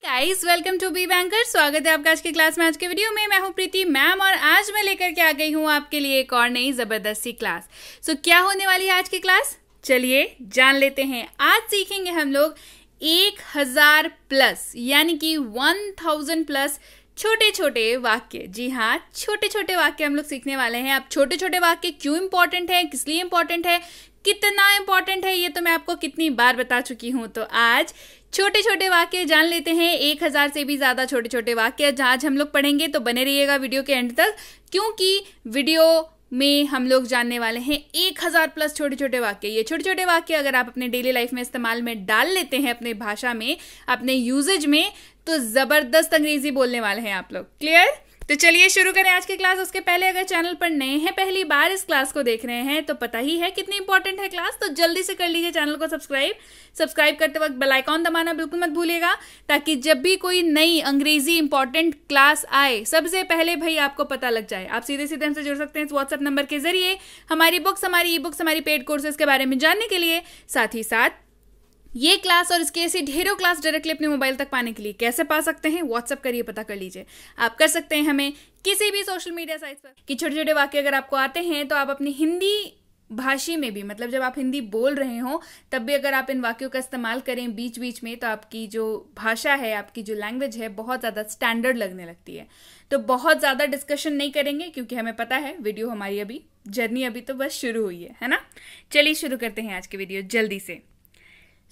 Guys welcome to be banker. स्वागत है आपका आज की क्लास में। आज के वीडियो में मैं हूं प्रीति मैम और आज मैं लेकर के आ गई हूं आपके लिए एक और नई जबरदस्ती क्लास। क्या होने वाली है आज की क्लास, चलिए जान लेते हैं। आज सीखेंगे हम लोग 1000 प्लस यानी कि 1000 प्लस छोटे छोटे वाक्य। जी हाँ, छोटे छोटे वाक्य हम लोग सीखने वाले हैं। अब छोटे छोटे वाक्य क्यों इंपॉर्टेंट है, किस लिए इंपॉर्टेंट है, कितना इंपॉर्टेंट है, ये तो मैं आपको कितनी बार बता चुकी हूँ। तो आज छोटे छोटे वाक्य जान लेते हैं। 1000 से भी ज़्यादा छोटे छोटे वाक्य आज हम लोग पढ़ेंगे, तो बने रहिएगा वीडियो के एंड तक, क्योंकि वीडियो में हम लोग जानने वाले हैं 1000 प्लस छोटे छोटे वाक्य। ये छोटे छोटे वाक्य अगर आप अपने डेली लाइफ में इस्तेमाल में डाल लेते हैं, अपने भाषा में, अपने यूजेज में, तो ज़बरदस्त अंग्रेजी बोलने वाले हैं आप लोग। क्लियर? तो चलिए शुरू करें आज की क्लास। उसके पहले अगर चैनल पर नए हैं, पहली बार इस क्लास को देख रहे हैं, तो पता ही है कितनी इंपॉर्टेंट है क्लास, तो जल्दी से कर लीजिए चैनल को सब्सक्राइब करते वक्त बेल आइकॉन दबाना बिल्कुल मत भूलिएगा, ताकि जब भी कोई नई अंग्रेजी इंपॉर्टेंट क्लास आए सबसे पहले भाई आपको पता लग जाए। आप सीधे सीधे हमसे जुड़ सकते हैं इस व्हाट्सएप नंबर के जरिए हमारी बुक्स, हमारी ई बुक्स, हमारी पेड कोर्सेज के बारे में जानने के लिए। साथ ही साथ ये क्लास और इसके ऐसी ढेरों क्लास डायरेक्टली अपने मोबाइल तक पाने के लिए कैसे पा सकते हैं, व्हाट्सएप करिए, पता कर लीजिए। आप कर सकते हैं हमें किसी भी सोशल मीडिया साइट्स पर। कि छोटे छोटे वाक्य अगर आपको आते हैं तो आप अपनी हिंदी भाषी में भी, मतलब जब आप हिंदी बोल रहे हो तब भी अगर आप इन वाक्यों का इस्तेमाल करें बीच बीच में, तो आपकी जो भाषा है, आपकी जो लैंग्वेज है, बहुत ज़्यादा स्टैंडर्ड लगने लगती है। तो बहुत ज़्यादा डिस्कशन नहीं करेंगे, क्योंकि हमें पता है वीडियो हमारी अभी जर्नी अभी तो बस शुरू हुई है ना। चलिए शुरू करते हैं आज की वीडियो जल्दी से।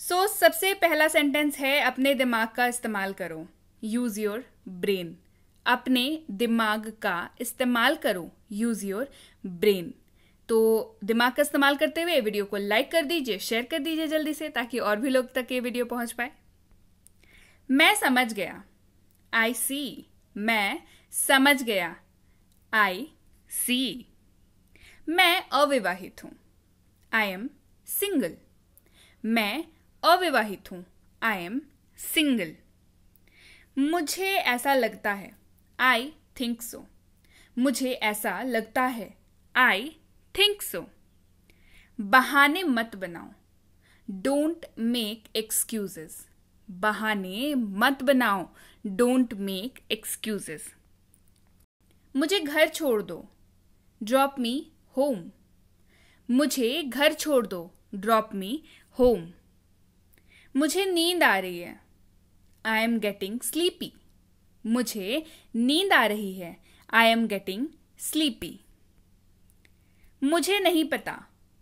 सबसे पहला सेंटेंस है, अपने दिमाग का इस्तेमाल करो। Use your brain. अपने दिमाग का इस्तेमाल करो, यूज योर ब्रेन। तो दिमाग का इस्तेमाल करते हुए वीडियो को लाइक कर दीजिए, शेयर कर दीजिए जल्दी से, ताकि और भी लोग तक ये वीडियो पहुंच पाए। मैं समझ गया। आई सी। मैं समझ गया। आई सी। मैं अविवाहित हूं। I am single. मैं अविवाहित हूं। I am single. मुझे ऐसा लगता है। I think so. मुझे ऐसा लगता है। I think so. बहाने मत बनाओ। Don't make excuses. बहाने मत बनाओ। Don't make excuses. मुझे घर छोड़ दो। Drop me home. मुझे घर छोड़ दो। Drop me home. मुझे नींद आ रही है। I am getting sleepy. मुझे नींद आ रही है। I am getting sleepy. मुझे नहीं पता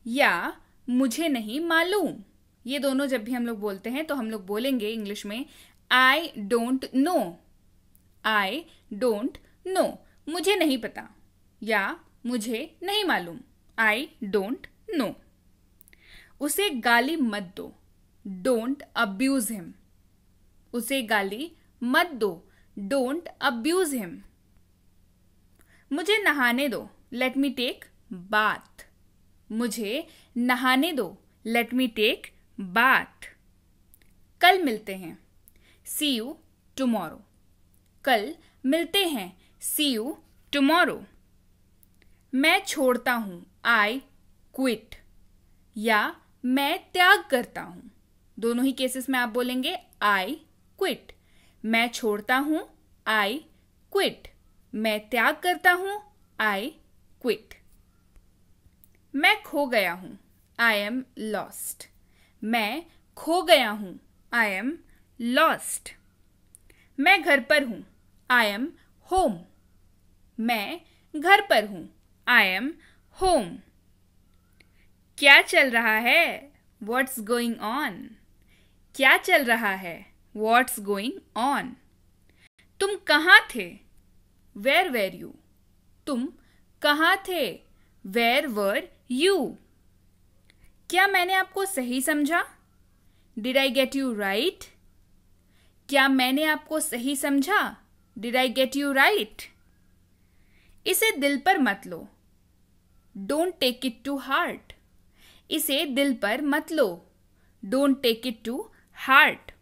या मुझे नहीं मालूम, ये दोनों जब भी हम लोग बोलते हैं तो हम लोग बोलेंगे इंग्लिश में I don't know. I don't know, मुझे नहीं पता या मुझे नहीं मालूम। I don't know. उसे गाली मत दो। Don't abuse him. उसे गाली मत दो। Don't abuse him. मुझे नहाने दो। Let me take bath. मुझे नहाने दो। Let me take bath. कल मिलते हैं। See you tomorrow. कल मिलते हैं। See you tomorrow. मैं छोड़ता हूं। I quit. या मैं त्याग करता हूं, दोनों ही केसेस में आप बोलेंगे आई क्विट। मैं छोड़ता हूं। I quit. मैं त्याग करता हूं। I quit. मैं खो गया हूं। I am lost. मैं खो गया हूं। I am lost. मैं घर पर हूं। I am home. मैं घर पर हूं। I am home. क्या चल रहा है? What's going on? क्या चल रहा है? What's going on? तुम कहाँ थे? Where were you? तुम कहाँ थे? Where were you? क्या मैंने आपको सही समझा? Did I get you right? क्या मैंने आपको सही समझा? Did I get you right? इसे दिल पर मत लो। Don't take it to heart. इसे दिल पर मत लो। Don't take it to heart.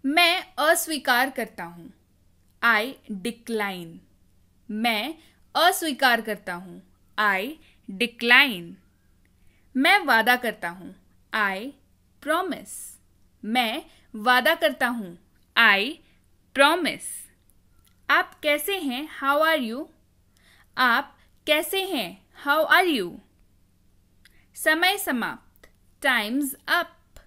मैं अस्वीकार करता हूं। I decline. मैं अस्वीकार करता हूं। I decline. मैं वादा करता हूं। I promise. मैं वादा करता हूं। I promise. आप कैसे हैं? How are you? आप कैसे हैं? How are you? समय समाप्त. Time's up.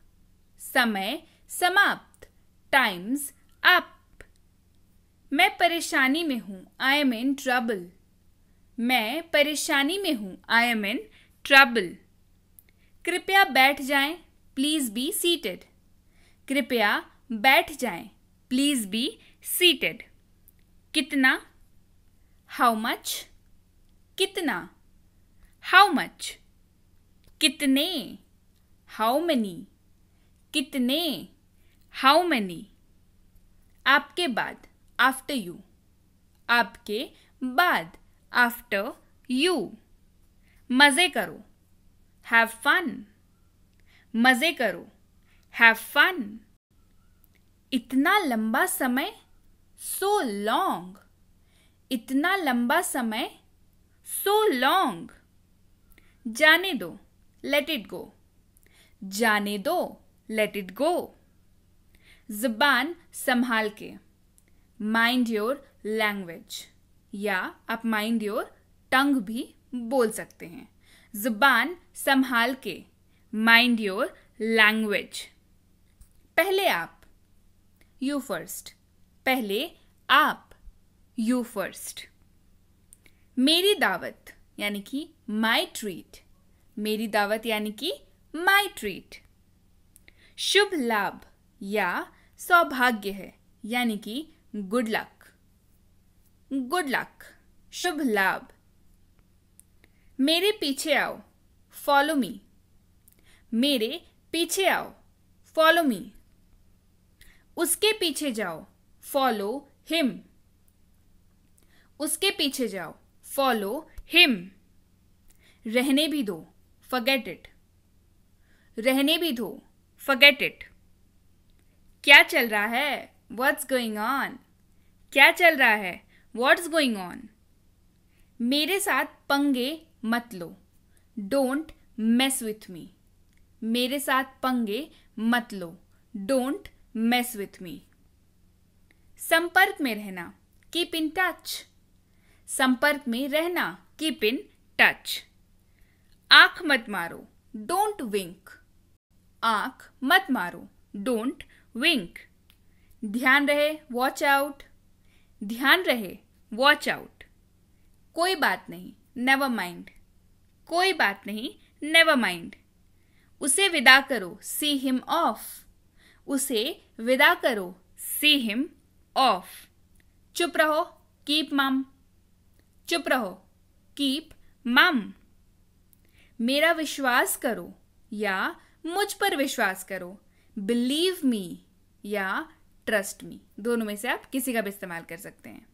समय समाप्त. Time's up. मैं परेशानी में हूँ. I am in trouble. मैं परेशानी में हूँ. I am in trouble. कृपया बैठ जाएं. Please be seated. कृपया बैठ जाएं. Please be seated. कितना? How much? कितना? How much? कितने? How many? कितने? How many? आपके बाद. After you. आपके बाद. After you. मजे करो. Have fun. मजे करो. Have fun. इतना लंबा समय. So long. इतना लंबा समय. So long. जाने दो. Let it go. जाने दो. Let it go. ज़ुबान संभाल के. Mind your language. या आप mind your tongue भी बोल सकते हैं. ज़ुबान संभाल के. Mind your language. पहले आप. You first. पहले आप. You first. मेरी दावत यानी कि my treat. मेरी दावत यानी कि my treat. शुभ लाभ या सौभाग्य है यानी कि good luck. Good luck. शुभ लाभ. मेरे पीछे आओ. Follow me. मेरे पीछे आओ. Follow me. उसके पीछे जाओ. Follow him. उसके पीछे जाओ. Follow him. रहने भी दो. Forget it. रहने भी दो. Forget it. क्या चल रहा है? What's going on? क्या चल रहा है? What's going on? मेरे साथ पंगे मत लो. Don't mess with me. मेरे साथ पंगे मत लो. Don't mess with me. संपर्क में रहना. Keep in touch. संपर्क में रहना. Keep in touch. आंख मत मारो. Don't wink. आंख मत मारो. Don't wink. ध्यान रहे. Watch out. ध्यान रहे. Watch out. कोई बात नहीं. Never mind. कोई बात नहीं. Never mind. उसे विदा करो. See him off. उसे विदा करो. See him off. चुप रहो. Keep mum. चुप रहो. Keep mum. मेरा विश्वास करो या मुझ पर विश्वास करो. Believe me या trust me. दोनों में से आप किसी का भी इस्तेमाल कर सकते हैं.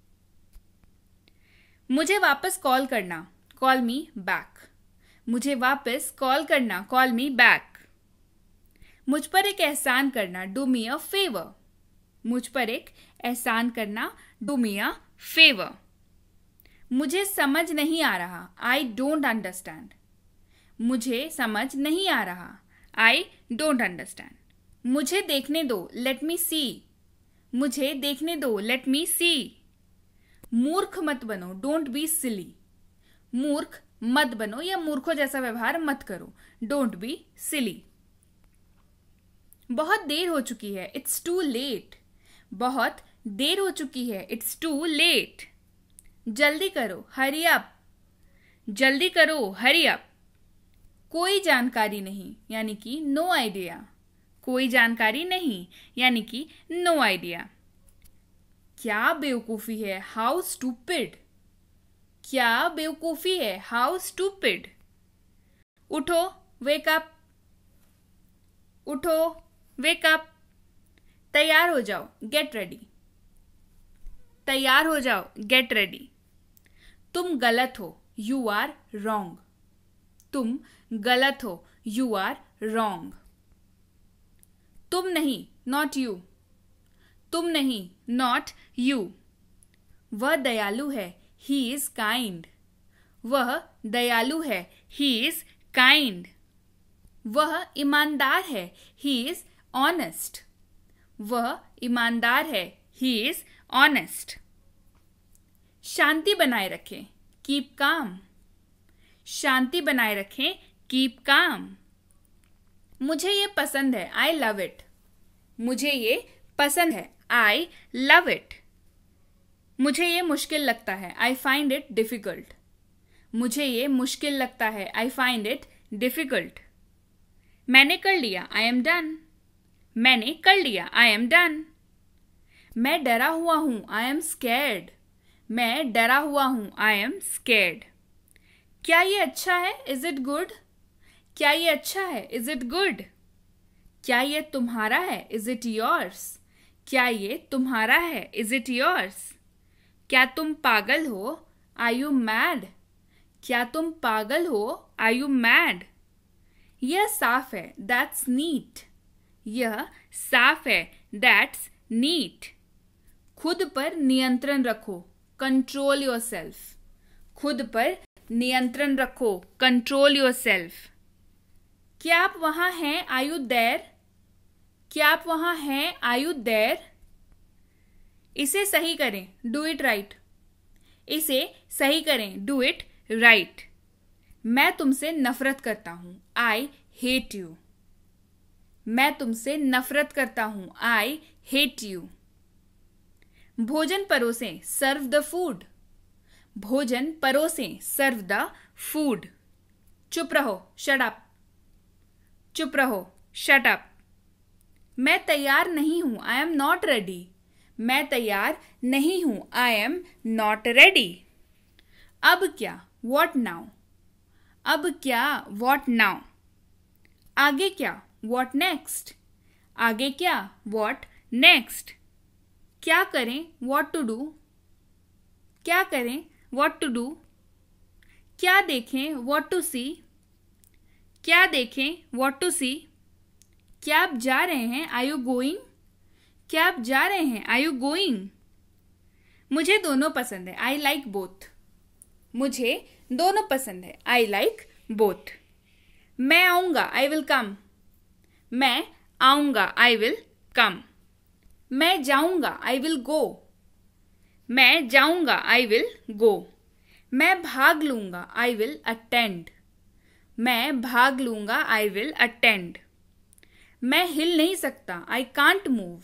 मुझे वापस कॉल करना. Call me back. मुझे वापस कॉल करना. Call me back. मुझ पर एक एहसान करना. Do me a favor. मुझ पर एक एहसान करना. Do me a favor. मुझे समझ नहीं आ रहा. I don't understand. मुझे समझ नहीं आ रहा. I don't understand. मुझे देखने दो. Let me see. मुझे देखने दो. Let me see. मूर्ख मत बनो. Don't be silly. मूर्ख मत बनो या मूर्खों जैसा व्यवहार मत करो. Don't be silly. बहुत देर हो चुकी है. It's too late. बहुत देर हो चुकी है. It's too late. जल्दी करो. Hurry up. जल्दी करो. Hurry up. कोई जानकारी नहीं यानी कि नो आइडिया. कोई जानकारी नहीं यानी कि नो आइडिया. क्या बेवकूफ़ी है. How stupid. क्या बेवकूफ़ी है. How stupid. उठो. Wake up. उठो. Wake up. तैयार हो जाओ. Get ready. तैयार हो जाओ. Get ready. तुम गलत हो. You are wrong. तुम गलत हो. You are wrong. तुम नहीं. Not you. तुम नहीं. Not you. वह दयालु है. He is kind. वह दयालु है. He is kind. वह ईमानदार है. He is honest. वह ईमानदार है, ही इज ऑनेस्ट। शांति बनाए रखें, कीप काम। शांति बनाए रखें, कीप काम। मुझे ये पसंद है, आई लव इट। मुझे ये पसंद है, आई लव इट। मुझे ये मुश्किल लगता है, आई फाइंड इट डिफिकल्ट। मुझे ये मुश्किल लगता है, आई फाइंड इट डिफिकल्ट। मैंने कर लिया, आई एम डन। मैंने कर लिया, आई एम डन। मैं डरा हुआ हूं, आई एम स्कैर्ड। मैं डरा हुआ हूं, आई एम स्कैर्ड। क्या ये अच्छा है, इज इट गुड? क्या ये अच्छा है, इज इट गुड? क्या ये तुम्हारा है, इज इट योर्स? क्या ये तुम्हारा है, इज इट योर्स? क्या तुम पागल हो, आर यू मैड? क्या तुम पागल हो, आर यू मैड? यह साफ है, दैट्स नीट। यह साफ है, दैट्स नीट। खुद पर नियंत्रण रखो, कंट्रोल योरसेल्फ। खुद पर नियंत्रण रखो, कंट्रोल योरसेल्फ। क्या आप वहां हैं, आर यू देयर? क्या आप वहां हैं, आर यू देयर? इसे सही करें, डू इट राइट। इसे सही करें, डू इट राइट। मैं तुमसे नफरत करता हूं, आई हेट यू। मैं तुमसे नफरत करता हूं, आई हेट यू। भोजन परोसें, सर्व द फूड। भोजन परोसें, सर्व द फूड। चुप रहो, शट अप। चुप रहो, शट अप। मैं तैयार नहीं हूं, आई एम नॉट रेडी। मैं तैयार नहीं हूं, आई एम नॉट रेडी। अब क्या, वॉट नाउ? अब क्या, वॉट नाउ? आगे क्या, वॉट नेक्स्ट? आगे क्या, वॉट नेक्स्ट? क्या करें, वॉट टू डू? क्या करें, वॉट टू डू? क्या देखें, वॉट टू सी? क्या देखें, वॉट टू सी? क्या आप जा रहे हैं, आर यू गोइंग? क्या आप जा रहे हैं, आर यू गोइंग? मुझे दोनों पसंद है, आई लाइक बोथ। मुझे दोनों पसंद है, आई लाइक बोथ। मैं आऊंगा, आई विल कम। मैं आऊंगा, आई विल कम। मैं जाऊंगा, आई विल गो। मैं जाऊंगा, आई विल गो। मैं भाग लूंगा, आई विल अटेंड। मैं भाग लूंगा, आई विल अटेंड। मैं हिल नहीं सकता, आई कांट मूव।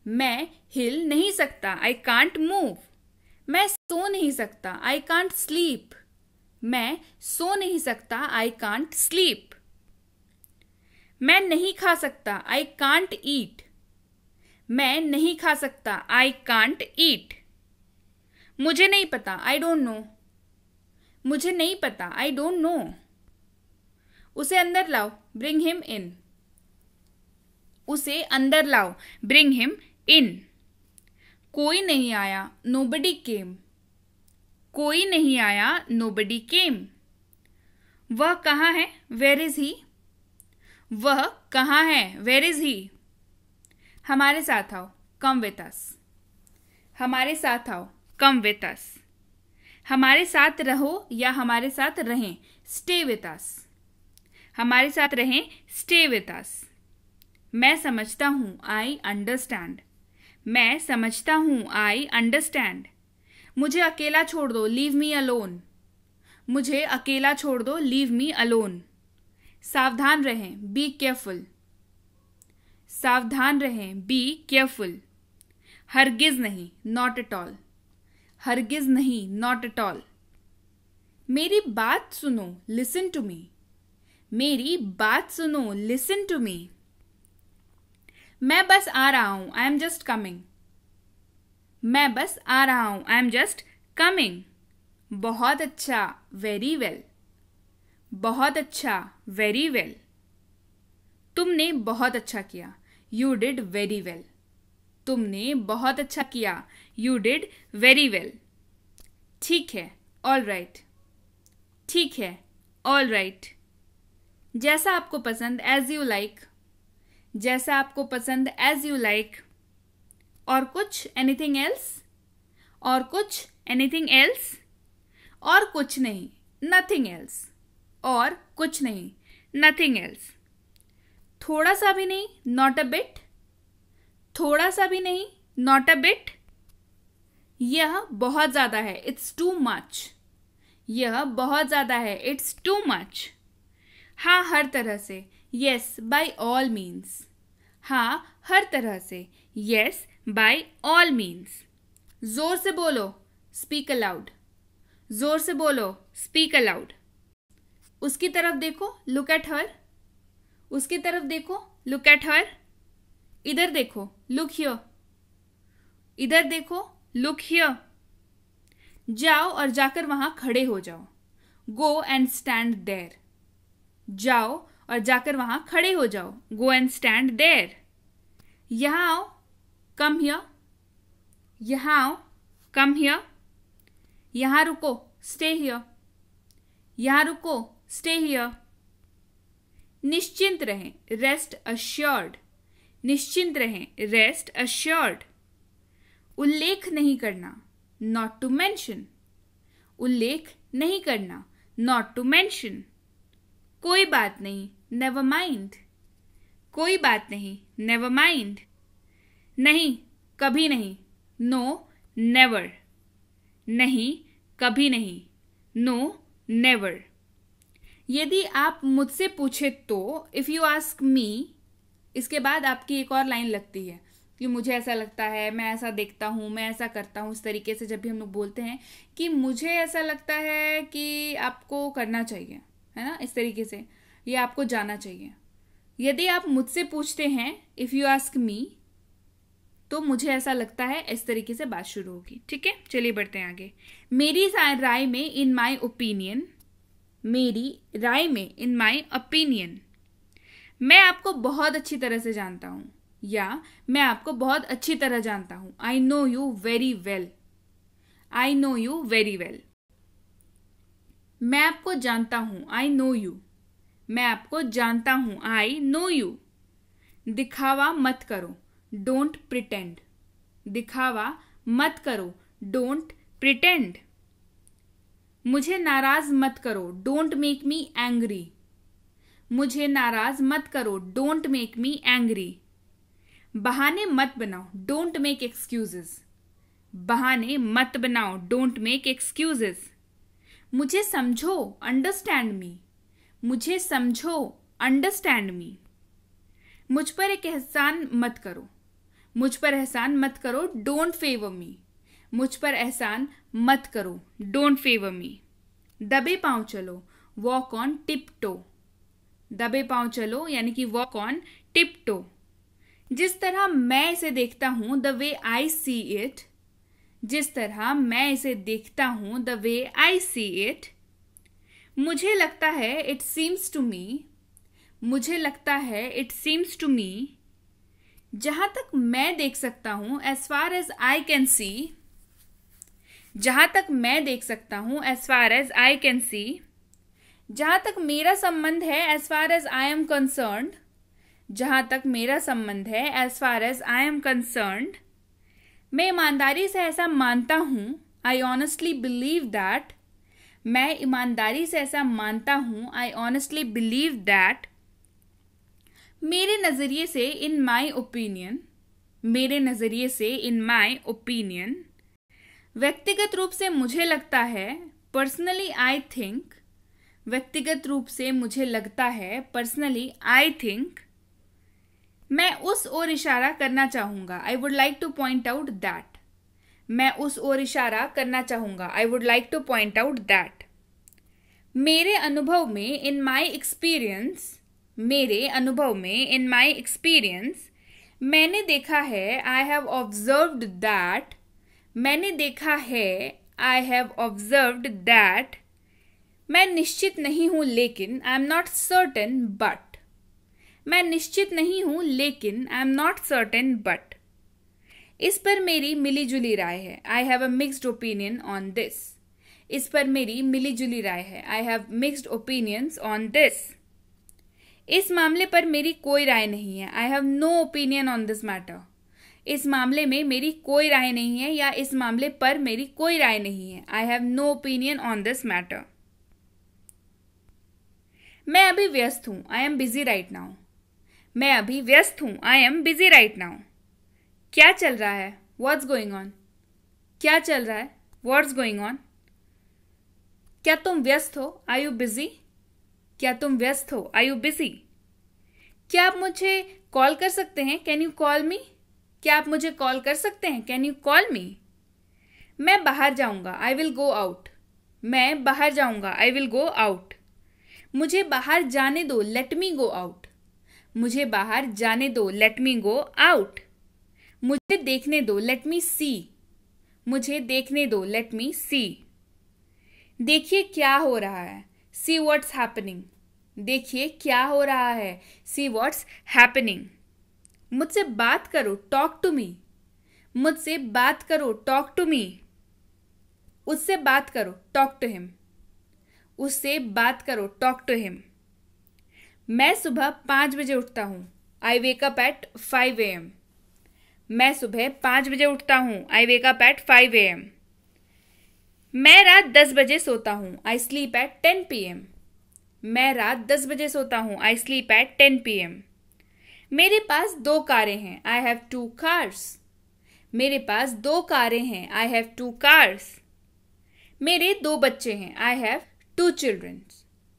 मैं हिल नहीं सकता, आई कांट मूव। मैं सो नहीं सकता, आई कांट स्लीप। मैं सो नहीं सकता, आई कांट स्लीप। मैं नहीं खा सकता, आई कांट ईट। मैं नहीं खा सकता, आई कांट ईट। मुझे नहीं पता, आई डोंट नो। मुझे नहीं पता, आई डोंट नो। उसे अंदर लाओ, ब्रिंग हिम इन। उसे अंदर लाओ, ब्रिंग हिम इन। कोई नहीं आया, नोबडी केम। कोई नहीं आया, नोबडी केम। वह कहाँ है, वेयर इज ही? वह कहाँ है, वेयर इज ही? हमारे साथ आओ, कम विथ अस। हमारे साथ आओ, कम विथ अस। हमारे साथ रहो या हमारे साथ रहें, स्टे विथ अस। हमारे साथ रहें, स्टे विथ अस। मैं समझता हूं, आई अंडरस्टैंड। मैं समझता हूं, आई अंडरस्टैंड। मुझे अकेला छोड़ दो, लीव मी अलोन। मुझे अकेला छोड़ दो, लीव मी अलोन। सावधान रहें, बी केयरफुल। सावधान रहें, बी केयरफुल। हरगिज नहीं, नॉट एट ऑल। हरगिज नहीं, नॉट एट ऑल। मेरी बात सुनो, लिसन टू मी। मेरी बात सुनो, लिसन टू मी। मैं बस आ रहा हूं, आई एम जस्ट कमिंग। मैं बस आ रहा हूं, आई एम जस्ट कमिंग। बहुत अच्छा, वेरी वेल। बहुत अच्छा, वेरी वेल। तुमने बहुत अच्छा किया, यू डिड वेरी वेल। तुमने बहुत अच्छा किया, यू डिड वेरी वेल। ठीक है, ऑल राइट। ठीक है, ऑल राइट। जैसा आपको पसंद, एज यू लाइक। जैसा आपको पसंद, एज यू लाइक। और कुछ, एनीथिंग एल्स? और कुछ, एनीथिंग एल्स? और कुछ नहीं, नथिंग एल्स। और कुछ नहीं, नथिंग एल्स। थोड़ा सा भी नहीं, नॉट अ बिट। थोड़ा सा भी नहीं, नॉट अ बिट। यह बहुत ज्यादा है, इट्स टू मच। यह बहुत ज्यादा है, इट्स टू मच। हाँ हर तरह से, यस बाय ऑल मीन्स। हाँ हर तरह से, यस बाय ऑल मीन्स। जोर से बोलो, स्पीक अलाउड। जोर से बोलो, स्पीक अलाउड। उसकी तरफ देखो, लुक एट हर। उसकी तरफ देखो, लुक एट हर। इधर देखो, लुक हियर। इधर देखो, लुक हियर। जाओ और जाकर वहां खड़े हो जाओ, गो एंड स्टैंड देयर। जाओ और जाकर वहां खड़े हो जाओ, गो एंड स्टैंड देयर। यहां आओ, कम हियर। यहां आओ, कम हियर। यहां रुको, स्टे हियर। यहां रुको, स्टे हियर। निश्चिंत रहें, रेस्ट अश्योर्ड। निश्चिंत रहें, रेस्ट अश्योर्ड। उल्लेख नहीं करना, नॉट टू मेंशन। उल्लेख नहीं करना, नॉट टू मेंशन। कोई बात नहीं, नेवर माइंड। कोई बात नहीं, नेवर माइंड। नहीं, कभी नहीं, नो नेवर। नहीं, कभी नहीं, नो नेवर। यदि आप मुझसे पूछे तो, इफ यू आस्क मी, इसके बाद आपकी एक और लाइन लगती है कि मुझे ऐसा लगता है, मैं ऐसा देखता हूँ, मैं ऐसा करता हूँ। इस तरीके से जब भी हम लोग बोलते हैं कि मुझे ऐसा लगता है कि आपको करना चाहिए, है ना, इस तरीके से, ये आपको जाना चाहिए। यदि आप मुझसे पूछते हैं, इफ यू आस्क मी, तो मुझे ऐसा लगता है, इस तरीके से बात शुरू होगी। ठीक है, चलिए बढ़ते हैं आगे। मेरी राय में, इन माई ओपिनियन। मेरी राय में, इन माई ओपिनियन। मैं आपको बहुत अच्छी तरह से जानता हूं, या मैं आपको बहुत अच्छी तरह जानता हूं। I know you very well. I know you very well. मैं आपको जानता हूं, आई नो यू। मैं आपको जानता हूं, आई नो यू। दिखावा मत करो, डोंट प्रिटेंड। दिखावा मत करो, डोंट प्रिटेंड। मुझे नाराज मत करो, डोंट मेक मी एंग्री। मुझे नाराज मत करो, डोंट मेक मी एंग्री। बहाने मत बनाओ, डोंट मेक एक्सक्यूजेस। बहाने मत बनाओ, डोंट मेक एक्सक्यूजेस। मुझे समझो, अंडरस्टैंड मी। मुझे समझो, अंडरस्टैंड मी। मुझ पर एक एहसान मत करो। मुझ पर एहसान मत करो, डोंट फेवर मी। मुझ पर एहसान मत करो, डोंट फेवर मी। दबे पांव चलो, वॉक ऑन टिप टो। दबे पांव चलो यानी कि वॉक ऑन टिप टो। जिस तरह मैं इसे देखता हूं, the way I see it. जिस तरह मैं इसे देखता हूं, the way I see it. मुझे लगता है, इट सीम्स टू मी। मुझे लगता है, इट सीम्स टू मी। जहां तक मैं देख सकता हूं, as far as I can see. जहां तक मैं देख सकता हूं, as far as I can see. जहां तक मेरा संबंध है, as far as I am concerned. जहां तक मेरा संबंध है, as far as I am concerned. मैं ईमानदारी से ऐसा मानता हूं, आई ऑनेस्टली बिलीव दैट। मैं ईमानदारी से ऐसा मानता हूं, आई ऑनेस्टली बिलीव दैट। मेरे नजरिए से, इन माई ओपिनियन। मेरे नजरिए से, इन माई ओपिनियन। व्यक्तिगत रूप से मुझे लगता है, पर्सनली आई थिंक। व्यक्तिगत रूप से मुझे लगता है, पर्सनली आई थिंक। मैं उस ओर इशारा करना चाहूंगा, I would like two point out that. मैं उस ओर इशारा करना चाहूंगा, I would like two point out that. मेरे अनुभव में, इन माई एक्सपीरियंस। मेरे अनुभव में, इन माई एक्सपीरियंस। मैंने देखा है, आई हैव ऑब्जर्व्ड दैट। मैंने देखा है, आई हैव ऑब्जर्व्ड दैट। मैं निश्चित नहीं हूं लेकिन, I am not certain but. मैं निश्चित नहीं हूं लेकिन, I am not certain but. इस पर मेरी मिली जुली राय है, I have a mixed opinion on this. इस पर मेरी मिली जुली राय है, I have mixed opinions on this. इस मामले पर मेरी कोई राय नहीं है, I have no opinion on this matter. इस मामले में मेरी कोई राय नहीं है, या इस मामले पर मेरी कोई राय नहीं है, I have no opinion on this matter. मैं अभी व्यस्त हूं, I am busy right now. मैं अभी व्यस्त हूं, I am busy right now. क्या चल रहा है? What's going on? क्या चल रहा है? What's going on? क्या तुम व्यस्त हो? Are you busy? क्या तुम व्यस्त हो? Are you busy? क्या आप मुझे कॉल कर सकते हैं? Can you call me? क्या आप मुझे कॉल कर सकते हैं? Can you call me? मैं बाहर जाऊंगा. I will go out. मैं बाहर जाऊंगा. I will go out. मुझे बाहर जाने दो. Let me go out. मुझे बाहर जाने दो. Let me go out. मुझे देखने दो. Let me see. मुझे देखने दो. Let me see. देखिए क्या हो रहा है. See what's happening. देखिए क्या हो रहा है. See what's happening. मुझसे बात करो. Talk to me. मुझसे बात करो. Talk to me. उससे बात करो. Talk to him. उससे बात करो. Talk to him. मैं सुबह 5 बजे उठता हूँ. I wake up at 5 a.m. मैं सुबह 5 बजे उठता हूँ. I wake up at 5 a.m. मैं रात 10 बजे सोता हूँ. I sleep at 10 p.m. मैं रात 10 बजे सोता हूँ. I sleep at 10 p.m. मेरे पास 2 कारें हैं. I have 2 cars. मेरे पास 2 कारें हैं. I have 2 cars. मेरे 2 बच्चे हैं. I have 2 children.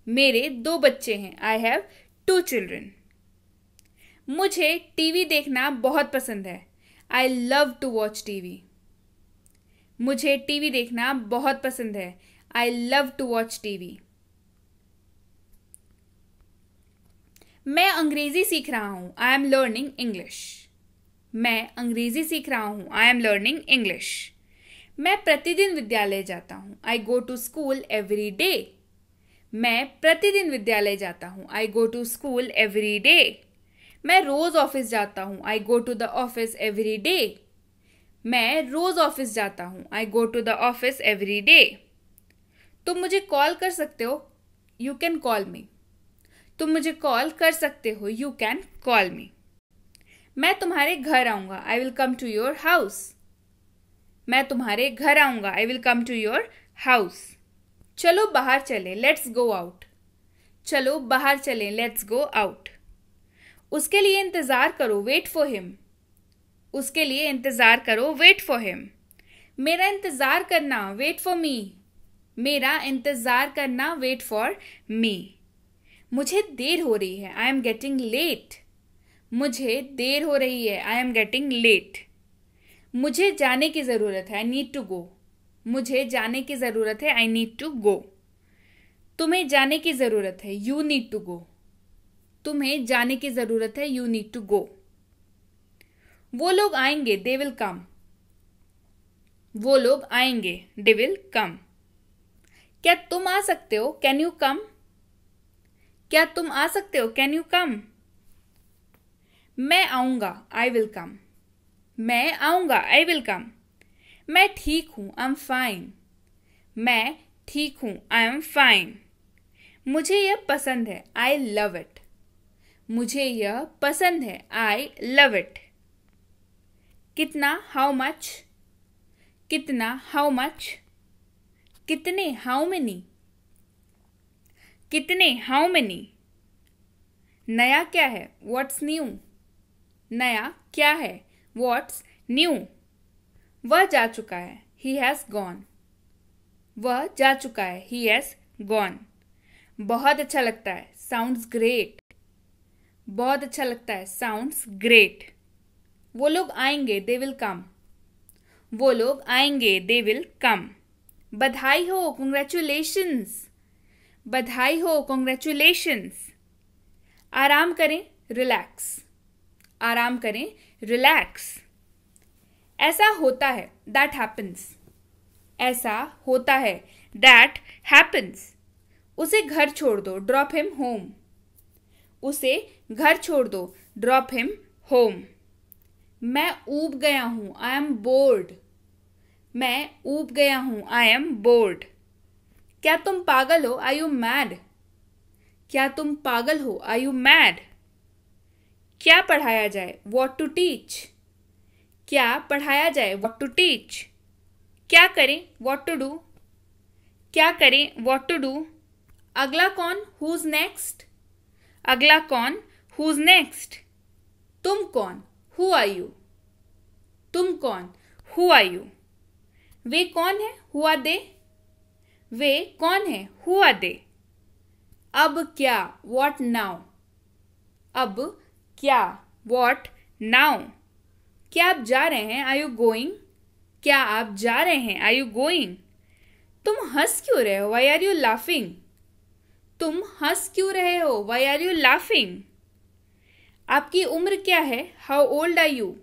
मेरे 2 बच्चे हैं. I have 2 children. मुझे टीवी देखना बहुत पसंद है. I love to watch TV. मुझे टीवी देखना बहुत पसंद है. I love to watch TV. मैं अंग्रेजी सीख रहा हूँ. I am learning English. मैं अंग्रेजी सीख रहा हूँ. I am learning English. मैं प्रतिदिन विद्यालय जाता हूँ. I go to school every day. मैं प्रतिदिन विद्यालय जाता हूँ. I go to school every day. मैं रोज ऑफिस जाता हूँ. I go to the office every day. मैं रोज ऑफिस जाता हूँ. I go to the office every day. तुम मुझे कॉल कर सकते हो. You can call me. तुम मुझे कॉल कर सकते हो. You can call me. मैं तुम्हारे घर आऊँगा. I will come to your house. मैं तुम्हारे घर आऊँगा. I will come to your house. चलो बाहर चले. Let's go out. चलो बाहर चले. Let's go out. उसके लिए इंतज़ार करो. Wait for him. उसके लिए इंतज़ार करो. Wait for him. मेरा इंतज़ार करना. Wait for me. मेरा इंतज़ार करना. Wait for me. मुझे देर हो रही है. I am getting late. मुझे देर हो रही है. I am getting late. मुझे जाने की ज़रूरत है. I need to go. मुझे जाने की ज़रूरत है. I need to go. तुम्हें जाने की ज़रूरत है. You need to go. तुम्हें जाने की ज़रूरत है. You need to go. वो लोग आएंगे. They will come. वो लोग आएंगे. They will come. क्या तुम आ सकते हो? Can you come? क्या तुम आ सकते हो? Can you come? मैं आऊँगा. I will come. मैं आऊँगा. I will come. मैं ठीक हूँ. I'm fine. मैं ठीक हूँ. I am fine. मुझे यह पसंद है. I love it. मुझे यह पसंद है. I love it. कितना? How much? कितना? How much? कितने? How many? कितने? How many? नया क्या है? What's new? नया क्या है? What's new? वह जा चुका है. He has gone. वह जा चुका है. He has gone. बहुत अच्छा लगता है. Sounds great. बहुत अच्छा लगता है. Sounds great. वो लोग आएंगे. They will come. वो लोग आएंगे. They will come. बधाई हो. Congratulations. बधाई हो. Congratulations. आराम करें. Relax. आराम करें. Relax. ऐसा होता है. That happens. ऐसा होता है. That happens. उसे घर छोड़ दो. Drop him home. उसे घर छोड़ दो. Drop him home. मैं ऊब गया हूँ. I am bored. मैं ऊब गया हूँ. I am bored. क्या तुम पागल हो? Are you mad? क्या तुम पागल हो? Are you mad? क्या पढ़ाया जाए? What to teach? क्या पढ़ाया जाए? What to teach? क्या करें? What to do? क्या करें? What to do? अगला कौन? Who's next? अगला कौन? Who's next? तुम कौन? Who are you? तुम कौन? Who are you? वे कौन है? हु आर दे? वे कौन है? Who are they? अब क्या? What now? अब क्या? What now? क्या आप जा रहे हैं? Are you going? क्या आप जा रहे हैं? Are you going? तुम हंस क्यों रहे हो? Why are you laughing? तुम हंस क्यों रहे हो? Why are you laughing? आपकी उम्र क्या है? How old are you?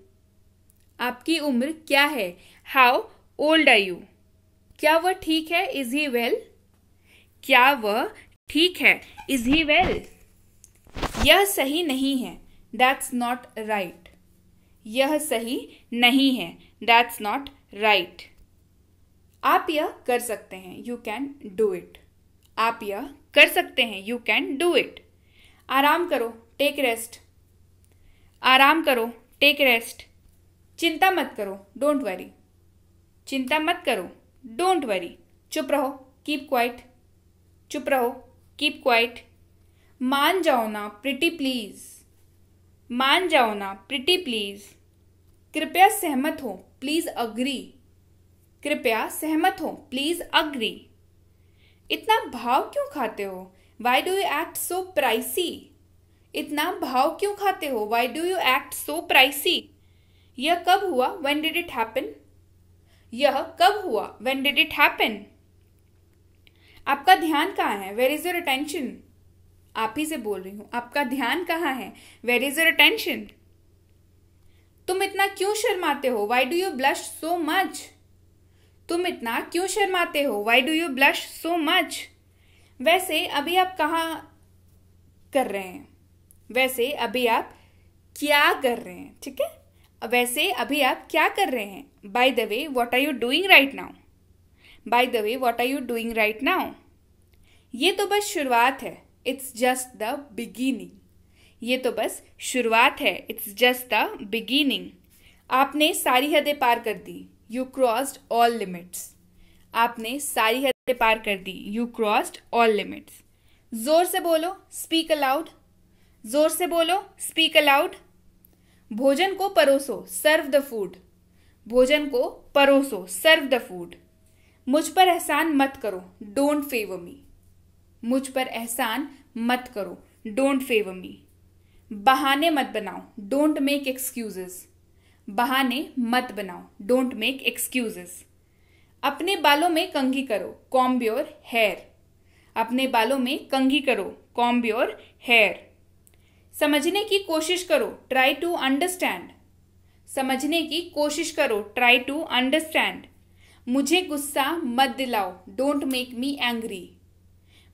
आपकी उम्र क्या है? How old are you? क्या वह ठीक है? Is he well? क्या वह ठीक है? Is he well? यह सही नहीं है। That's not right. यह सही नहीं है। That's not right. आप यह कर सकते हैं। You can do it. आप यह कर सकते हैं। You can do it. आराम करो। Take rest. आराम करो। Take rest. चिंता मत करो। Don't worry. चिंता मत करो। Don't worry. चुप रहो। Keep quiet. चुप रहो। Keep quiet. मान जाओ ना। Pretty please. मान जाओ ना। Pretty please. कृपया सहमत हो। Please agree. कृपया सहमत हो। Please agree. इतना भाव क्यों खाते हो? Why do you act so pricey? इतना भाव क्यों खाते हो? Why do you act so pricey? यह कब हुआ? When did it happen? यह कब हुआ? When did it happen? आपका ध्यान कहाँ है? Where is your attention? आप ही से बोल रही हूं। आपका ध्यान कहाँ है? Where is your attention? तुम इतना क्यों शर्माते हो? Why do you blush so much? तुम इतना क्यों शर्माते हो? Why do you blush so much? वैसे अभी आप कहाँ कर रहे हैं? वैसे अभी आप क्या कर रहे हैं? ठीक है। वैसे अभी आप क्या कर रहे हैं? By the way what are you doing right now? By the way what are you doing right now? ये तो बस शुरुआत है। It's just the beginning. ये तो बस शुरुआत है। It's just the beginning. आपने सारी हदें पार कर दी। You crossed all limits. आपने सारी हदें पार कर दी। You crossed all limits. जोर से बोलो। Speak aloud. जोर से बोलो। Speak allowed. भोजन को परोसो। Serve the food. भोजन को परोसो। Serve the food. मुझ पर एहसान मत करो। Don't favour me. मुझ पर एहसान मत करो। Don't favour me. बहाने मत बनाओ। Don't make excuses. बहाने मत बनाओ। Don't make excuses. अपने बालों में कंघी करो। Comb your hair. अपने बालों में कंघी करो। Comb your hair. समझने की कोशिश करो। Try to understand. समझने की कोशिश करो। Try to understand. मुझे गुस्सा मत दिलाओ। Don't make me angry.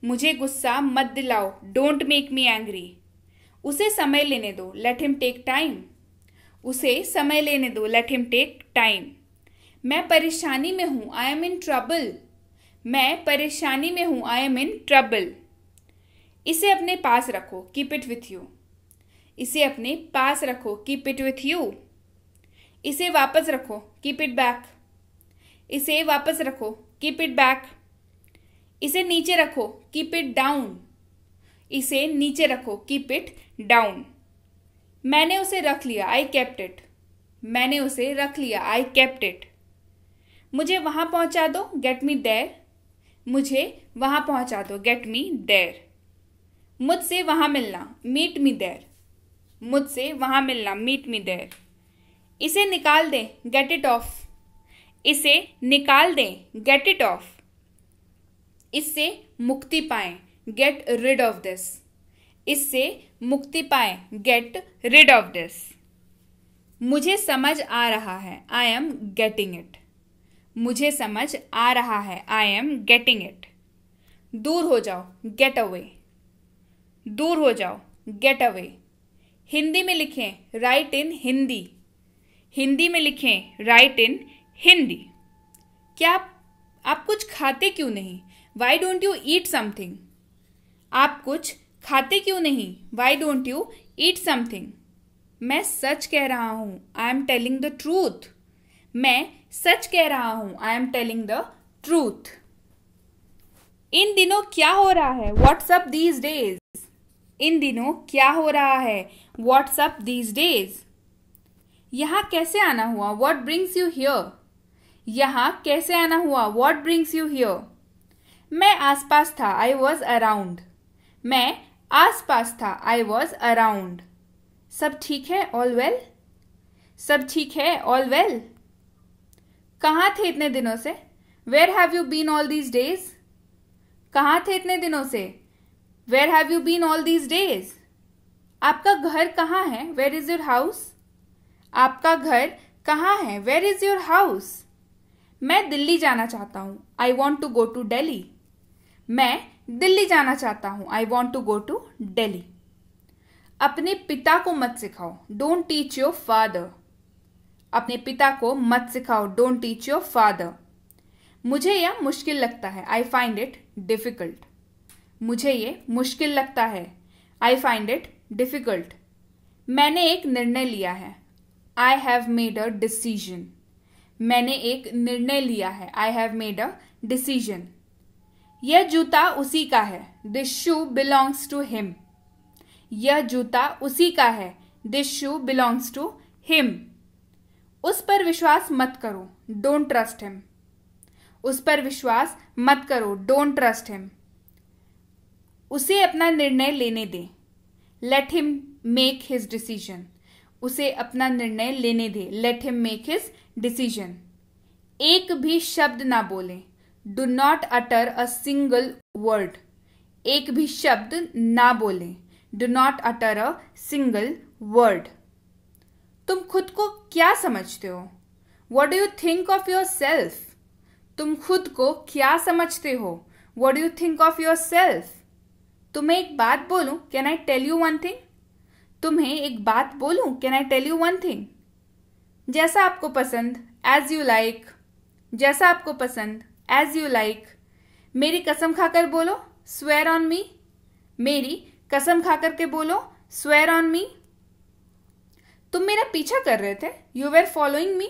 मुझे गुस्सा मत दिलाओ। Don't make me angry. उसे समय लेने दो। Let him take time. उसे समय लेने दो। Let him take time. मैं परेशानी में हूं। I am in trouble. मैं परेशानी में हूं। I am in trouble. इसे अपने पास रखो। Keep it with you. इसे अपने पास रखो। Keep it with you. इसे वापस रखो। Keep it back. इसे वापस रखो। Keep it back. इसे नीचे रखो। Keep it down. इसे नीचे रखो। Keep it down. मैंने उसे रख लिया। I kept it. मैंने उसे रख लिया। I kept it. मुझे वहां पहुंचा दो। Get me there. मुझे वहां पहुंचा दो। Get me there. मुझसे वहां मिलना। Meet me there. मुझसे वहां मिलना। Meet me there. इसे निकाल दें। Get it off. इसे निकाल दें। Get it off. इससे मुक्ति पाएं। Get rid of this. इससे मुक्ति पाएं। Get rid of this. मुझे समझ आ रहा है। I am getting it. मुझे समझ आ रहा है। I am getting it. दूर हो जाओ। Get away. दूर हो जाओ। Get away. हिंदी में लिखें। Write in Hindi. हिंदी में लिखें। Write in Hindi. क्या आप कुछ खाते क्यों नहीं? Why don't you eat something? आप कुछ खाते क्यों नहीं? Why don't you eat something? मैं सच कह रहा हूं। I am telling the truth. मैं सच कह रहा हूं। I am telling the truth. इन दिनों क्या हो रहा है? What's up these days. इन दिनों क्या हो रहा है? What's up these days. यहाँ कैसे आना हुआ? What brings you here? यहाँ कैसे आना हुआ? What brings you here? मैं आसपास था, आई वॉज अराउंड। मैं आसपास था, आई वॉज अराउंड। सब ठीक है, ऑल वेल? सब ठीक है, ऑल वेल? कहाँ थे इतने दिनों से? Where have you been all these days? कहाँ थे इतने दिनों से? Where have you been all these days? आपका घर कहाँ है? Where is your house? आपका घर कहाँ है? Where is your house? मैं दिल्ली जाना चाहता हूँ, I want to go to Delhi. मैं दिल्ली जाना चाहता हूँ, I want to go to Delhi. अपने पिता को मत सिखाओ, डोंट टीच योर फादर। अपने पिता को मत सिखाओ, डोंट टीच योर फादर। मुझे यह मुश्किल लगता है, आई फाइंड इट डिफिकल्ट। मुझे ये मुश्किल लगता है, आई फाइंड इट डिफिकल्ट। मैंने एक निर्णय लिया है, I have made a decision. मैंने एक निर्णय लिया है, I have made a decision. यह जूता उसी का है, this shoe belongs to him. यह जूता उसी का है, this shoe belongs to him. उस पर विश्वास मत करो, डोंट ट्रस्ट हिम। उस पर विश्वास मत करो, डोंट ट्रस्ट हिम। उसे अपना निर्णय लेने दे, let him make his decision. उसे अपना निर्णय लेने दे, let him make his decision. एक भी शब्द ना बोले, do not utter a single word. एक भी शब्द ना बोले, do not utter a single word. तुम खुद को क्या समझते हो? What do you think of yourself? तुम खुद को क्या समझते हो? What do you think of yourself? तुम्हें एक बात बोलूं, can I tell you one thing? तुम्हें एक बात बोलूं, can I tell you one thing? जैसा आपको पसंद, एज यू लाइक। जैसा आपको पसंद, एज यू लाइक। मेरी कसम खाकर बोलो, स्वेयर ऑन मी। मेरी कसम खाकर के बोलो, स्वेयर ऑन मी। तुम मेरा पीछा कर रहे थे, यू वर फॉलोइंग मी।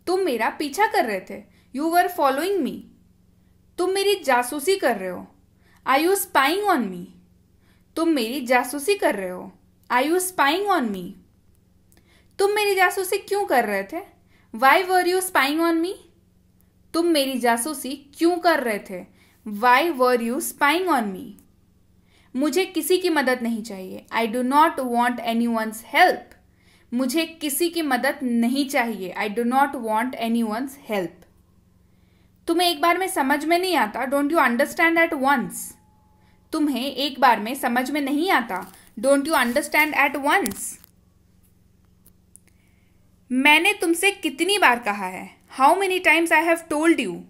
तुम मेरा पीछा कर रहे थे, यू वर फॉलोइंग मी। तुम मेरी जासूसी कर रहे हो, are you spying on me. तुम मेरी जासूसी कर रहे हो, are you spying on me. तुम मेरी जासूसी क्यों कर रहे थे? Why were you spying on me. तुम मेरी जासूसी क्यों कर रहे थे? Why were you spying on me. मुझे किसी की मदद नहीं चाहिए, I do not want any one's help. मुझे किसी की मदद नहीं चाहिए, I do not want any one's help. तुम्हें एक बार में समझ में नहीं आता, don't you understand at once. तुम्हें एक बार में समझ में नहीं आता, don't you understand at once. मैंने तुमसे कितनी बार कहा है, how many times I have told you.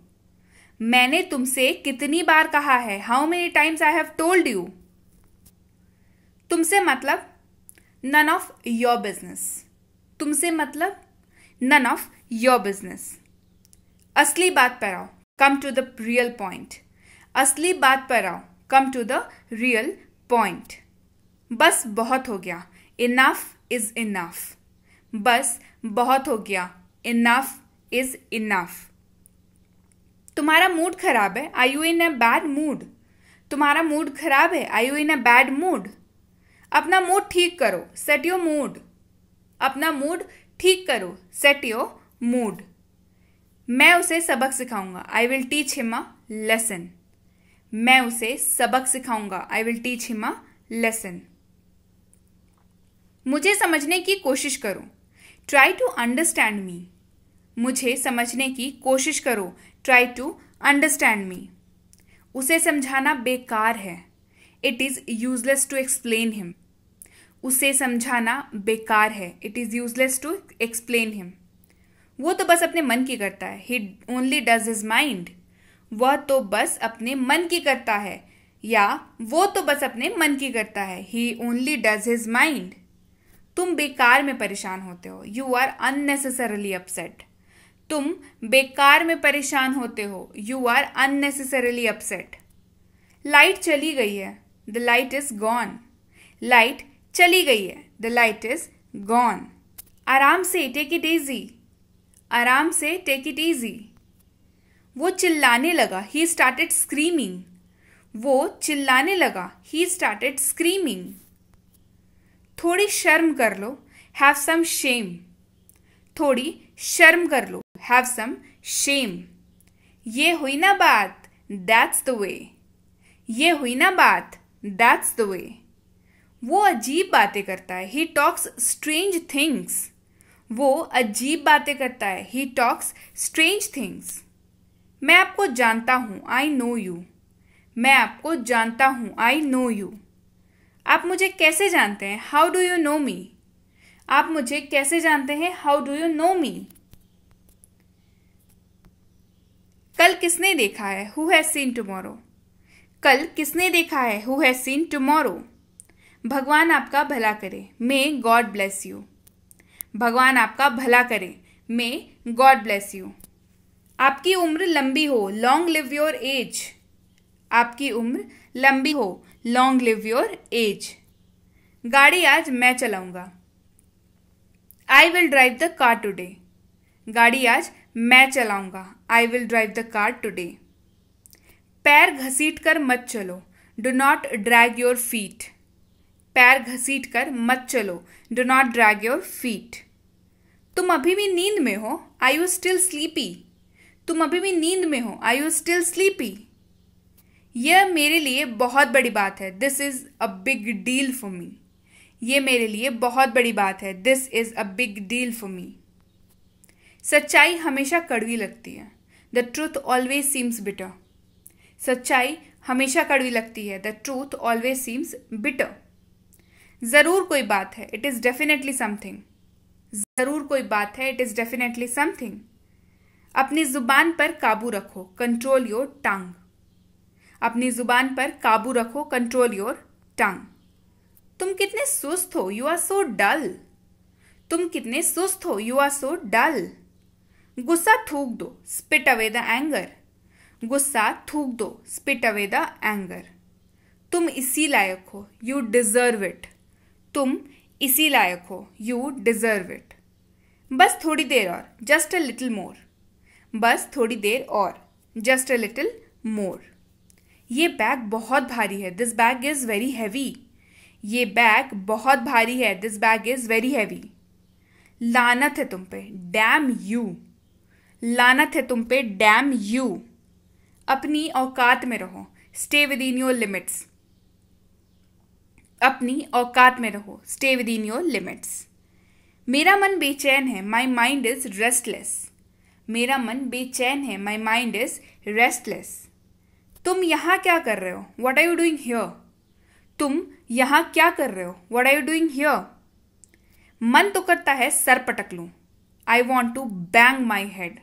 मैंने तुमसे कितनी बार कहा है, how many times I have told you. तुमसे मतलब, नन ऑफ योर बिजनेस। तुमसे मतलब, नन ऑफ योर बिजनेस। असली बात पर आओ, come to the real point. असली बात पर आओ, come to the real point. बस बहुत हो गया, इनफ इज इनफ। बस बहुत हो गया, इनफ इज इनफ। तुम्हारा मूड खराब है, are you in a bad mood. तुम्हारा मूड खराब है, are you in a bad mood. अपना मूड ठीक करो, सेट योर मूड। अपना मूड ठीक करो, सेट योर मूड। मैं उसे सबक सिखाऊंगा, I will teach him a lesson. मैं उसे सबक सिखाऊंगा, I will teach him a lesson. मुझे समझने की कोशिश करो, ट्राई टू अंडरस्टैंड मी। मुझे समझने की कोशिश करो, ट्राई टू अंडरस्टैंड मी। उसे समझाना बेकार है, it is useless to explain him. उसे समझाना बेकार है, it is useless to explain him. वो तो बस अपने मन की करता है, he only does his mind. वह तो बस अपने मन की करता है, या वो तो बस अपने मन की करता है, he only does his mind. तुम बेकार में परेशान होते हो, यू आर अननेसेसरली अपसेट। तुम बेकार में परेशान होते हो, you are unnecessarily upset. Light चली गई है, the light is gone. Light चली गई है, द लाइट इज गॉन। आराम से, टेक इट इजी। आराम से, टेक इट इजी। वो चिल्लाने लगा, ही स्टार्टेड स्क्रीमिंग। वो चिल्लाने लगा, ही स्टार्टेड स्क्रीमिंग। थोड़ी शर्म कर लो, हैव सम शेम। थोड़ी शर्म कर लो, हैव सम शेम। ये हुई ना बात, दैट्स द वे। ये हुई ना बात, दैट्स द वे। वो अजीब बातें करता है, ही टॉक्स स्ट्रेंज थिंग्स। वो अजीब बातें करता है, ही टॉक्स स्ट्रेंज थिंग्स। मैं आपको जानता हूँ, आई नो यू। मैं आपको जानता हूँ, आई नो यू। आप मुझे कैसे जानते हैं, हाउ डू यू नो मी। आप मुझे कैसे जानते हैं, हाउ डू यू नो मी। कल किसने देखा है, हु हैज सीन टुमारो। कल किसने देखा है, हु हैज सीन टुमारो। भगवान आपका भला करे, मे गॉड ब्लेस यू। भगवान आपका भला करे, मे गॉड ब्लेस यू। आपकी उम्र लंबी हो, लॉन्ग लिव योर एज। आपकी उम्र लंबी हो, लॉन्ग लिव योर एज। गाड़ी आज मैं चलाऊंगा, I will drive the car today. गाड़ी आज मैं चलाऊंगा, I will drive the car today. पैर घसीट कर मत चलो, do not drag your feet. पैर घसीट कर मत चलो, do not drag your feet. तुम अभी भी नींद में हो, आर यू स्टिल स्लीपी। तुम अभी भी नींद में हो, आर यू स्टिल स्लीपी। यह मेरे लिए बहुत बड़ी बात है, this is a big deal for me. ये मेरे लिए बहुत बड़ी बात है, this is a big deal for me. सच्चाई हमेशा कड़वी लगती है, the truth always seems bitter. सच्चाई हमेशा कड़वी लगती है, the truth always seems bitter. जरूर कोई बात है, इट इज डेफिनेटली समथिंग। जरूर कोई बात है, इट इज डेफिनेटली समथिंग। अपनी जुबान पर काबू रखो, कंट्रोल योर टंग। अपनी जुबान पर काबू रखो, कंट्रोल योर टंग। तुम कितने सुस्त हो, यू आर सो डल। तुम कितने सुस्त हो, यू आर सो डल। गुस्सा थूक दो, स्पिट अवे द एंगर। गुस्सा थूक दो, स्पिट अवे द एंगर। तुम इसी लायक हो, यू डिजर्व इट। तुम इसी लायक हो, यू डिजर्व इट। बस थोड़ी देर और, जस्ट अ लिटिल मोर। बस थोड़ी देर और, जस्ट अ लिटिल मोर। ये बैग बहुत भारी है, this bag is very heavy. ये बैग बहुत भारी है, this bag is very heavy. लानत है तुम पे, डैम यू। लानत है तुम पे, डैम यू। अपनी औकात में रहो, stay within your limits. अपनी औकात में रहो, stay within your limits. मेरा मन बेचैन है, माई माइंड इज रेस्टलेस। मेरा मन बेचैन है, माई माइंड इज रेस्टलेस। तुम यहाँ क्या कर रहे हो, what are you doing here. तुम यहाँ क्या कर रहे हो, what are you doing here. मन तो करता है सर पटक लूं, I want to bang my head.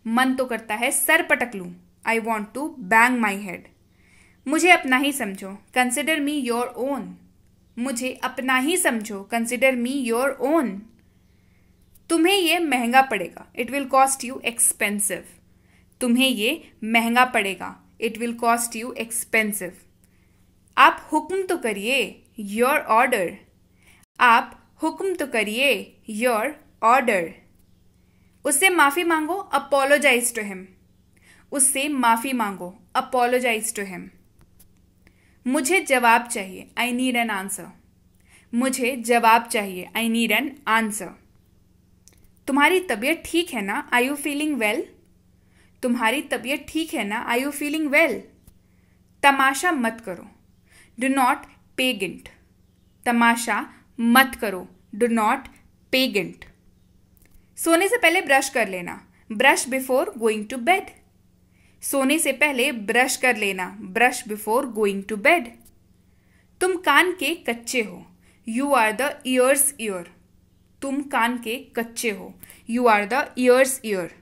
मन तो करता है सर पटक लूं, I want to bang my head. मुझे अपना ही समझो, कंसिडर मी योर ओन। मुझे अपना ही समझो, कंसिडर मी योर ओन। तुम्हें ये महंगा पड़ेगा, it will cost you expensive. तुम्हें ये महंगा पड़ेगा, it will cost you expensive. आप हुक्म तो करिए, योर ऑर्डर। आप हुक्म तो करिए, योर ऑर्डर। उससे माफी मांगो, अपोलोजाइज टू हिम। उससे माफी मांगो, अपोलोजाइज टू हिम। मुझे जवाब चाहिए, आई नीड एन आंसर। मुझे जवाब चाहिए, आई नीड एन आंसर। तुम्हारी तबीयत ठीक है ना, आर यू फीलिंग वेल। तुम्हारी तबीयत ठीक है ना, आर यू फीलिंग वेल। तमाशा मत करो, डू नॉट पे गिंट। तमाशा मत करो, डू नॉट पे गिंट। सोने से पहले ब्रश कर लेना, brush before going to bed. सोने से पहले ब्रश कर लेना, brush before going to bed. तुम कान के कच्चे हो, you are the ears ear. तुम कान के कच्चे हो, you are the ears ear.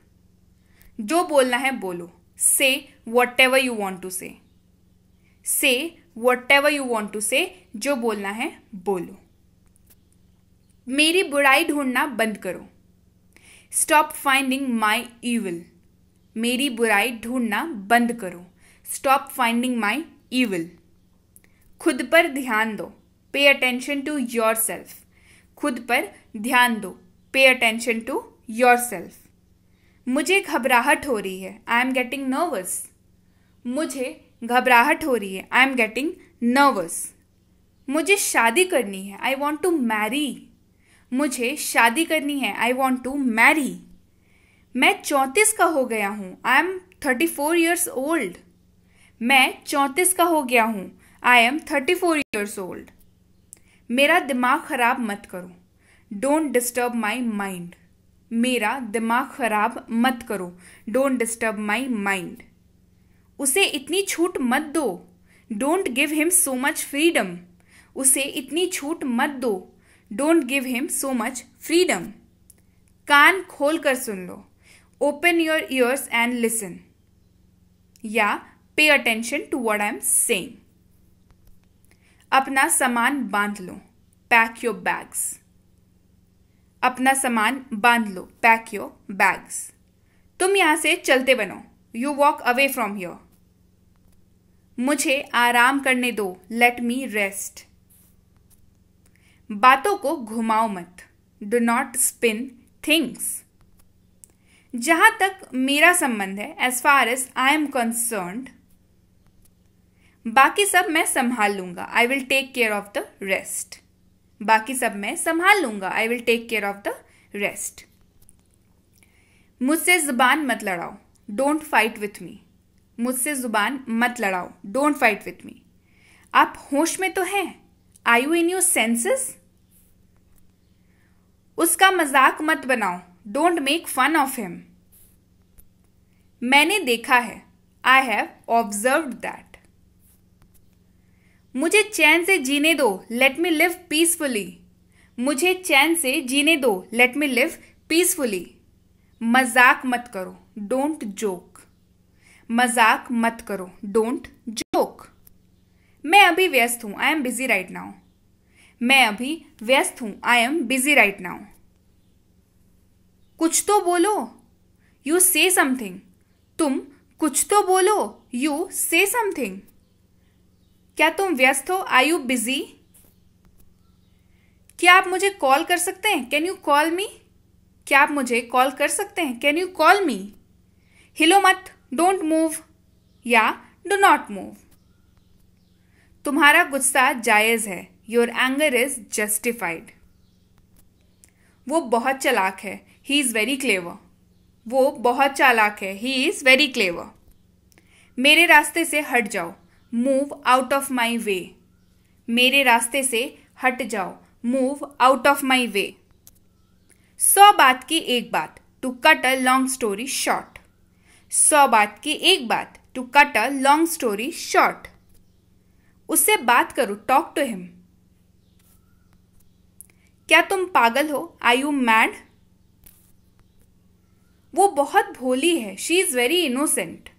जो बोलना है बोलो, say whatever you want to say. Say whatever you want to say, जो बोलना है बोलो। मेरी बुराई ढूंढना बंद करो, स्टॉप फाइंडिंग माई ईविल। मेरी बुराई ढूंढना बंद करो, स्टॉप फाइंडिंग माई ईविल। खुद पर ध्यान दो, पे अटेंशन टू योर सेल्फ। खुद पर ध्यान दो, पे अटेंशन टू योर सेल्फ। मुझे घबराहट हो रही है, आई एम गेटिंग नर्वस। मुझे घबराहट हो रही है, आई एम गेटिंग नर्वस। मुझे शादी करनी है, आई वॉन्ट टू मैरी। मुझे शादी करनी है, आई वॉन्ट टू मैरी। मैं 34 का हो गया हूँ, आई एम 34 ईयर्स ओल्ड। मैं 34 का हो गया हूँ, आई एम 34 ईयर्स ओल्ड। मेरा दिमाग खराब मत करो, डोंट डिस्टर्ब माई माइंड। मेरा दिमाग खराब मत करो, डोंट डिस्टर्ब माई माइंड। उसे इतनी छूट मत दो, don't give him so much freedom. उसे इतनी छूट मत दो, don't give him so much freedom. कान खोल कर सुन लो, open your ears and listen, या pay attention to what I am saying. अपना सामान बांध लो, पैक योर बैग्स। अपना सामान बांध लो, पैक योर बैग्स। तुम यहां से चलते बनो, you walk away from here. मुझे आराम करने दो, लेट मी रेस्ट। बातों को घुमाओ मत, डू नॉट स्पिन थिंग्स। जहां तक मेरा संबंध है, as far as I am concerned, बाकी सब मैं संभाल लूंगा, I will take care of the rest. बाकी सब मैं संभाल लूंगा, I will take care of the rest. मुझसे जुबान मत लड़ाओ, डोंट फाइट विथ मी। मुझसे जुबान मत लड़ाओ, डोंट फाइट विथ मी। आप होश में तो हैं, are you in your senses? उसका मजाक मत बनाओ, don't make fun of him. मैंने देखा है, आई हैव ऑब्जर्व्ड दैट। मुझे चैन से जीने दो, लेट मी लिव पीसफुली। मुझे चैन से जीने दो, लेट मी लिव पीसफुली। मजाक मत करो, डोंट जोक। मजाक मत करो, डोंट जोक। मैं अभी व्यस्त हूं, I am busy right now. मैं अभी व्यस्त हूं, I am busy right now. कुछ तो बोलो, यू से समथिंग। तुम कुछ तो बोलो, यू से समथिंग। क्या तुम व्यस्त हो, आर यू बिजी? क्या आप मुझे कॉल कर सकते हैं, कैन यू कॉल मी? क्या आप मुझे कॉल कर सकते हैं, कैन यू कॉल मी? हिलो मत, डोंट मूव, या डू नॉट मूव। तुम्हारा गुस्सा जायज है, योर एंगर इज जस्टिफाइड। वो बहुत चालाक है, ही इज वेरी क्लेवर। वो बहुत चालाक है, ही इज वेरी क्लेवर। मेरे रास्ते से हट जाओ, move out of my way. मेरे रास्ते से हट जाओ, move out of my way. 100 बात की एक बात, to cut a long story short. 100 बात की एक बात, to cut a long story short. उससे बात करो, टॉक टू हिम। क्या तुम पागल हो, आर यू मैड? वो बहुत भोली है, शी इज वेरी इनोसेंट।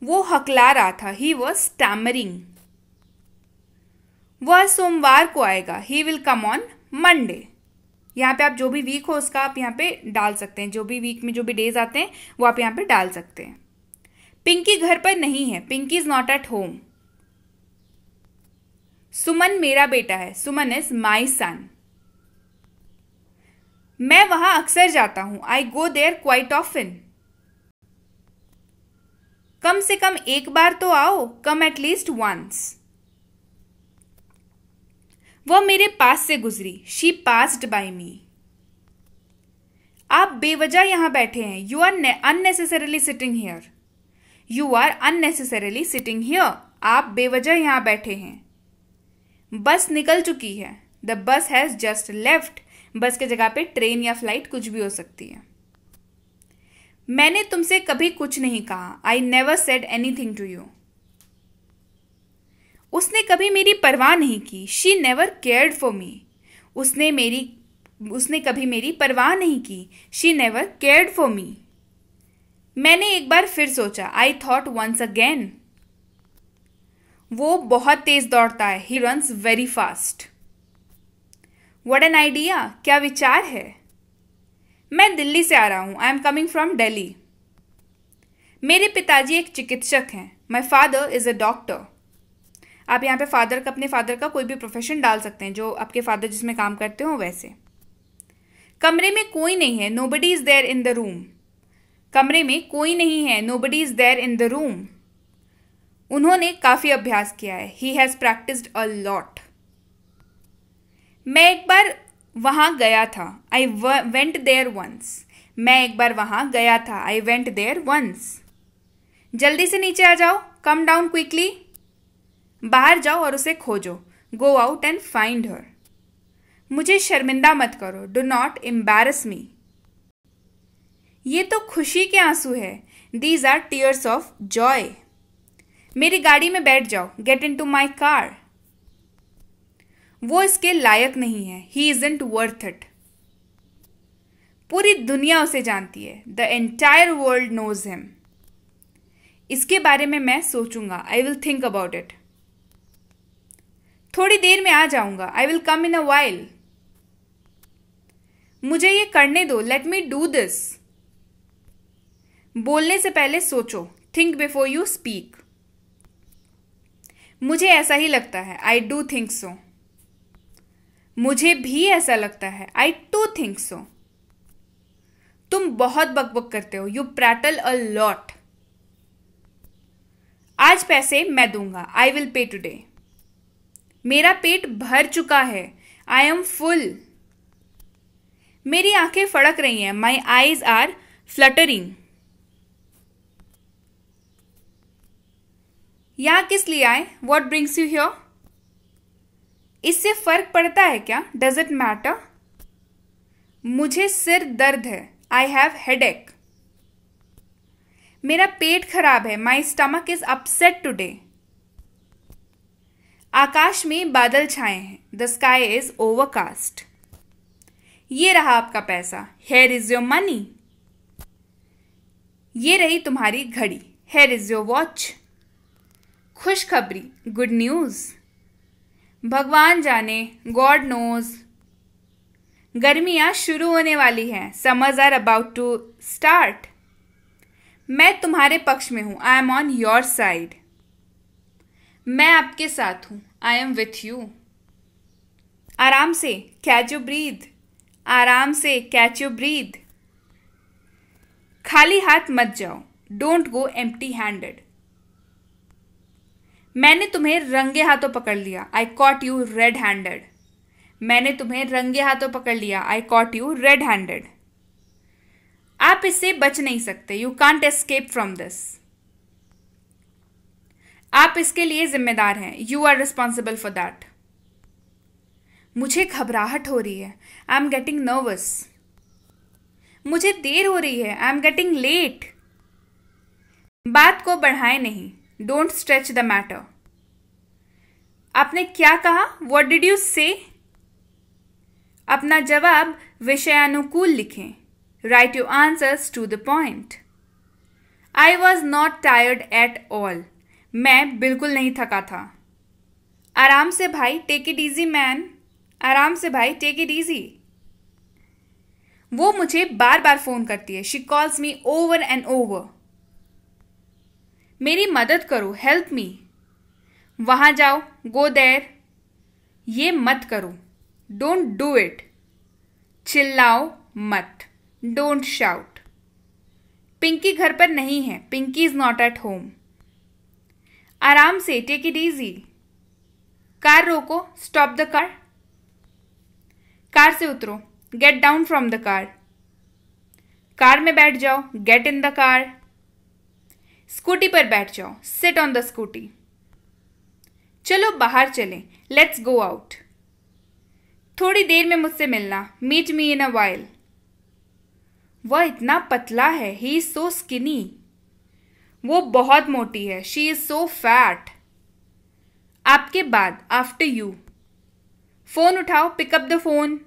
वो हकला रहा था, ही वॉज स्टैमरिंग। वह सोमवार को आएगा, he will come on Monday. यहाँ पे आप जो भी वीक हो उसका आप यहाँ पे डाल सकते हैं, जो भी वीक में जो भी डेज आते हैं वो आप यहाँ पे डाल सकते हैं। पिंकी घर पर नहीं है, Pinky is not at home. Suman मेरा बेटा है, सुमन इज माई सन। मैं वहां अक्सर जाता हूं, आई गो देयर क्वाइट ऑफन। कम से कम एक बार तो आओ, कम एट लीस्ट वंस। वह मेरे पास से गुजरी, शी पास्ड बाय मी। आप बेवजह यहां बैठे हैं, you are unnecessarily sitting here. You are unnecessarily sitting here. आप बेवजह यहां बैठे हैं। बस निकल चुकी है, the bus has just left. बस के जगह पे ट्रेन या फ्लाइट कुछ भी हो सकती है। मैंने तुमसे कभी कुछ नहीं कहा, I never said anything to you. उसने कभी मेरी परवाह नहीं की, she never cared for me. उसने कभी मेरी परवाह नहीं की, she never cared for me. मैंने एक बार फिर सोचा, आई थॉट वंस अगेन। वो बहुत तेज दौड़ता है, he runs very fast. What an idea, क्या विचार है। मैं दिल्ली से आ रहा हूं, I am coming from Delhi. मेरे पिताजी एक चिकित्सक हैं, my father is a doctor. आप यहाँ पे अपने फादर का कोई भी प्रोफेशन डाल सकते हैं, जो आपके फादर जिसमें काम करते हो वैसे। कमरे में कोई नहीं है, nobody is there in the room. कमरे में कोई नहीं है, nobody is there in the room. उन्होंने काफी अभ्यास किया है, he has practised a lot. मैं एक बार वहां गया था। I went there once. मैं एक बार वहां गया था। I went there once. जल्दी से नीचे आ जाओ। Come down quickly. बाहर जाओ और उसे खोजो। Go out and find her. मुझे शर्मिंदा मत करो। Do not embarrass me. ये तो खुशी के आंसू है। These are tears of joy. मेरी गाड़ी में बैठ जाओ। Get in to my car. वो इसके लायक नहीं है। He isn't worth it. पूरी दुनिया उसे जानती है। The entire world knows him. इसके बारे में मैं सोचूंगा। I will think about it. थोड़ी देर में आ जाऊंगा। I will come in a while. मुझे ये करने दो। Let me do this. बोलने से पहले सोचो। Think before you speak. मुझे ऐसा ही लगता है। I do think so. मुझे भी ऐसा लगता है। I too think so. तुम बहुत बकबक करते हो। You prattle a lot. आज पैसे मैं दूंगा। I will pay today. मेरा पेट भर चुका है। I am full. मेरी आंखें फड़क रही हैं। My eyes are fluttering. यहां किस लिए आए? What brings you here? इससे फर्क पड़ता है क्या? Does it matter? मुझे सिर दर्द है। I have headache. मेरा पेट खराब है। My stomach is upset today. आकाश में बादल छाए हैं। The sky is overcast. ये रहा आपका पैसा। Here is your money. ये रही तुम्हारी घड़ी। Here is your watch. खुशखबरी, गुड न्यूज। भगवान जाने, गॉड नोज। गर्मियां शुरू होने वाली हैं। Summers are about to start. मैं तुम्हारे पक्ष में हूं। I M on your side. मैं आपके साथ हूं। I am with you. आराम से, कैच योर ब्रीथ। आराम से, कैच योर ब्रीथ। खाली हाथ मत जाओ। Don't go empty handed. मैंने तुम्हें रंगे हाथों पकड़ लिया। I caught you red handed. मैंने तुम्हें रंगे हाथों पकड़ लिया। I caught you red handed. आप इससे बच नहीं सकते। You can't escape from this. आप इसके लिए जिम्मेदार हैं। You are responsible for that. मुझे घबराहट हो रही है। I am getting nervous. मुझे देर हो रही है। I am getting late. बात को बढ़ाए नहीं। Don't stretch the matter. आपने क्या कहा? वॉट डिड यू से? अपना जवाब विषयानुकूल लिखें। Write your answers to the point. I was not tired at all. मैं बिल्कुल नहीं थका था। आराम से भाई, टेक इट इजी मैन। आराम से भाई, टेक इट इजी। वो मुझे बार बार फोन करती है। She calls me over and over. मेरी मदद करो। Help me. वहां जाओ। Go there. ये मत करो। Don't do it. चिल्लाओ मत। Don't shout. पिंकी घर पर नहीं है। Pinky is not at home. आराम से, टेक इट इजी। कार रोको। Stop the car. कार से उतरो। Get down from the car. Car में बैठ जाओ। Get in the car. Scooty पर बैठ जाओ। Sit on the scooty. चलो बाहर चलें। Let's go out. थोड़ी देर में मुझसे मिलना। Meet me in a while. वह इतना पतला है। He is so skinny. वो बहुत मोटी है। She is so fat. आपके बाद, आफ्टर यू। फोन उठाओ। Pick up the phone.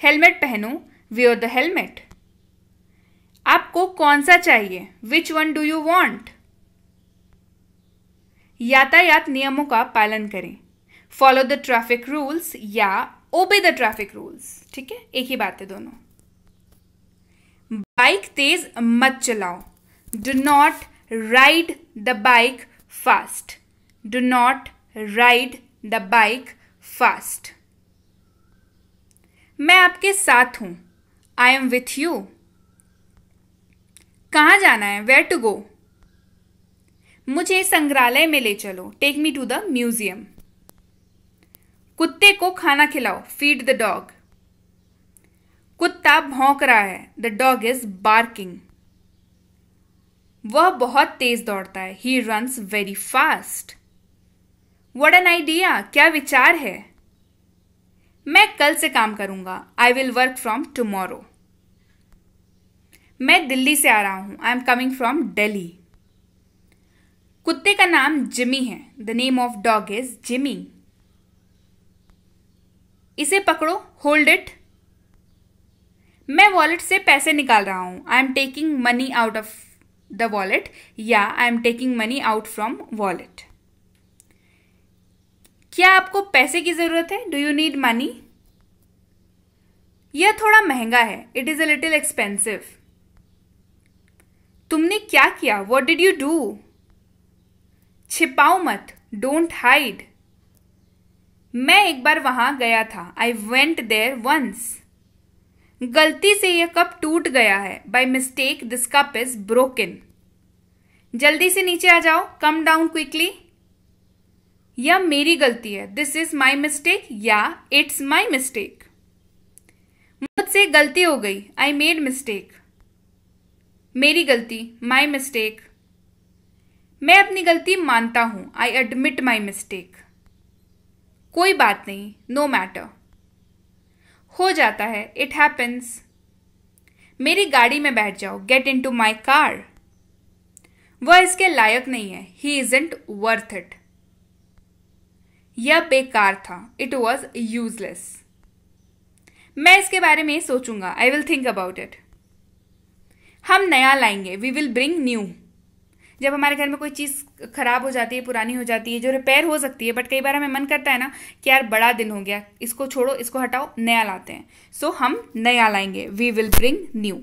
हेलमेट पहनो। Wear the helmet. आपको कौन सा चाहिए? Which one do you want? यातायात नियमों का पालन करें। फॉलो द ट्रैफिक रूल्स या ओबे द ट्रैफिक रूल्स। ठीक है, एक ही बात है दोनों। बाइक तेज मत चलाओ। Do not ride the bike fast. Do not ride the bike fast. मैं आपके साथ हूं। I am with you. कहाँ जाना है? Where to go? मुझे संग्रहालय में ले चलो। Take me to the museum. कुत्ते को खाना खिलाओ, फीड द डॉग। कुत्ता भौंक रहा है, द डॉग इज बार्किंग। वह बहुत तेज दौड़ता है, he runs very fast. What an idea, क्या विचार है। मैं कल से काम करूंगा, I will work from tomorrow. मैं दिल्ली से आ रहा हूं, I am coming from Delhi. कुत्ते का नाम जिमी है, the name of dog is Jimmy. इसे पकड़ो, होल्ड इट। मैं वॉलेट से पैसे निकाल रहा हूं, I am taking money out of the wallet या I am taking money out from wallet. क्या आपको पैसे की जरूरत है, डू यू नीड मनी। यह थोड़ा महंगा है, it is a little expensive. तुमने क्या किया, व्हाट डिड यू डू। छिपाओ मत, डोंट हाइड। मैं एक बार वहां गया था, आई वेंट देयर वंस। गलती से यह कप टूट गया है, by mistake this cup is broken. जल्दी से नीचे आ जाओ, कम डाउन क्विकली। यह मेरी गलती है, दिस इज माई मिस्टेक या इट्स माई मिस्टेक। मुझसे गलती हो गई, आई मेड मिस्टेक। मेरी गलती, माई मिस्टेक। मैं अपनी गलती मानता हूं, आई एडमिट माई मिस्टेक। कोई बात नहीं, नो मैटर। हो जाता है, इट हैपन्स। मेरी गाड़ी में बैठ जाओ, get in to my car. वह इसके लायक नहीं है, ही इजंट वर्थ इट। यह बेकार था, इट वॉज यूजलेस। मैं इसके बारे में सोचूंगा, I will think about it. हम नया लाएंगे, वी विल ब्रिंग न्यू। जब हमारे घर में कोई चीज़ खराब हो जाती है, पुरानी हो जाती है, जो रिपेयर हो सकती है, बट कई बार हमें मन करता है ना कि यार बड़ा दिन हो गया, इसको छोड़ो, इसको हटाओ, नया लाते हैं। सो हम नया लाएंगे, वी विल ब्रिंग न्यू।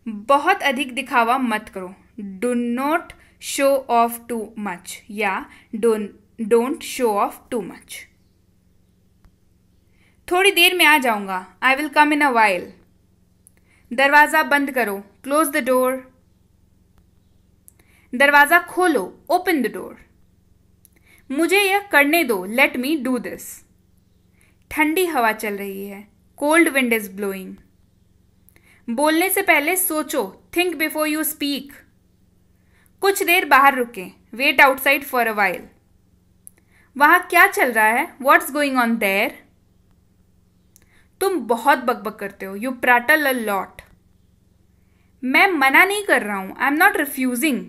बहुत अधिक दिखावा मत करो, do not show off too much या don't show off too much. थोड़ी देर में आ जाऊंगा, I will come in a while. दरवाजा बंद करो, क्लोज द डोर। दरवाजा खोलो, ओपन द डोर। मुझे यह करने दो, लेट मी डू दिस। ठंडी हवा चल रही है, कोल्ड विंड इज ब्लोइंग। बोलने से पहले सोचो, थिंक बिफोर यू स्पीक। कुछ देर बाहर रुके, wait outside for a while. वहां क्या चल रहा है, व्हाट्स गोइंग ऑन देयर। तुम बहुत बकबक करते हो, यू प्रैटल अ लॉट। मैं मना नहीं कर रहा हूं, आई एम नॉट रिफ्यूजिंग।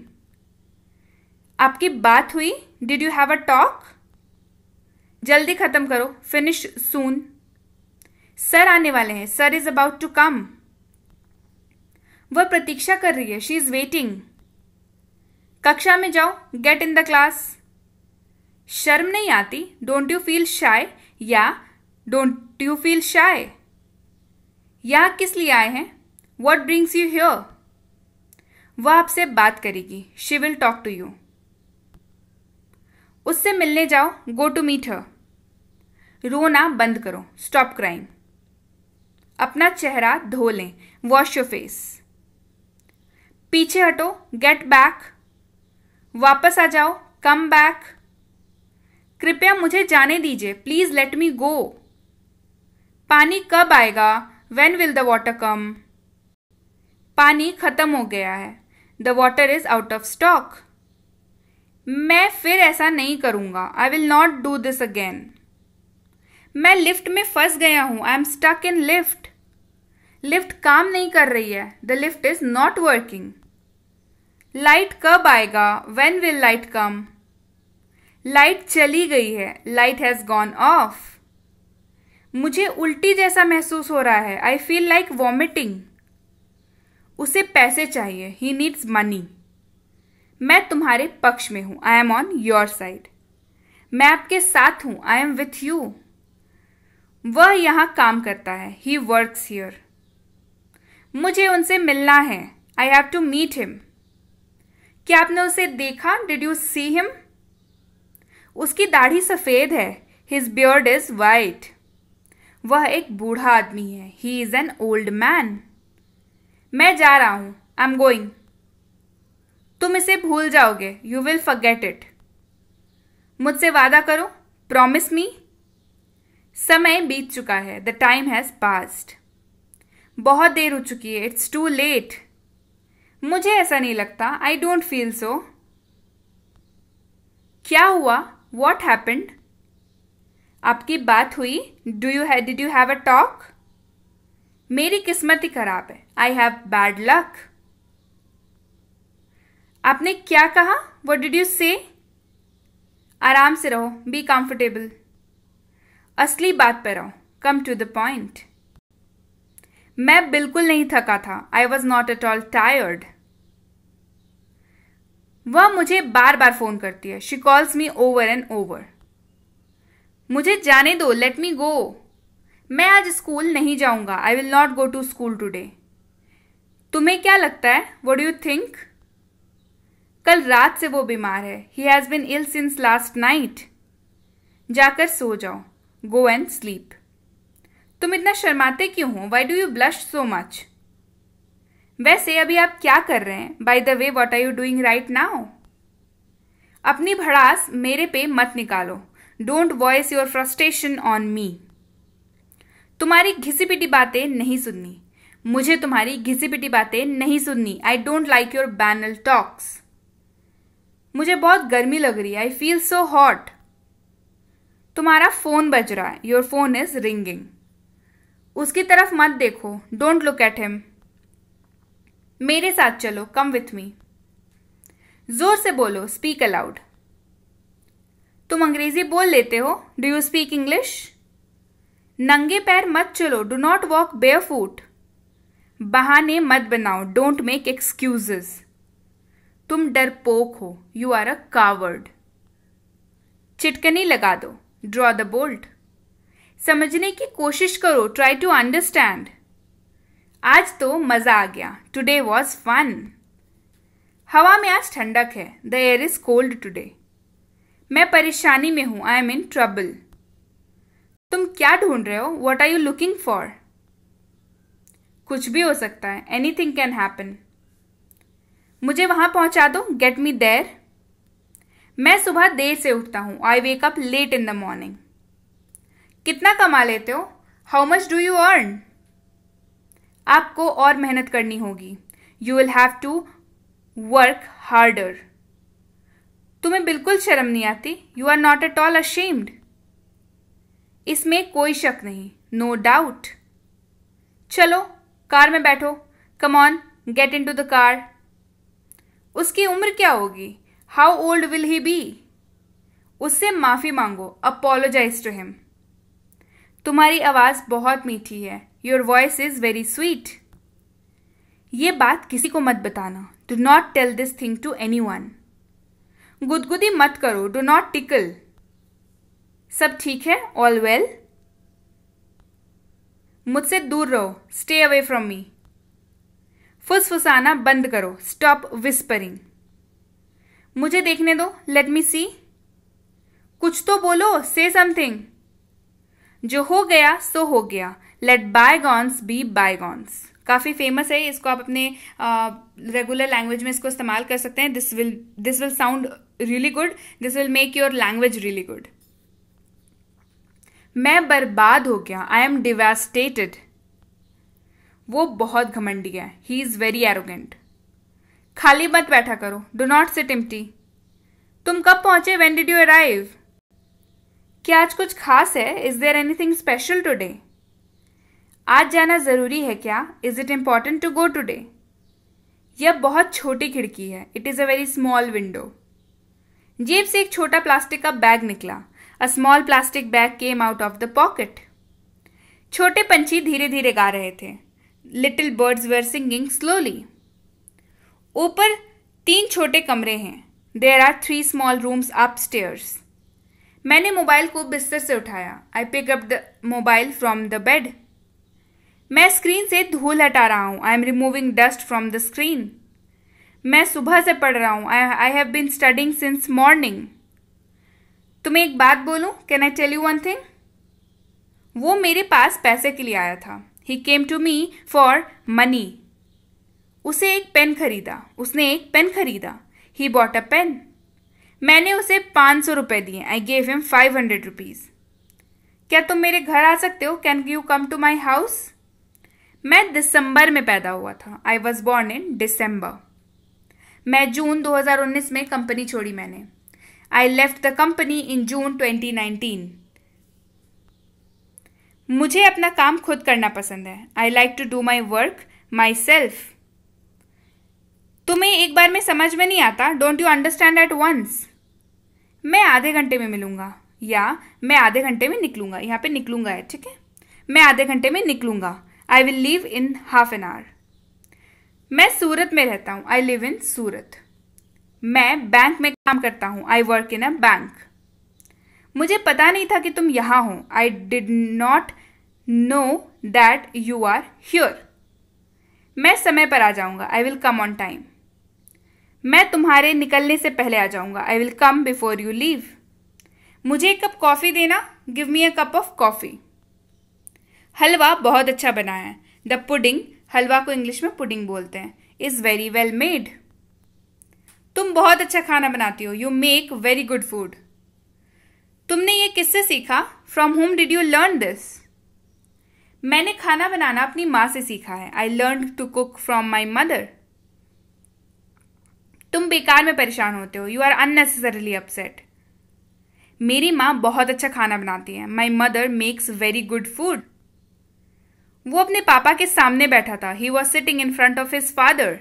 आपकी बात हुई, did you have a talk. जल्दी खत्म करो, फिनिश सून। सर आने वाले हैं, sir is about to come. वह प्रतीक्षा कर रही है, शी इज वेटिंग। कक्षा में जाओ, गेट इन द क्लास। शर्म नहीं आती, डोंट यू फील शाय या डोंट यू फील शाय। यहां किस लिए आए हैं, वॉट ब्रिंग्स यू हियर। वह आपसे बात करेगी, she will talk to you. उससे मिलने जाओ, गो टू मीट हर। रोना बंद करो, स्टॉप क्राइंग। अपना चेहरा धो लें, वॉश योर फेस। पीछे हटो, गेट बैक। वापस आ जाओ, कम बैक। कृपया मुझे जाने दीजिए, प्लीज लेट मी गो। पानी कब आएगा, when will the water come. पानी खत्म हो गया है, the water is out of stock. मैं फिर ऐसा नहीं करूंगा, I will not do this again. मैं लिफ्ट में फंस गया हूं, I am stuck in lift. Lift काम नहीं कर रही है, the lift is not working. Light कब आएगा, when will light come. Light चली गई है, लाइट हैज गॉन ऑफ। मुझे उल्टी जैसा महसूस हो रहा है, आई फील लाइक वॉमिटिंग। उसे पैसे चाहिए, ही नीड्स मनी। मैं तुम्हारे पक्ष में हूं, I M on your side. मैं आपके साथ हूं, आई एम विथ यू। वह यहां काम करता है, ही वर्क्स हियर। मुझे उनसे मिलना है, I have to meet him. क्या आपने उसे देखा, डिड यू सी हिम। उसकी दाढ़ी सफेद है, हिज बियर्ड इज वाइट। वह एक बूढ़ा आदमी है, he is an old man. मैं जा रहा हूं, आई एम गोइंग। तुम इसे भूल जाओगे, यू विल फॉरगेट इट। मुझसे वादा करो, प्रॉमिस मी। समय बीत चुका है, द टाइम हैज पास्ड। बहुत देर हो चुकी है, इट्स टू लेट। मुझे ऐसा नहीं लगता, आई डोंट फील सो। क्या हुआ, वॉट हैपेंड? आपकी बात हुई, did you have a talk? मेरी किस्मत ही खराब है, आई हैव बैड लक। आपने क्या कहा, व्हाट डिड यू से? आराम से रहो, बी कंफर्टेबल। असली बात पर आओ, कम टू द पॉइंट। मैं बिल्कुल नहीं थका था, I was not at all tired. वह मुझे बार बार फोन करती है, she calls me over and over. मुझे जाने दो, लेट मी गो। मैं आज स्कूल नहीं जाऊंगा, I will not go to school today. तुम्हें क्या लगता है, व्हाट डू यू थिंक? कल रात से वो बीमार है, he has been ill since last night. जाकर सो जाओ, गो एंड स्लीप। तुम इतना शर्माते क्यों हो, why do you blush so much? वैसे अभी आप क्या कर रहे हैं? By the way, what are you doing right now? अपनी भड़ास मेरे पे मत निकालो, don't voice your frustration on me. तुम्हारी घिसी पिटी बातें नहीं सुननी, मुझे तुम्हारी घिसी पिटी बातें नहीं सुननी। I don't like your banal talks. मुझे बहुत गर्मी लग रही है, आई फील सो हॉट। तुम्हारा फोन बज रहा है, योर फोन इज रिंगिंग। उसकी तरफ मत देखो, डोंट लुक एट हिम। मेरे साथ चलो, कम विथ मी। जोर से बोलो, स्पीक अलाउड। तुम अंग्रेजी बोल लेते हो, डू यू स्पीक इंग्लिश? नंगे पैर मत चलो, डू नॉट वॉक बेयरफुट। बहाने मत बनाओ, डोंट मेक एक्सक्यूजेस। तुम डरपोक हो, यू आर अ कावर्ड। चिटकनी लगा दो, ड्रॉ द बोल्ट। समझने की कोशिश करो, ट्राई टू अंडरस्टैंड। आज तो मजा आ गया, टुडे वॉज फन। हवा में आज ठंडक है, the air is cold today. मैं परेशानी में हूं, आई एम इन ट्रबल। तुम क्या ढूंढ रहे हो, what are you looking for? कुछ भी हो सकता है, एनीथिंग कैन हैपन। मुझे वहां पहुंचा दो, गेट मी देयर। मैं सुबह देर से उठता हूं, I wake up late in the morning. कितना कमा लेते हो, how much do you earn? आपको और मेहनत करनी होगी, you will have to work harder. तुम्हें बिल्कुल शर्म नहीं आती, you are not at all ashamed. इसमें कोई शक नहीं, नो डाउट। चलो कार में बैठो, come on, get in to the car. उसकी उम्र क्या होगी, how old will he be? उससे माफी मांगो, अपोलोजाइज टू हिम। तुम्हारी आवाज बहुत मीठी है, your voice is very sweet. ये बात किसी को मत बताना, do not tell this thing to anyone. गुदगुदी मत करो, डू नॉट टिकल। सब ठीक है, ऑल वेल? मुझसे दूर रहो, स्टे अवे फ्रॉम मी। फुसफुसाना बंद करो, स्टॉप विस्परिंग। मुझे देखने दो, लेट मी सी। कुछ तो बोलो, से समथिंग। जो हो गया सो हो गया, लेट बायगॉन्स बी बायगॉन्स। काफी फेमस है, इसको आप अपने रेगुलर लैंग्वेज में इसको इस्तेमाल कर सकते हैं। This will sound really good, this will make your language really good. मैं बर्बाद हो गया, आई एम डिवास्टेटेड। वो बहुत घमंडी है, ही इज वेरी एरोगेंट। खाली मत बैठा करो, डू नॉट सिट एम्प्टी। तुम कब पहुंचे, व्हेन डिड यू अराइव? क्या आज कुछ खास है, is there anything special today? आज जाना जरूरी है क्या, is it important to go today? यह बहुत छोटी खिड़की है, it is a very small window. जेब से एक छोटा प्लास्टिक का बैग निकला, a small plastic bag came out of the pocket. छोटे पंछी धीरे धीरे गा रहे थे, little birds were singing slowly. ऊपर 3 छोटे कमरे हैं, there are 3 small rooms upstairs. मैंने मोबाइल को बिस्तर से उठाया, I pick up the mobile from the bed. मैं स्क्रीन से धूल हटा रहा हूं, I am removing dust from the screen. मैं सुबह से पढ़ रहा हूं, I have been studying since morning. तुम्हें एक बात बोलूं, can I tell you one thing? वो मेरे पास पैसे के लिए आया था, he came to me for money. उसने एक पेन खरीदा, ही बॉट अ पेन। मैंने उसे 500 रुपये दिए। I gave him 500 rupees. क्या तुम मेरे घर आ सकते हो? Can you come to my house? मैं दिसंबर में पैदा हुआ था। I was born in December. मैं जून 2019 में कंपनी छोड़ी मैंने। I left the company in June 2019। मुझे अपना काम खुद करना पसंद है। I like to do my work my self. तुम्हें एक बार में समझ में नहीं आता? Don't you understand at once? मैं आधे घंटे में मिलूंगा या मैं आधे घंटे में निकलूंगा। यहाँ पे निकलूंगा है, ठीक है। मैं आधे घंटे में निकलूंगा। I will leave in half an hour. मैं सूरत में रहता हूँ। I live in Surat. मैं बैंक में काम करता हूँ। I work in a bank. मुझे पता नहीं था कि तुम यहाँ हो। I did not know that you are here. मैं समय पर आ जाऊंगा। I will come on time. मैं तुम्हारे निकलने से पहले आ जाऊंगा। I will come before you leave. मुझे एक कप कॉफी देना। Give me a cup of coffee. हलवा बहुत अच्छा बना है। द पुडिंग, हलवा को इंग्लिश में पुडिंग बोलते हैं, इज वेरी वेल मेड। तुम बहुत अच्छा खाना बनाती हो। You make very good food. तुमने ये किससे सीखा? From whom did you learn this? मैंने खाना बनाना अपनी माँ से सीखा है। I learn to cook from my mother. तुम बेकार में परेशान होते हो। You are unnecessarily upset. मेरी माँ बहुत अच्छा खाना बनाती है। My mother makes very good food. वो अपने पापा के सामने बैठा था। He was sitting in front of his father.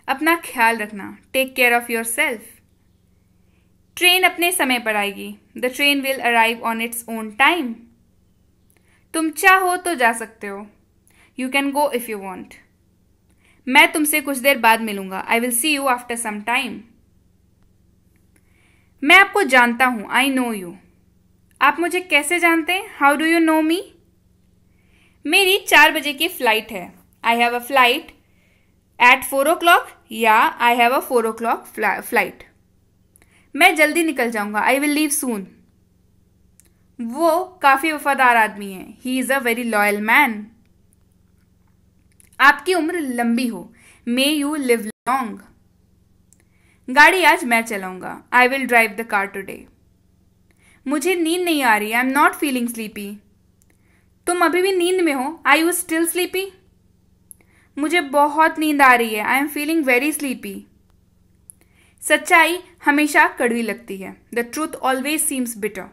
अपना ख्याल रखना। Take care of yourself. Train अपने समय पर आएगी। The train will arrive on its own time. तुम चाहो तो जा सकते हो। You can go if you want. मैं तुमसे कुछ देर बाद मिलूंगा। I will see you after some time. मैं आपको जानता हूं। I know you. आप मुझे कैसे जानते हैं? How do you know me? मेरी 4 बजे की फ्लाइट है। I have a flight eight 4 o'clock या आई हैव अ 4 o'clock फ्लाइट। मैं जल्दी निकल जाऊंगा। आई विल लीव सून। वो काफी वफादार आदमी है। He is a very loyal man. आपकी उम्र लंबी हो। May you live long. गाड़ी आज मैं चलाऊंगा। I will drive the car today. मुझे नींद नहीं आ रही। आई एम नॉट फीलिंग स्लीपी। तुम अभी भी नींद में हो। आई यू स्टिल स्लीपी? मुझे बहुत नींद आ रही है। I am feeling very sleepy. सच्चाई हमेशा कड़वी लगती है। The truth always seems bitter.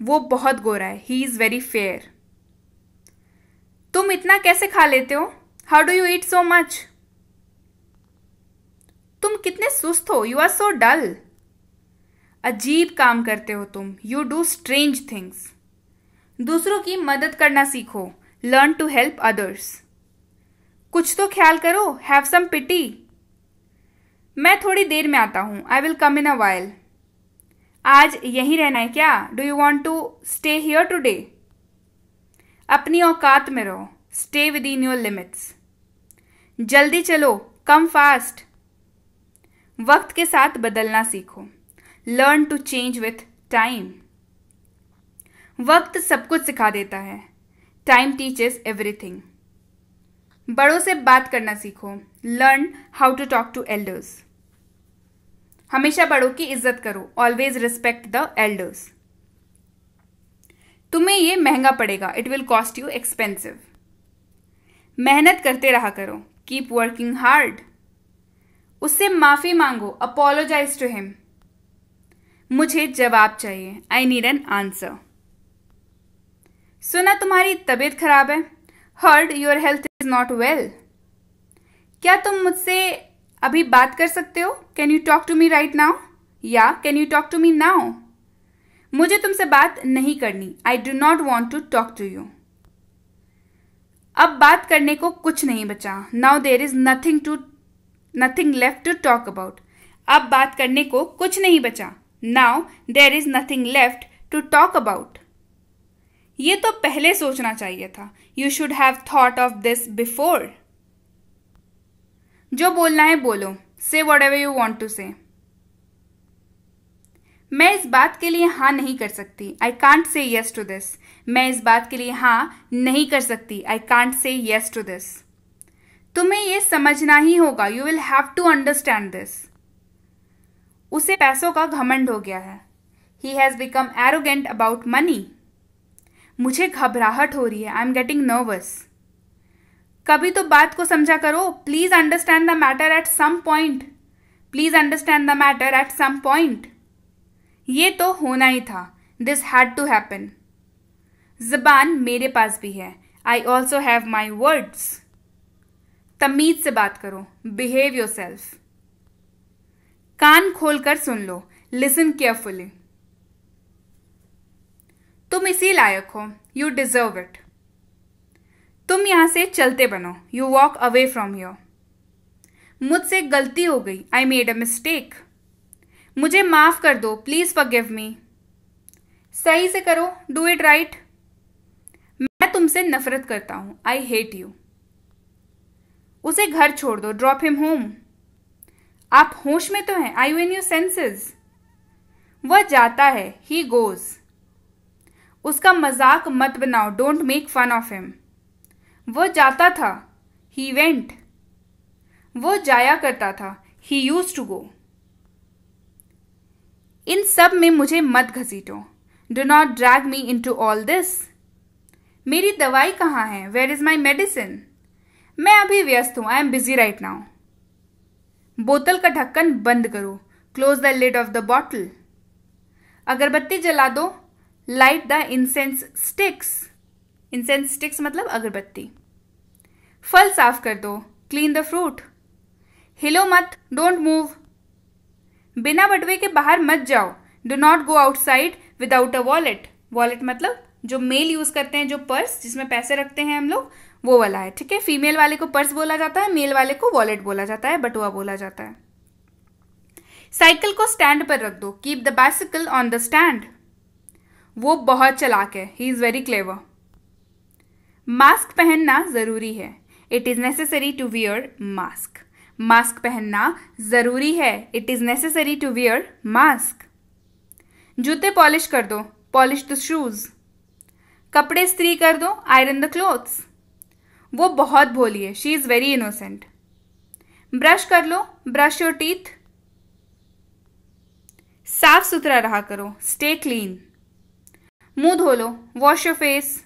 वो बहुत गोरा है। He is very fair. तुम इतना कैसे खा लेते हो? How do you eat so much? तुम कितने सुस्त हो। You are so dull. अजीब काम करते हो तुम। You do strange things. दूसरों की मदद करना सीखो। Learn to help others. कुछ तो ख्याल करो। Have some pity. मैं थोड़ी देर में आता हूं। I will come in a while. आज यहीं रहना है क्या? Do you want to stay here today? अपनी औकात में रहो। Stay within your limits. जल्दी चलो। Come fast. वक्त के साथ बदलना सीखो। Learn to change with time. वक्त सब कुछ सिखा देता है। Time teaches everything. बड़ों से बात करना सीखो। Learn how to talk to elders. हमेशा बड़ों की इज्जत करो। Always respect the elders. तुम्हें ये महंगा पड़ेगा। It will cost you expensive. मेहनत करते रहा करो। Keep working hard. उससे माफी मांगो। Apologize to him. मुझे जवाब चाहिए। I need an answer. सुना तुम्हारी तबीयत खराब है। Heard your health is not well. क्या तुम मुझसे अभी बात कर सकते हो? Can you talk to me right now? या can you talk to me now? मुझे तुमसे बात नहीं करनी। I do not want to talk to you. अब बात करने को कुछ नहीं बचा। Now there is nothing left to talk about. अब बात करने को कुछ नहीं बचा। Now there is nothing left to talk about. ये तो पहले सोचना चाहिए था। You should have thought of this before. जो बोलना है बोलो। Say whatever you want to से। मैं इस बात के लिए हाँ नहीं कर सकती। I can't say yes to this. मैं इस बात के लिए हाँ नहीं कर सकती। I can't say yes to this. तुम्हें यह समझना ही होगा। You will have to understand this. उसे पैसों का घमंड हो गया है। He has become arrogant about money. मुझे घबराहट हो रही है। I am getting nervous. कभी तो बात को समझा करो। Please understand the matter at some point. Please understand the matter at some point. ये तो होना ही था। This had to happen. ज़बान मेरे पास भी है। I also have my words. तमीज से बात करो। Behave your self. कान खोलकर सुन लो। Listen carefully. तुम इसी लायक हो। You deserve it. तुम यहां से चलते बनो। You walk away from here. मुझसे गलती हो गई। I made a mistake. मुझे माफ कर दो। Please forgive me. सही से करो। Do it right. मैं तुमसे नफरत करता हूं। I hate you. उसे घर छोड़ दो। Drop him home. आप होश में तो हैं। आई यू इन योर सेंसेस। वह जाता है। He goes. उसका मजाक मत बनाओ। Don't make fun of him. वह जाता था। He went. वो जाया करता था। ही यूज्ड टू गो। इन सब में मुझे मत घसीटो। Do not drag me into all this. मेरी दवाई कहाँ है? Where is my medicine? मैं अभी व्यस्त हूं। I am busy right now. बोतल का ढक्कन बंद करो। Close the lid of the bottle. अगरबत्ती जला दो। Light the incense sticks. Incense sticks मतलब अगरबत्ती। फल साफ कर दो। Clean the fruit. हिलो मत। Don't move. बिना बटुए के बाहर मत जाओ। Do not go outside without a wallet. Wallet मतलब जो मेल यूज करते हैं, जो पर्स जिसमें पैसे रखते हैं हम लोग, वो वाला है। ठीक है। फीमेल वाले को पर्स बोला जाता है, मेल वाले को वॉलेट बोला जाता है, बटुआ बोला जाता है। साइकिल को स्टैंड पर रख दो। Keep the bicycle on the stand. वो बहुत चालाक है। He is very clever. Mask पहनना जरूरी है। It is necessary to wear mask. Mask पहनना जरूरी है। It is necessary to wear mask. जूते पॉलिश कर दो। Polish the shoes. कपड़े इस्त्री कर दो। Iron the clothes. वो बहुत भोली है। She is very innocent. Brush कर लो। Brush your teeth. साफ सुथरा रहा करो। Stay clean. मुंह धो लो। Wash your face.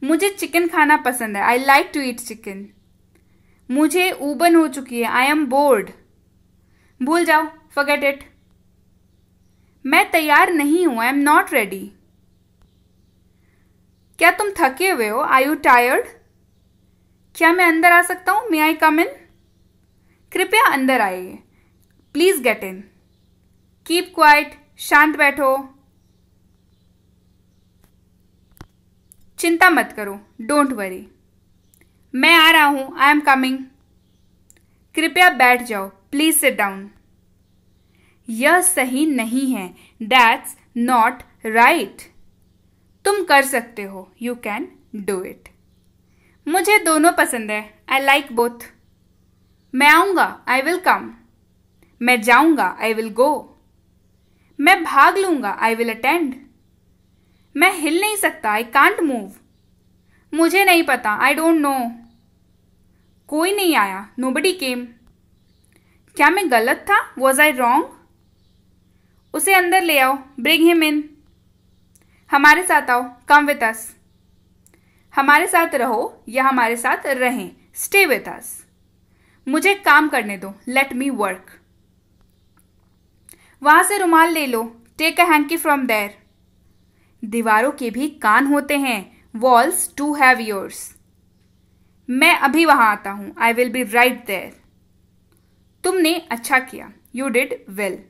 मुझे चिकन खाना पसंद है। I like to eat chicken. मुझे ऊबन हो चुकी है। I am bored. भूल जाओ। Forget it. मैं तैयार नहीं हूं। I am not ready. क्या तुम थके हुए हो? Are you tired? क्या मैं अंदर आ सकता हूं? मे आई कम इन? कृपया अंदर आइए। Please get in. Keep quiet. शांत बैठो। चिंता मत करो। Don't worry. मैं आ रहा हूं। I am coming. कृपया बैठ जाओ। Please sit down. यह सही नहीं है। That's not right. तुम कर सकते हो। You can do it. मुझे दोनों पसंद है। I like both. मैं आऊंगा। आई विल कम। मैं जाऊंगा। I will go. मैं भाग लूंगा। I will attend. मैं हिल नहीं सकता। I can't move. मुझे नहीं पता। I don't know. कोई नहीं आया। Nobody came. क्या मैं गलत था? Was I wrong? उसे अंदर ले आओ। Bring him in. हमारे साथ आओ। Come with us. हमारे साथ रहो या हमारे साथ रहें। Stay with us. मुझे काम करने दो। Let me work. वहां से रुमाल ले लो। Take a hanky from there. दीवारों के भी कान होते हैं। Walls to have yours. मैं अभी वहां आता हूं। I will be right there. तुमने अच्छा किया। You did well.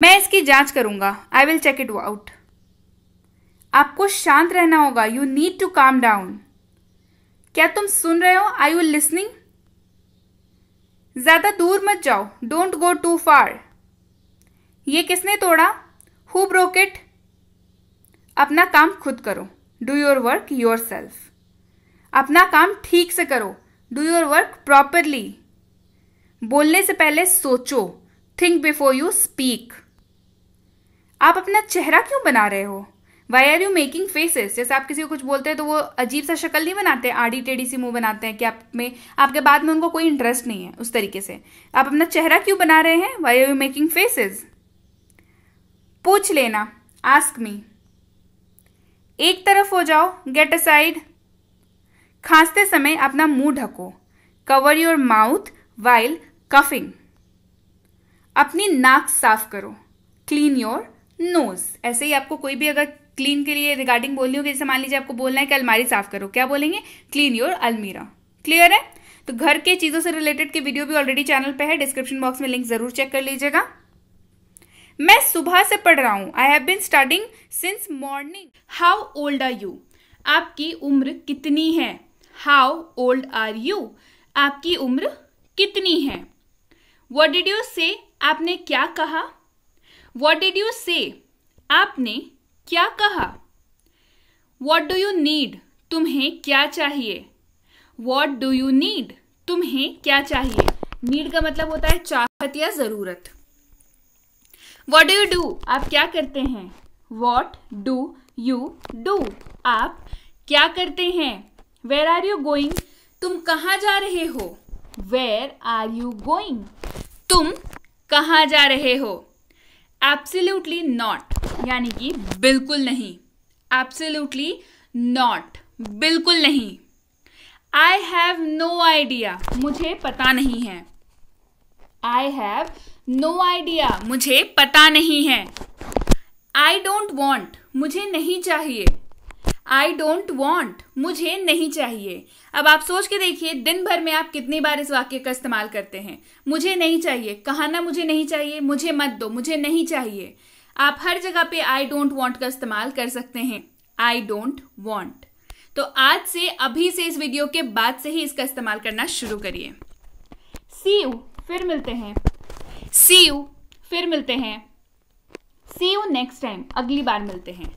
मैं इसकी जांच करूंगा। I will check it out. आपको शांत रहना होगा। You need to calm down. क्या तुम सुन रहे हो? Are you listening? ज्यादा दूर मत जाओ। Don't go too far. ये किसने तोड़ा? Who broke it? अपना काम खुद करो। Do your work yourself. अपना काम ठीक से करो। Do your work properly. बोलने से पहले सोचो। Think before you speak. आप अपना चेहरा क्यों बना रहे हो? Why are you making faces, जैसे आप किसी को कुछ बोलते हैं तो वो अजीब सा शक्ल नहीं बनाते, आड़ी टेढ़ी सी मुंह बनाते हैं कि आपके बात में उनको कोई इंटरेस्ट नहीं है, उस तरीके से आप अपना चेहरा क्यों बना रहे हैं? Why are you making faces. पूछ लेना, आस्क मी। एक तरफ हो जाओ, गेट असाइड। खांसते समय अपना मुंह ढको, cover your mouth while coughing. अपनी नाक साफ करो, क्लीन योर नोज। ऐसे ही आपको कोई भी अगर क्लीन के लिए रिगार्डिंग बोलनी होगी, जैसे मान लीजिए आपको बोलना है कि अलमारी साफ करो, क्या बोलेंगे? क्लीन योर अलमीरा। क्लियर है? तो घर के चीजों से रिलेटेड के वीडियो भी ऑलरेडी चैनल पे है, डिस्क्रिप्शन बॉक्स में लिंक जरूर चेक कर लीजिएगा। मैं सुबह से पढ़ रहा हूं, I have been studying since morning. How old are you, आपकी उम्र कितनी है? हाउ ओल्ड आर यू, आपकी उम्र कितनी है? व्हाट डिड यू से, आपने क्या कहा? व्हाट डिड यू से, आपने क्या कहा? व्हाट डू यू नीड, तुम्हें क्या चाहिए? व्हाट डू यू नीड, तुम्हें क्या चाहिए? नीड का मतलब होता है चाहत या जरूरत। व्हाट डू यू डू, आप क्या करते हैं? व्हाट डू यू डू, आप क्या करते हैं? वेयर आर यू गोइंग, तुम कहाँ जा रहे हो? वेयर आर यू गोइंग, तुम कहाँ जा रहे हो? एब्सोल्युटली नॉट, यानी कि बिल्कुल नहीं। एब्सोल्युटली नॉट, बिल्कुल नहीं। आई हैव नो आइडिया, मुझे पता नहीं है। आई हैव नो आइडिया, मुझे पता नहीं है। आई डोंट वॉन्ट, मुझे नहीं चाहिए। आई डोंट वॉन्ट, मुझे नहीं चाहिए। अब आप सोच के देखिए, दिन भर में आप कितनी बार इस वाक्य का इस्तेमाल करते हैं? मुझे नहीं चाहिए, कहा ना मुझे नहीं चाहिए, मुझे मत दो, मुझे नहीं चाहिए। आप हर जगह पे आई डोंट वॉन्ट का इस्तेमाल कर सकते हैं, आई डोंट वॉन्ट। तो आज से, अभी से, इस वीडियो के बाद से ही इसका इस्तेमाल करना शुरू करिए। सी यू, फिर मिलते हैं। सी यू, फिर मिलते हैं। सी यू नेक्स्ट टाइम, अगली बार मिलते हैं।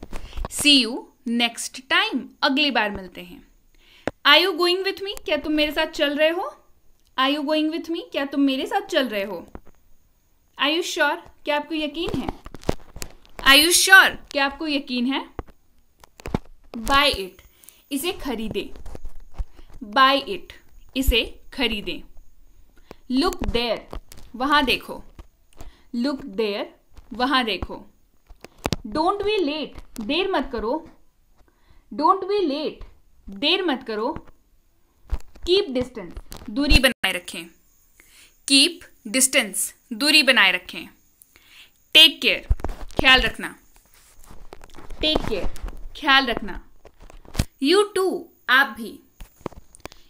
सी यू नेक्स्ट टाइम, अगली बार मिलते हैं। Are you going with me, क्या तुम मेरे साथ चल रहे हो? Are you going with me, क्या तुम मेरे साथ चल रहे हो? आर यू श्योर, क्या आपको यकीन है? आर यू श्योर, क्या आपको यकीन है? बाय इट, इसे खरीदे। बाय इट, इसे खरीदे। लुक देयर, वहां देखो। लुक देयर, वहां देखो। डोंट बी लेट, देर मत करो। डोंट बी लेट, देर मत करो। कीप डिस्टेंस, दूरी बनाए रखें। कीप डिस्टेंस, दूरी बनाए रखें। टेक केयर, ख्याल रखना। टेक केयर, ख्याल रखना। यू टू, आप भी।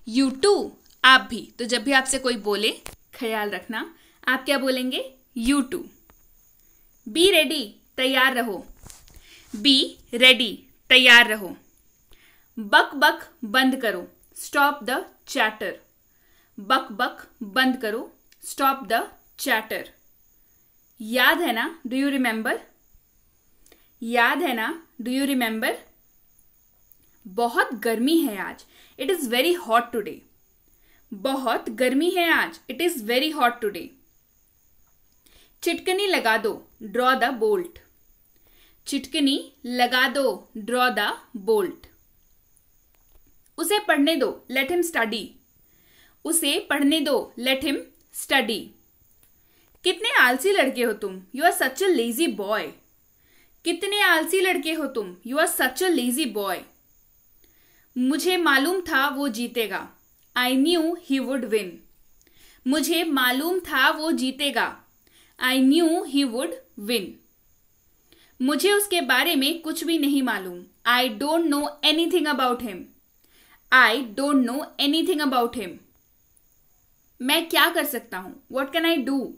यू टू, आप भी। तो जब भी आपसे कोई बोले ख्याल रखना, आप क्या बोलेंगे? You to. बी रेडी, तैयार रहो। बी रेडी, तैयार रहो। बक बक बंद करो, स्टॉप द चैटर। बक बक बंद करो, स्टॉप द चैटर। याद है ना, डू यू रिमेंबर? याद है ना, डू यू रिमेंबर? बहुत गर्मी है आज, it is very hot today. बहुत गर्मी है आज, it is very hot today. चिटकनी लगा दो, ड्रॉ द बोल्ट। चिटकनी लगा दो, ड्रॉ द बोल्ट। उसे पढ़ने दो, लेट हिम स्टडी। उसे पढ़ने दो, लेट हिम स्टडी। कितने आलसी लड़के हो तुम, you are such a lazy boy. कितने आलसी लड़के हो तुम, you are such a lazy boy. मुझे मालूम था वो जीतेगा, I knew he would win. मुझे मालूम था वो जीतेगा, I knew he would win. मुझे उसके बारे में कुछ भी नहीं मालूम, I don't know anything about him. I don't know anything about him. मैं क्या कर सकता हूं, वॉट कैन आई डू।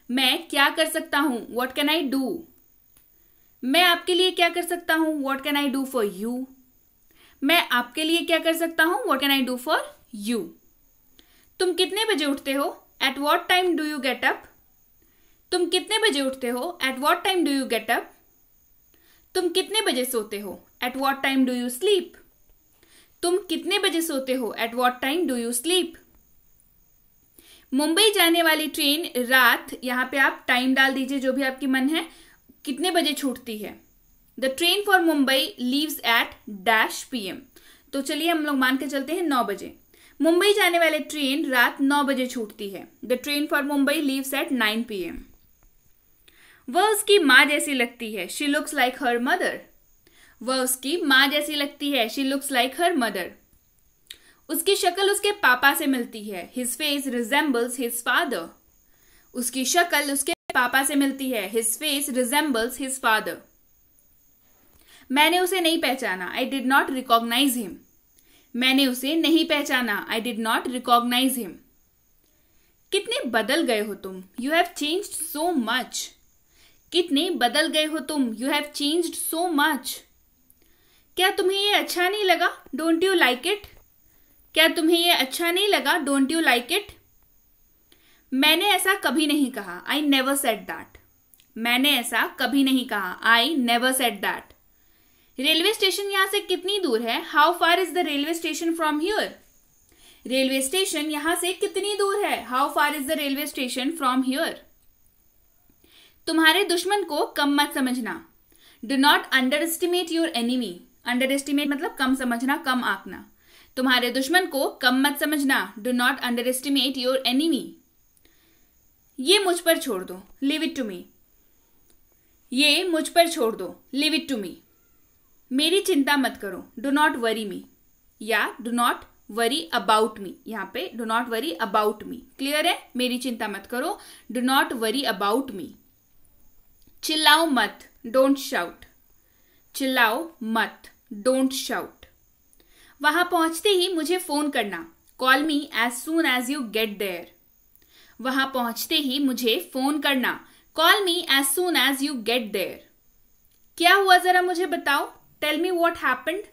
मैं क्या कर सकता हूं, वॉट कैन आई डू। मैं आपके लिए क्या कर सकता हूं, what can I do for you. मैं आपके लिए क्या कर सकता हूं, what can I do for you. तुम कितने बजे उठते हो, at what time do you get up. तुम कितने बजे उठते हो, at what time do you get up. तुम कितने बजे सोते हो, at what time do you sleep. तुम कितने बजे सोते हो, at what time do you sleep. Mumbai जाने वाली ट्रेन रात, यहां पे आप टाइम डाल दीजिए जो भी आपकी मन है, कितने बजे छूटती है। The train for Mumbai leaves eight dash PM। तो चलिए हम लोग मान के चलते हैं 9 बजे। मुंबई जाने वाली ट्रेन रात 9 बजे छूटती है। The train for Mumbai leaves at 9 PM। वह उसकी माँ जैसी लगती है। She looks like her mother. वह उसकी माँ जैसी लगती है। She looks like her mother. उसकी शक्ल उसके पापा से मिलती है। His face resembles his father. उसकी शक्ल उसके पापा से मिलती है। His face resembles his father. मैंने उसे नहीं पहचाना। I did not recognize him. मैंने उसे नहीं पहचाना। I did not recognize him. कितने बदल गए हो तुम। You have changed so much. कितने बदल गए हो तुम। You have changed so much. क्या तुम्हें ये अच्छा नहीं लगा। Don't you like it. क्या तुम्हें ये अच्छा नहीं लगा। Don't you like it. मैंने ऐसा कभी नहीं कहा। I never said that. मैंने ऐसा कभी नहीं कहा। I never said that. Railway station यहां से कितनी दूर है। How far is the railway station from here. Railway station यहां से कितनी दूर है। How far is the railway station from here. तुम्हारे दुश्मन को कम मत समझना। Do not underestimate your enemy. Under estimate मतलब कम समझना, कम आंकना। तुम्हारे दुश्मन को कम मत समझना। Do not underestimate your enemy. ये मुझ पर छोड़ दो। Leave it to me. ये मुझ पर छोड़ दो। Leave it to me. मेरी चिंता मत करो। डू नॉट वरी मी या do not worry about me. यहाँ पे do not worry about me clear है। मेरी चिंता मत करो। Do not worry about me. चिल्लाओ मत। Don't shout. चिल्लाओ मत। Don't shout. वहां पहुंचते ही मुझे फोन करना। Call me as soon as you get there. वहां पहुंचते ही मुझे फोन करना। Call me as soon as you get there. क्या हुआ जरा मुझे बताओ। Tell me what happened.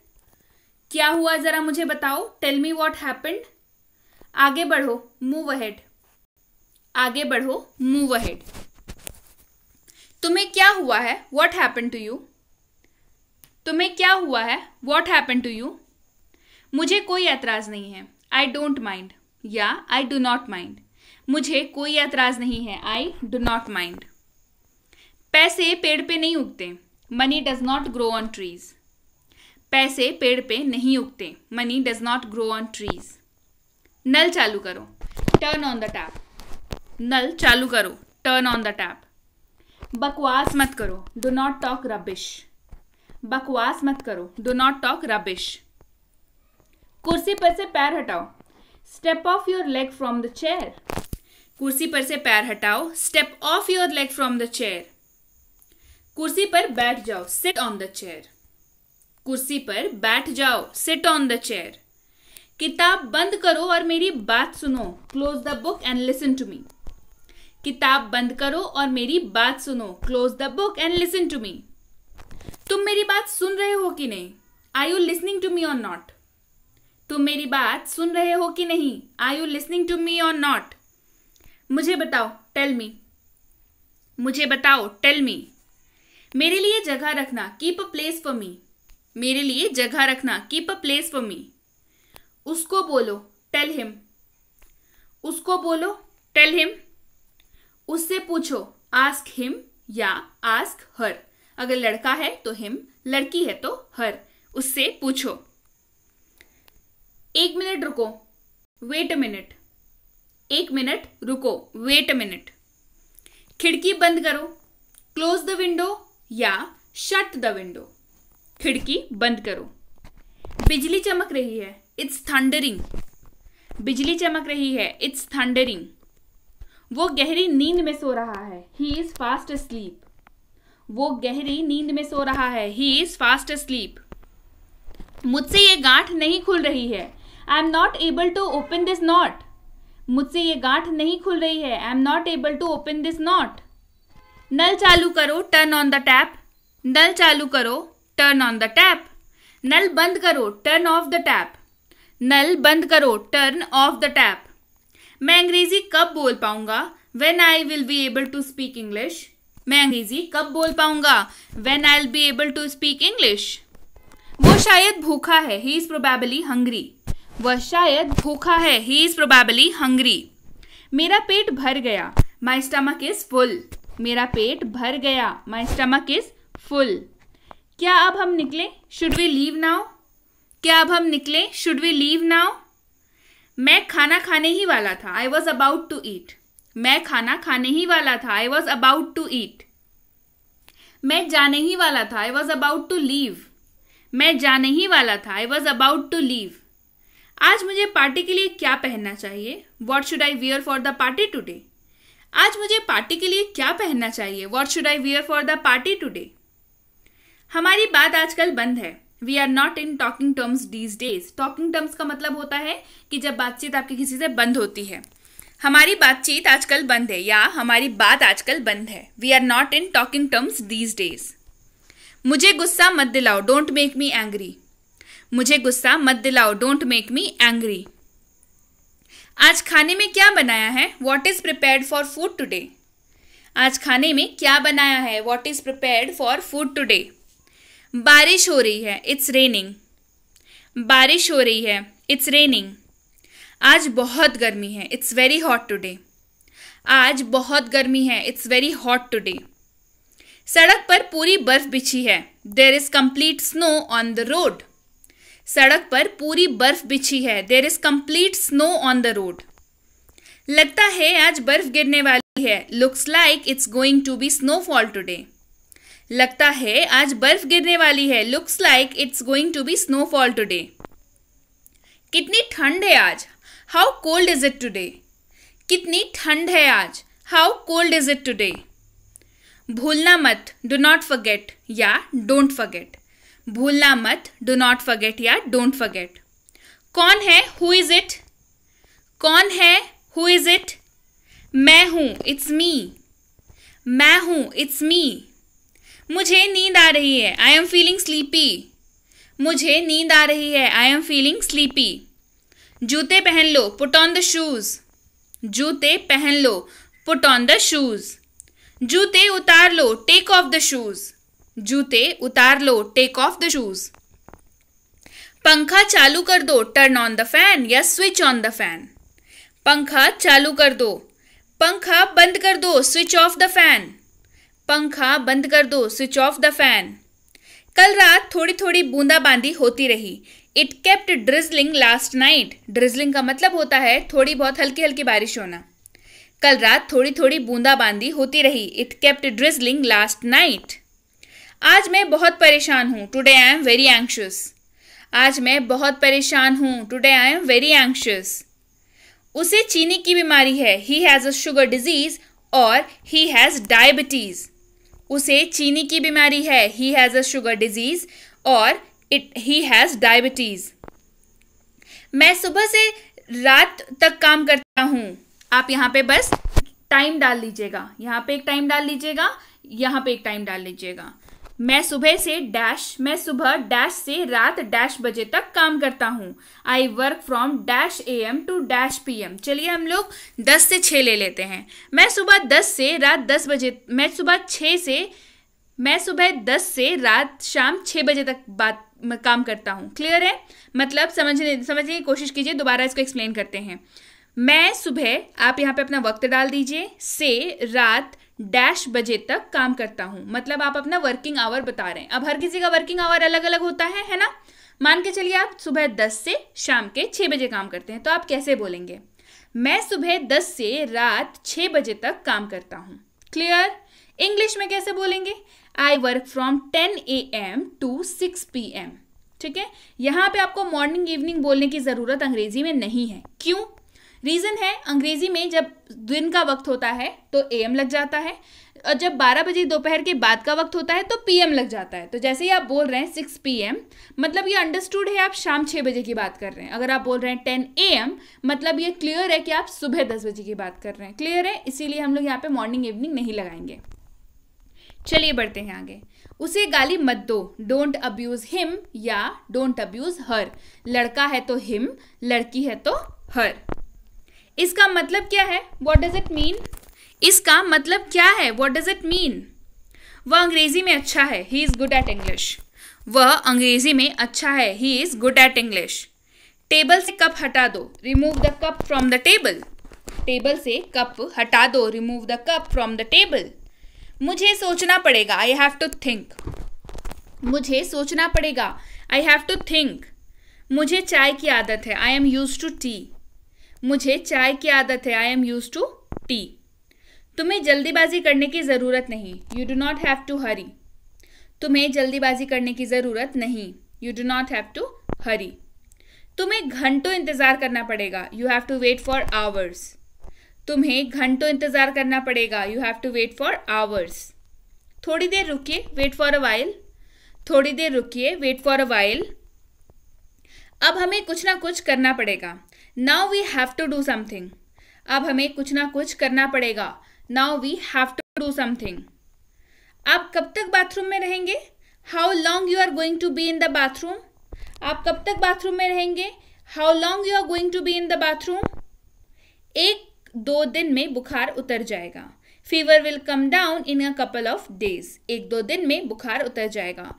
क्या हुआ जरा मुझे बताओ। Tell me what happened. आगे बढ़ो। Move ahead. आगे बढ़ो। Move ahead. तुम्हें क्या हुआ है। What happened to you. तुम्हें क्या हुआ है। What happened to you. मुझे कोई ऐतराज नहीं है। आई डोंट माइंड या आई डू नॉट माइंड। मुझे कोई ऐतराज नहीं है। I do not mind. पैसे पेड़ पे नहीं उगते। Money does not grow on trees. पैसे पेड़ पे नहीं उगते। Money does not grow on trees. नल चालू करो। Turn on the tap. नल चालू करो। Turn on the tap. बकवास मत करो। Do not talk rubbish. बकवास मत करो। Do not talk rubbish. कुर्सी पर से पैर हटाओ। Step off your leg from the chair. कुर्सी पर से पैर हटाओ। Step off your leg from the chair. कुर्सी पर बैठ जाओ। Sit on the chair. कुर्सी पर बैठ जाओ। Sit on the chair. किताब बंद करो और मेरी बात सुनो। Close the book and listen to me. किताब बंद करो और मेरी बात सुनो। Close the book and listen to me. तुम मेरी बात सुन रहे हो कि नहीं। Are you listening to me or not. तुम मेरी बात सुन रहे हो कि नहीं। Are you listening to me or not. मुझे बताओ। Tell me. मुझे बताओ। Tell me. मेरे लिए जगह रखना। Keep a place for me. मेरे लिए जगह रखना। Keep a place for me. उसको बोलो। Tell him. उसको बोलो। Tell him. उससे पूछो। आस्क हिम या आस्क हर। अगर लड़का है तो हिम, लड़की है तो हर। उससे पूछो। 1 मिनट रुको। Wait a minute. 1 मिनट रुको। Wait a minute. खिड़की बंद करो। क्लोज द विंडो या शट द विंडो। खिड़की बंद करो। बिजली चमक रही है। It's thundering. बिजली चमक रही है। It's thundering. वो गहरी नींद में सो रहा है। He is fast asleep. वो गहरी नींद में सो रहा है। He is fast asleep. मुझसे ये गांठ नहीं खुल रही है। I am not able to open this knot. मुझसे ये गांठ नहीं खुल रही है। I am not able to open this knot. नल चालू करो। Turn on the tap. नल चालू करो। Turn on the tap. नल बंद करो। Turn off the tap. नल बंद करो। Turn off the tap. मैं अंग्रेजी कब बोल पाऊंगा। When I will be able to speak English। मैं अंग्रेजी कब बोल पाऊंगा। When I'll be able to speak English। वो शायद भूखा है। He is probably hungry। वह शायद भूखा है। He is probably hungry। मेरा पेट भर गया। My stomach is full। मेरा पेट भर गया। My stomach is full। क्या अब हम निकलें? Should we leave now? क्या अब हम निकलें? Should we leave now? मैं खाना खाने ही वाला था। I was about to eat. मैं खाना खाने ही वाला था। I was about to eat. मैं जाने ही वाला था। I was about to leave. मैं जाने ही वाला था। I was about to leave. आज मुझे पार्टी के लिए क्या पहनना चाहिए? What should I wear for the party today? आज मुझे पार्टी के लिए क्या पहनना चाहिए? What should I wear for the party today? हमारी बात आजकल बंद है। We are not in talking terms these days. Talking terms का मतलब होता है कि जब बातचीत आपकी किसी से बंद होती है। हमारी बातचीत आजकल बंद है या हमारी बात आजकल बंद है। We are not in talking terms these days. मुझे गुस्सा मत दिलाओ। Don't make me angry. मुझे गुस्सा मत दिलाओ। Don't make me angry. आज खाने में क्या बनाया है? What is prepared for food today? आज खाने में क्या बनाया है? What is prepared for food today? बारिश हो रही है। It's raining. बारिश हो रही है। It's raining. आज बहुत गर्मी है। It's very hot today. आज बहुत गर्मी है। It's very hot today. सड़क पर पूरी बर्फ बिछी है। There is complete snow on the road. सड़क पर पूरी बर्फ बिछी है। There is complete snow on the road. लगता है आज बर्फ गिरने वाली है। Looks like it's going to be snowfall today. लगता है आज बर्फ गिरने वाली है। Looks like it's going to be snowfall today. कितनी ठंड है आज? How cold is it today? कितनी ठंड है आज? How cold is it today? भूलना मत। डू नॉट फॉरगेट या डोंट फॉरगेट। भूलना मत। डू नॉट फॉरगेट या डोंट फॉरगेट। कौन है? Who is it? कौन है? Who is it? मैं हूं। It's me. मैं हूं। It's me. मुझे नींद आ रही है। I am feeling sleepy. मुझे नींद आ रही है। I am feeling sleepy. जूते पहन लो। Put on the shoes. जूते पहन लो। Put on the shoes. जूते उतार लो। Take off the shoes. जूते उतार लो। Take off the shoes. पंखा चालू कर दो। टर्न ऑन द फैन या स्विच ऑन द फैन। पंखा चालू कर दो। पंखा बंद कर दो। Switch off the fan. पंखा बंद कर दो। Switch off the fan. कल रात थोड़ी थोड़ी बूंदाबांदी होती रही। It kept drizzling last night. Drizzling का मतलब होता है थोड़ी बहुत हल्की हल्की बारिश होना। कल रात थोड़ी थोड़ी बूंदाबांदी होती रही। It kept drizzling last night. आज मैं बहुत परेशान हूँ। Today I am very anxious. आज मैं बहुत परेशान हूँ। Today I am very anxious. उसे चीनी की बीमारी है। He has a sugar disease और ही हैज़ डायबिटीज। उसे चीनी की बीमारी है। He has a sugar disease और ही हैज़ डायबिटीज। मैं सुबह से रात तक काम करता हूँ। आप यहाँ पे बस टाइम डाल लीजिएगा। यहाँ पे एक टाइम डाल लीजिएगा। यहाँ पे एक टाइम डाल लीजिएगा। मैं सुबह डैश से रात डैश बजे तक काम करता हूँ। I work from dash AM to dash PM। चलिए हम लोग 10 से 6 ले लेते हैं। मैं सुबह 10 से रात 10 बजे मैं सुबह 10 से रात शाम 6 बजे तक काम करता हूँ। क्लियर है? मतलब समझने की कोशिश कीजिए। दोबारा इसको एक्सप्लेन करते हैं। मैं सुबह, आप यहाँ पे अपना वक्त डाल दीजिए, से रात डैश बजे तक काम करता हूँ। मतलब आप अपना वर्किंग आवर बता रहे हैं। अब हर किसी का वर्किंग आवर अलग अलग होता है ना। मान के चलिए आप सुबह 10 से शाम के 6 बजे काम करते हैं, तो आप कैसे बोलेंगे? मैं सुबह 10 से रात 6 बजे तक काम करता हूँ। क्लियर? इंग्लिश में कैसे बोलेंगे? I work from 10 AM to 6 PM। ठीक है? यहाँ पे आपको मॉर्निंग इवनिंग बोलने की ज़रूरत अंग्रेजी में नहीं है। क्यों? रीज़न है, अंग्रेजी में जब दिन का वक्त होता है तो AM लग जाता है, और जब 12 बजे दोपहर के बाद का वक्त होता है तो PM लग जाता है। तो जैसे ही आप बोल रहे हैं 6 PM, मतलब ये अंडरस्टूड है, आप शाम 6 बजे की बात कर रहे हैं। अगर आप बोल रहे हैं 10 AM, मतलब ये क्लियर है कि आप सुबह 10 बजे की बात कर रहे हैं। क्लियर है? इसीलिए हम लोग यहाँ पे मॉर्निंग इवनिंग नहीं लगाएंगे। चलिए बढ़ते हैं आगे। उसे गाली मत दो। डोंट अब्यूज हिम या डोंट अब्यूज हर। लड़का है तो हिम, लड़की है तो हर। इसका मतलब क्या है? What does it mean? इसका मतलब क्या है? What does it mean? वह अंग्रेजी में अच्छा है। He is good at English. वह अंग्रेजी में अच्छा है। He is good at English. Table से कप हटा दो। Remove the cup from the table. Table से कप हटा दो। Remove the cup from the table. मुझे सोचना पड़ेगा। I have to think. मुझे सोचना पड़ेगा, आई हैव टू थिंक। मुझे चाय की आदत है, I am used to tea. मुझे चाय की आदत है, I am used to tea. तुम्हें जल्दीबाजी करने की ज़रूरत नहीं, you do not have to hurry. तुम्हें जल्दीबाजी करने की ज़रूरत नहीं, you do not have to hurry. तुम्हें घंटों इंतज़ार करना पड़ेगा, you have to wait for hours. तुम्हें घंटों इंतज़ार करना पड़ेगा, you have to wait for hours. थोड़ी देर रुकिए, वेट फॉर अ वाइल। थोड़ी देर रुकिए, वेट फॉर अ वाइल। अब हमें कुछ ना कुछ करना पड़ेगा, now we have to do something. अब हमें कुछ ना कुछ करना पड़ेगा, now we have to do something. आप कब तक बाथरूम में रहेंगे, how long you are going to be in the bathroom. आप कब तक बाथरूम में रहेंगे, how long you are going to be in the bathroom. 1-2 दिन में बुखार उतर जाएगा, fever will come down in a couple of days. 1-2 दिन में बुखार उतर जाएगा।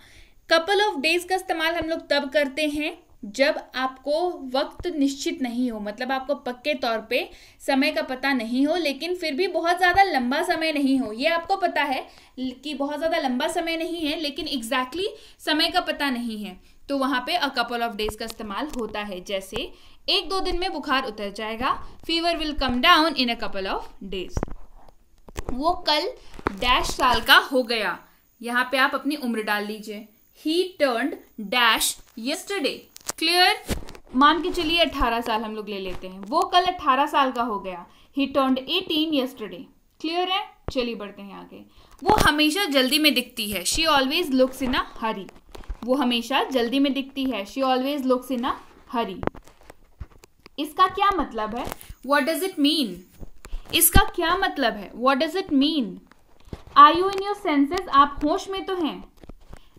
कपल ऑफ डेज का इस्तेमाल हम लोग तब करते हैं जब आपको वक्त निश्चित नहीं हो, मतलब आपको पक्के तौर पे समय का पता नहीं हो, लेकिन फिर भी बहुत ज़्यादा लंबा समय नहीं हो। ये आपको पता है कि बहुत ज़्यादा लंबा समय नहीं है, लेकिन एग्जैक्टली समय का पता नहीं है, तो वहाँ पे अ कपल ऑफ डेज का इस्तेमाल होता है। जैसे 1-2 दिन में बुखार उतर जाएगा, fever will come down in a couple of days. वो कल डैश साल का हो गया। यहाँ पे आप अपनी उम्र डाल लीजिए। ही टर्न्ड डैश यस्टरडे। क्लियर। मान के चलिए 18 साल हम लोग ले लेते हैं। वो कल 18 साल का हो गया। ही टर्न्ड 18 यस्टरडे। क्लियर है। चलिए बढ़ते हैं आगे। वो हमेशा जल्दी में दिखती है, शी ऑलवेज लुक्स इन अ हरी। वो हमेशा जल्दी में दिखती है, शी ऑलवेज लुक्स इन अ हरी। इसका क्या मतलब है, व्हाट डज इट मीन। इसका क्या मतलब है, what does it mean. Are you in your senses, आप होश में तो हैं।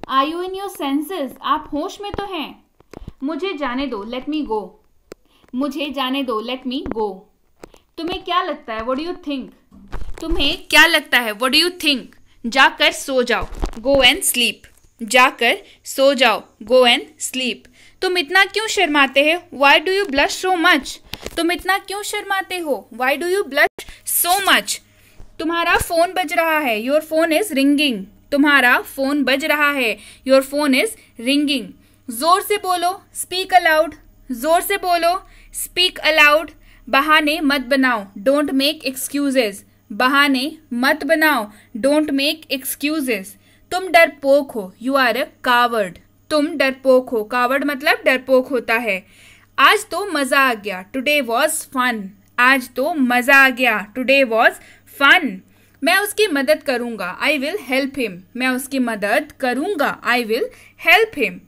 Are you in your senses, आप होश में तो हैं। मुझे जाने दो, लेट मी गो। मुझे जाने दो, लेट मी गो। तुम्हें क्या लगता है, व्हाट डू यू थिंक। तुम्हें क्या लगता है, व्हाट डू यू थिंक। जाकर सो जाओ, गो एंड स्लीप। जाकर सो जाओ, गो एंड स्लीप। तुम इतना क्यों शर्माते हो, why do you blush so much. तुम इतना क्यों शर्माते हो, why do you blush so much. तुम्हारा फोन बज रहा है, योर फोन इज रिंगिंग। तुम्हारा फोन बज रहा है, योर फोन इज रिंगिंग। जोर से बोलो, स्पीक अलाउड। जोर से बोलो, स्पीक अलाउड। बहाने मत बनाओ, डोंट मेक एक्सक्यूजेज। बहाने मत बनाओ, डोंट मेक एक्सक्यूजेज। तुम डरपोक हो, यू आर अ कावर्ड। तुम डरपोक हो, कावर्ड मतलब डरपोक होता है। आज तो मजा आ गया, टुडे वॉज फन। आज तो मजा आ गया, टुडे वॉज फन। मैं उसकी मदद करूंगा, आई विल हेल्प हिम। मैं उसकी मदद करूंगा, I will help him.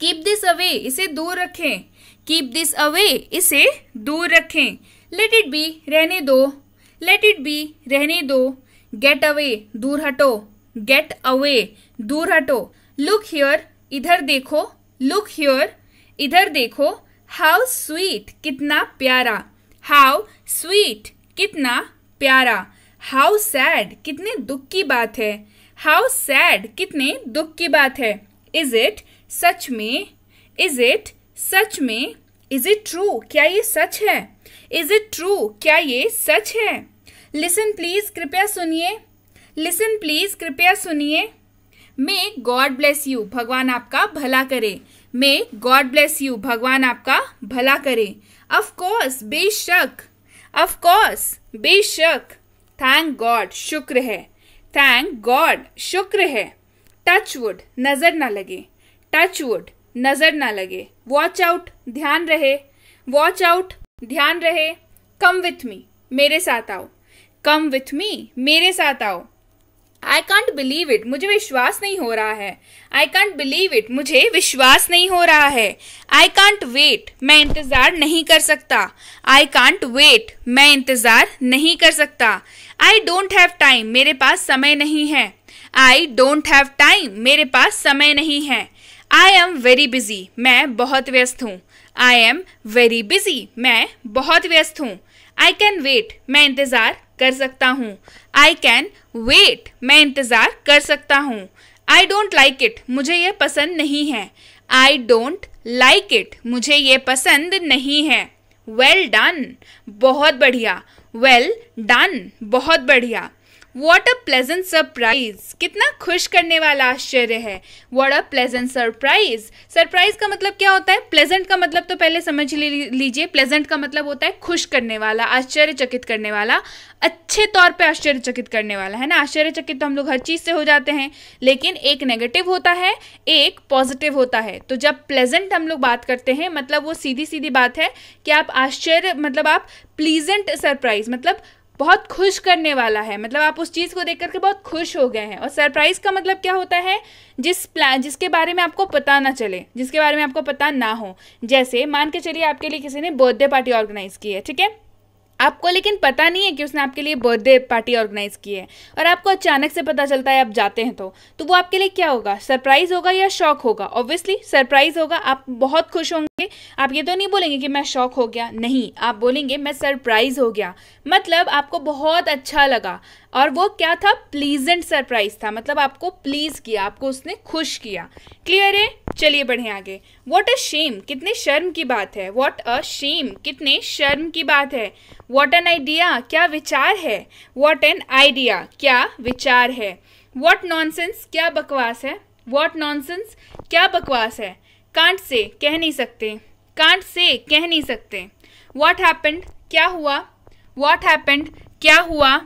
Keep this away, इसे दूर रखें। कीप दिस अवे, इसे दूर रखें। लेट इट बी, रहने दो। लेट इट बी, रहने दो। गेट अवे, दूर हटो। गेट अवे, दूर हटो। लुक हियर, इधर देखो। लुक हियर, इधर देखो। हाउ स्वीट, कितना प्यारा। हाउ स्वीट, कितना प्यारा। हाउ सैड, कितने दुख की बात है। हाउ सैड, कितने दुख की बात है। इज इट, सच में। इज इट, सच में। इज इट ट्रू, क्या ये सच है। इज इट ट्रू, क्या ये सच है। लिसन प्लीज, कृपया सुनिए। लिसन प्लीज, कृपया सुनिए। मे गॉड ब्लेस यू, भगवान आपका भला करे। मे गॉड ब्लेस यू, भगवान आपका भला करे। ऑफ कोर्स, बेशक। ऑफ कोर्स, बेशक। थैंक गॉड, शुक्र है। थैंक गॉड, शुक्र है। टच वुड, नजर ना लगे। टच वुड, नजर ना लगे। वॉच आउट, ध्यान रहे। वॉच आउट, ध्यान रहे। कम विथ मी, मेरे साथ आओ। कम विथ मी, मेरे साथ आओ। आई कांट बिलीव इट, मुझे विश्वास नहीं हो रहा है। आई कांट बिलीव इट, मुझे विश्वास नहीं हो रहा है। आई कांट वेट, मैं इंतजार नहीं कर सकता। आई कांट वेट, मैं इंतजार नहीं कर सकता। आई डोंट हैव टाइम, मेरे पास समय नहीं है। आई डोंट हैव टाइम, मेरे पास समय नहीं है। आई एम वेरी बिजी, मैं बहुत व्यस्त हूँ। आई एम वेरी बिजी, मैं बहुत व्यस्त हूँ। आई कैन वेट, मैं इंतजार कर सकता हूँ। आई कैन वेट, मैं इंतजार कर सकता हूँ। आई डोंट लाइक इट, मुझे ये पसंद नहीं है। आई डोंट लाइक इट, मुझे ये पसंद नहीं है। वेल डन, बहुत बढ़िया। वेल डन, बहुत बढ़िया। What a pleasant surprise! कितना खुश करने वाला आश्चर्य है. What a pleasant surprise! Surprise का मतलब क्या होता है? प्लेजेंट का मतलब तो पहले समझ लीजिए. प्लेजेंट का मतलब होता है खुश करने वाला, आश्चर्यचकित करने वाला, अच्छे तौर पे आश्चर्यचकित करने वाला, है ना. आश्चर्यचकित तो हम लोग हर चीज़ से हो जाते हैं, लेकिन एक नेगेटिव होता है, एक पॉजिटिव होता है. तो जब प्लेजेंट हम लोग बात करते हैं, मतलब वो सीधी सीधी बात है कि आप आश्चर्य, मतलब आप प्लीजेंट सरप्राइज, मतलब बहुत खुश करने वाला है, मतलब आप उस चीज़ को देख करके बहुत खुश हो गए हैं. और सरप्राइज का मतलब क्या होता है? जिसके बारे में आपको पता ना चले, जिसके बारे में आपको पता ना हो. जैसे मान के चलिए आपके लिए किसी ने बर्थडे पार्टी ऑर्गेनाइज की है, ठीक है. आपको लेकिन पता नहीं है कि उसने आपके लिए बर्थडे पार्टी ऑर्गेनाइज की है, और आपको अचानक से पता चलता है आप जाते हैं, तो वो आपके लिए क्या होगा? सरप्राइज होगा या शॉक होगा? ऑब्वियसली सरप्राइज होगा. आप बहुत खुश होंगे. आप ये तो नहीं बोलेंगे कि मैं शॉक हो गया, नहीं, आप बोलेंगे मैं सरप्राइज हो गया. मतलब आपको बहुत अच्छा लगा, और वो क्या था? प्लीजेंट सरप्राइज था. मतलब आपको प्लीज किया, आपको उसने खुश किया. क्लियर है? चलिए बढ़े आगे. What a shame! कितने शर्म की बात है. What a shame! कितने शर्म की बात है. What an idea! क्या विचार है. What an idea! क्या विचार है. What nonsense! क्या बकवास है. What nonsense! क्या बकवास है. Can't say! कह नहीं सकते. Can't say! कह नहीं सकते. What happened! क्या हुआ. What happened! क्या हुआ.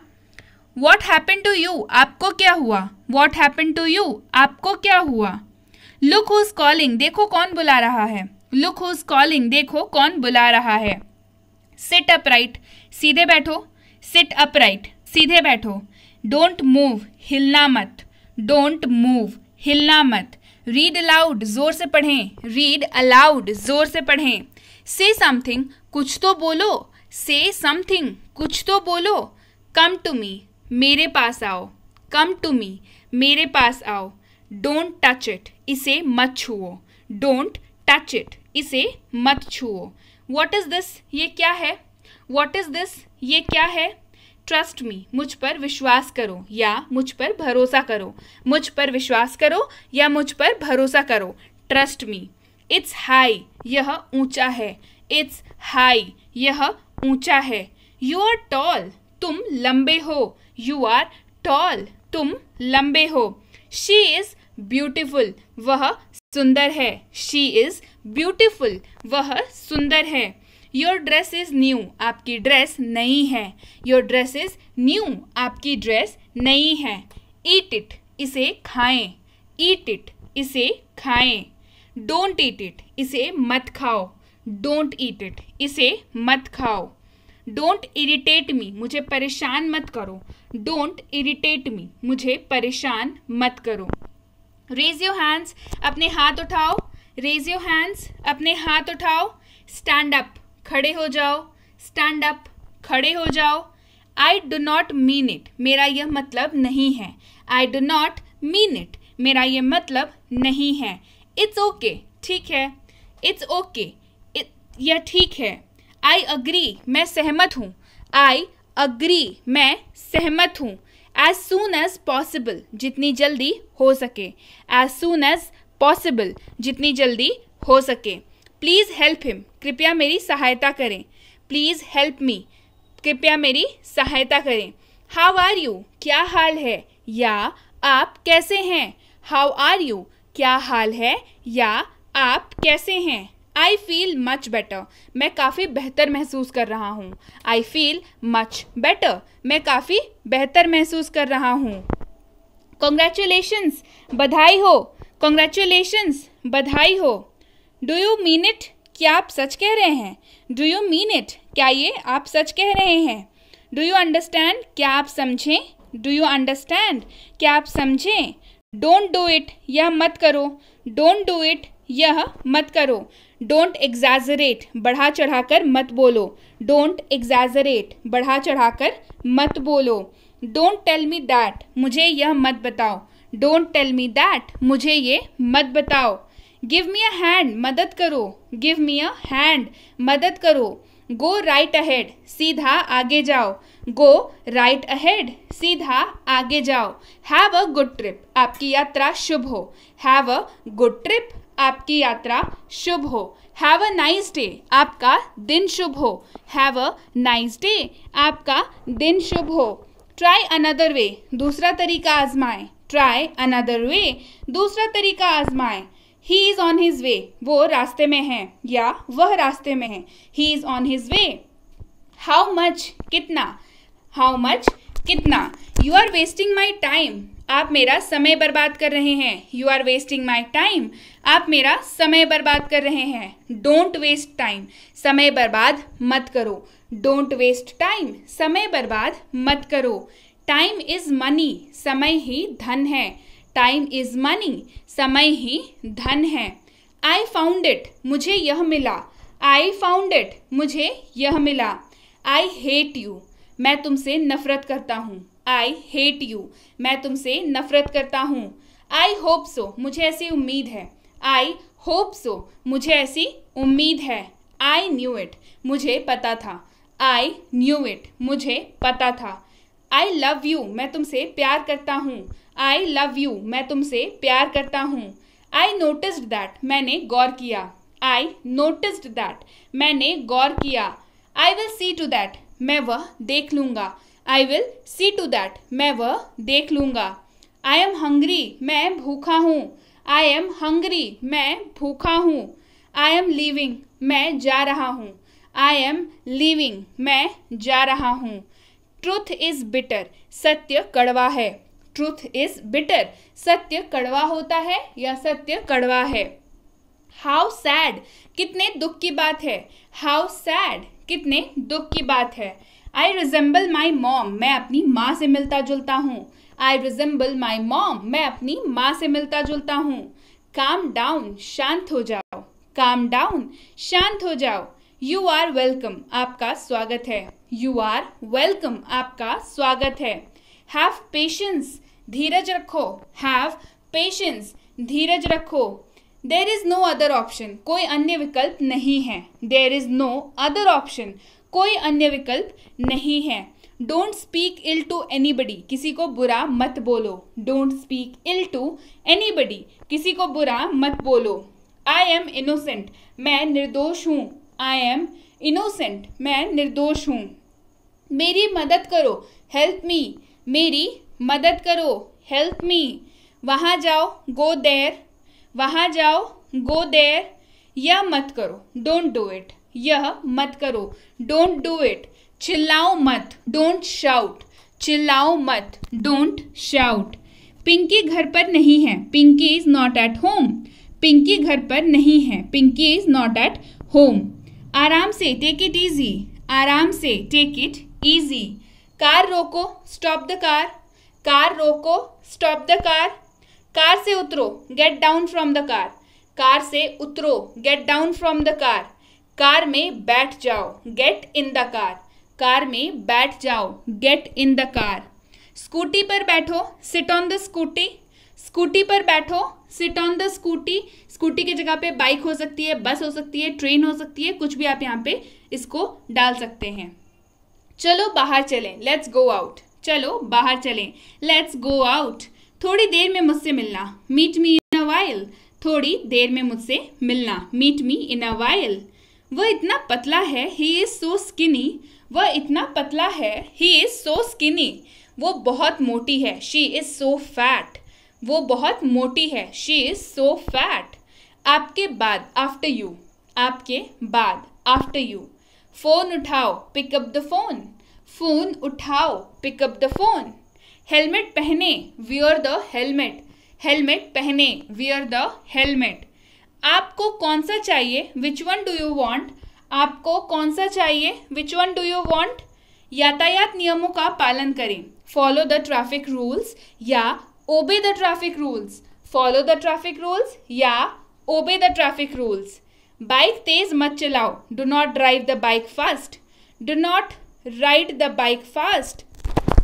What happened to you! आपको क्या हुआ. What happened to you! आपको क्या हुआ. Look who's calling! देखो कौन बुला रहा है. Look who's calling! देखो कौन बुला रहा है. Sit upright! सीधे बैठो. Sit upright! सीधे बैठो. Don't move! हिलना मत. Don't move! हिलना मत. Read aloud! जोर से पढ़ें. Read aloud! जोर से पढ़ें. से समथिंग! कुछ तो बोलो. से समथिंग! कुछ तो बोलो. Come to me! मेरे पास आओ. Come to me! मेरे पास आओ. Don't touch it! इसे मत छुओ. Don't touch it! इसे मत छुओ. What is this! ये क्या है. What is this! ये क्या है. Trust me! मुझ पर विश्वास करो या मुझ पर भरोसा करो. मुझ पर विश्वास करो या मुझ पर भरोसा करो. Trust me. It's high! यह ऊंचा है. It's high! यह ऊंचा है. You are tall! तुम लंबे हो. You are tall! तुम लंबे हो. She is beautiful! वह सुंदर है. She is beautiful! वह सुंदर है. Your dress is new! आपकी ड्रेस नई है. Your dress is new! आपकी ड्रेस नई है. Eat it! इसे खाएं. Eat it! इसे खाएं. Don't eat it! इसे मत खाओ. Don't eat it! इसे मत खाओ. Don't irritate me! मुझे परेशान मत करो. Don't irritate me! मुझे परेशान मत करो. Raise your hands! अपने हाथ उठाओ. Raise your hands! अपने हाथ उठाओ. Stand up! खड़े हो जाओ. Stand up! खड़े हो जाओ. I do not mean it! मेरा यह मतलब नहीं है. I do not mean it! मेरा यह मतलब नहीं है. It's okay! ठीक है. It's okay! यह ठीक है. I agree! मैं सहमत हूँ. I agree! मैं सहमत हूँ. As soon as possible! जितनी जल्दी हो सके. As soon as possible! जितनी जल्दी हो सके. Please help him! कृपया मेरी सहायता करें. Please help me! कृपया मेरी सहायता करें. How are you! क्या हाल है. या आप कैसे हैं. How are you! क्या हाल है या आप कैसे हैं. I feel much better! मैं काफ़ी बेहतर महसूस कर रहा हूँ. आई फील मच बेटर! मैं काफ़ी बेहतर महसूस कर रहा हूँ. कॉन्ग्रेचुलेशंस! बधाई हो. कॉन्ग्रेचुलेशंस! बधाई हो. Do you mean it! क्या आप सच कह रहे हैं. Do you mean it! क्या ये आप सच कह रहे हैं. Do you understand! क्या आप समझें. Do you understand! क्या आप समझें. Don't do it! यह मत करो. Don't do it! यह मत करो. Don't exaggerate! बढ़ा चढ़ाकर मत बोलो. Don't exaggerate! बढ़ा चढ़ाकर मत बोलो. Don't tell me that! मुझे यह मत बताओ. Don't tell me that! मुझे ये मत बताओ. Give me a hand! मदद करो. Give me a hand! मदद करो. Go right ahead! सीधा आगे जाओ. Go right ahead! सीधा आगे जाओ. Have a good trip! आपकी यात्रा शुभ हो. Have a good trip! आपकी यात्रा शुभ हो. Have a nice day! आपका दिन शुभ हो. Have a nice day! आपका दिन शुभ हो. ट्राई अनदर वे, दूसरा तरीका आजमाएं। ट्राई अनदर वे, दूसरा तरीका आजमाएं। He is on his way, वो रास्ते में है या वह रास्ते में है। He is on his way. How much, कितना। हाउ मच, कितना। You are wasting my time, आप मेरा समय बर्बाद कर रहे हैं। You are wasting my time, आप मेरा समय बर्बाद कर रहे हैं। डोंट वेस्ट टाइम, समय बर्बाद मत करो। डोंट वेस्ट टाइम, समय बर्बाद मत करो। टाइम इज मनी, समय ही धन है। टाइम इज मनी, समय ही धन है। आई फाउंड इट, मुझे यह मिला। आई फाउंड इट, मुझे यह मिला। आई हेट यू, मैं तुमसे नफरत करता हूँ। आई हेट यू, मैं तुमसे नफरत करता हूँ। आई होप सो, मुझे ऐसी उम्मीद है। आई होप सो, मुझे ऐसी उम्मीद है। आई न्यू इट, मुझे पता था। आई न्यू इट, मुझे पता था। आई लव यू, मैं तुमसे प्यार करता हूँ। आई लव यू, मैं तुमसे प्यार करता हूँ। आई नोटिस्ड दैट, मैंने गौर किया। आई नोटिस्ड दैट, मैंने गौर किया। I will see to that, मैं वह देख लूँगा। I will see to that, मैं वह देख लूँगा। आई एम हंग्री, मैं भूखा हूँ। आई एम हंग्री, मैं भूखा हूँ। आई एम लीविंग, मैं जा रहा हूँ। आई एम लीविंग, मैं जा रहा हूँ। ट्रूथ इज बिटर, सत्य कड़वा है। ट्रूथ इज बिटर, सत्य कड़वा होता है या सत्य कड़वा है। हाउ सैड, कितने दुख की बात है। हाउ सैड, कितने दुख की बात है। आई रिजेंबल माई मॉम, मैं अपनी माँ से मिलता जुलता हूँ। आई रिजेंबल माई मॉम, मैं अपनी माँ से मिलता जुलता हूँ। काम डाउन, शांत हो जाओ। काम डाउन, शांत हो जाओ। यू आर वेलकम, आपका स्वागत है। यू आर वेलकम, आपका स्वागत है। हैव पेशेंस, धीरज रखो। हैव पेशेंस, धीरज रखो। There is no other option, कोई अन्य विकल्प नहीं है। There is no other option, कोई अन्य विकल्प नहीं है। Don't speak ill to anybody, किसी को बुरा मत बोलो। Don't speak ill to anybody, किसी को बुरा मत बोलो। आई एम इनोसेंट, मैं निर्दोष हूँ। आई एम इनोसेंट, मैं निर्दोष हूँ। मेरी मदद करो, हेल्प मी, मेरी मदद करो, हेल्प मी। वहाँ जाओ, गो देयर, वहाँ जाओ, गो देयर। यह मत करो, डोंट डू इट, यह मत करो, डोंट डू इट। चिल्लाओ मत, डोंट शाउट, चिल्लाओ मत, डोंट शाउट। पिंकी घर पर नहीं है, Pinky is not at home, Pinky घर पर नहीं है, Pinky is not at home. आराम से, टेक इट ईजी, आराम से, टेक इट ईजी। कार रोको, स्टॉप द कार, कार रोको, स्टॉप द कार। कार से उतरो, get down from the car, car से उतरो, get down from the car. Car में बैठ जाओ, get in the car, car में बैठ जाओ, get in the car. Scooty पर बैठो, seat on the scooty, scooty पर बैठो, seat on the scooty. Scooty की जगह पे बाइक हो सकती है, बस हो सकती है, ट्रेन हो सकती है, कुछ भी आप यहाँ पे इसको डाल सकते हैं। चलो बाहर चलें, लेट्स गो आउट, चलो बाहर चलें, लेट्स गो आउट। थोड़ी देर में मुझसे मिलना, meet me in a while, थोड़ी देर में मुझसे मिलना, meet me in a while. वह इतना पतला है, ही इज सो स्किनी, वह इतना पतला है, ही इज सो स्किनी। वो बहुत मोटी है, शी इज सो फैट, वो बहुत मोटी है, शी इज सो फैट। आपके बाद, आफ्टर यू, आपके बाद, आफ्टर यू। फोन उठाओ, pick up the phone, phone उठाओ, pick up the phone. Helmet पहने, वियर द हेलमेट, हेलमेट पहने, वियर द हेलमेट। आपको कौन सा चाहिए, which one do you want, आपको कौन सा चाहिए, which one do you want. यातायात नियमों का पालन करें, फॉलो द ट्रैफिक रूल्स या obey the traffic rules, follow the traffic rules या obey the traffic rules. Bike तेज मत चलाओ, do not drive the bike fast, do not ride the bike fast.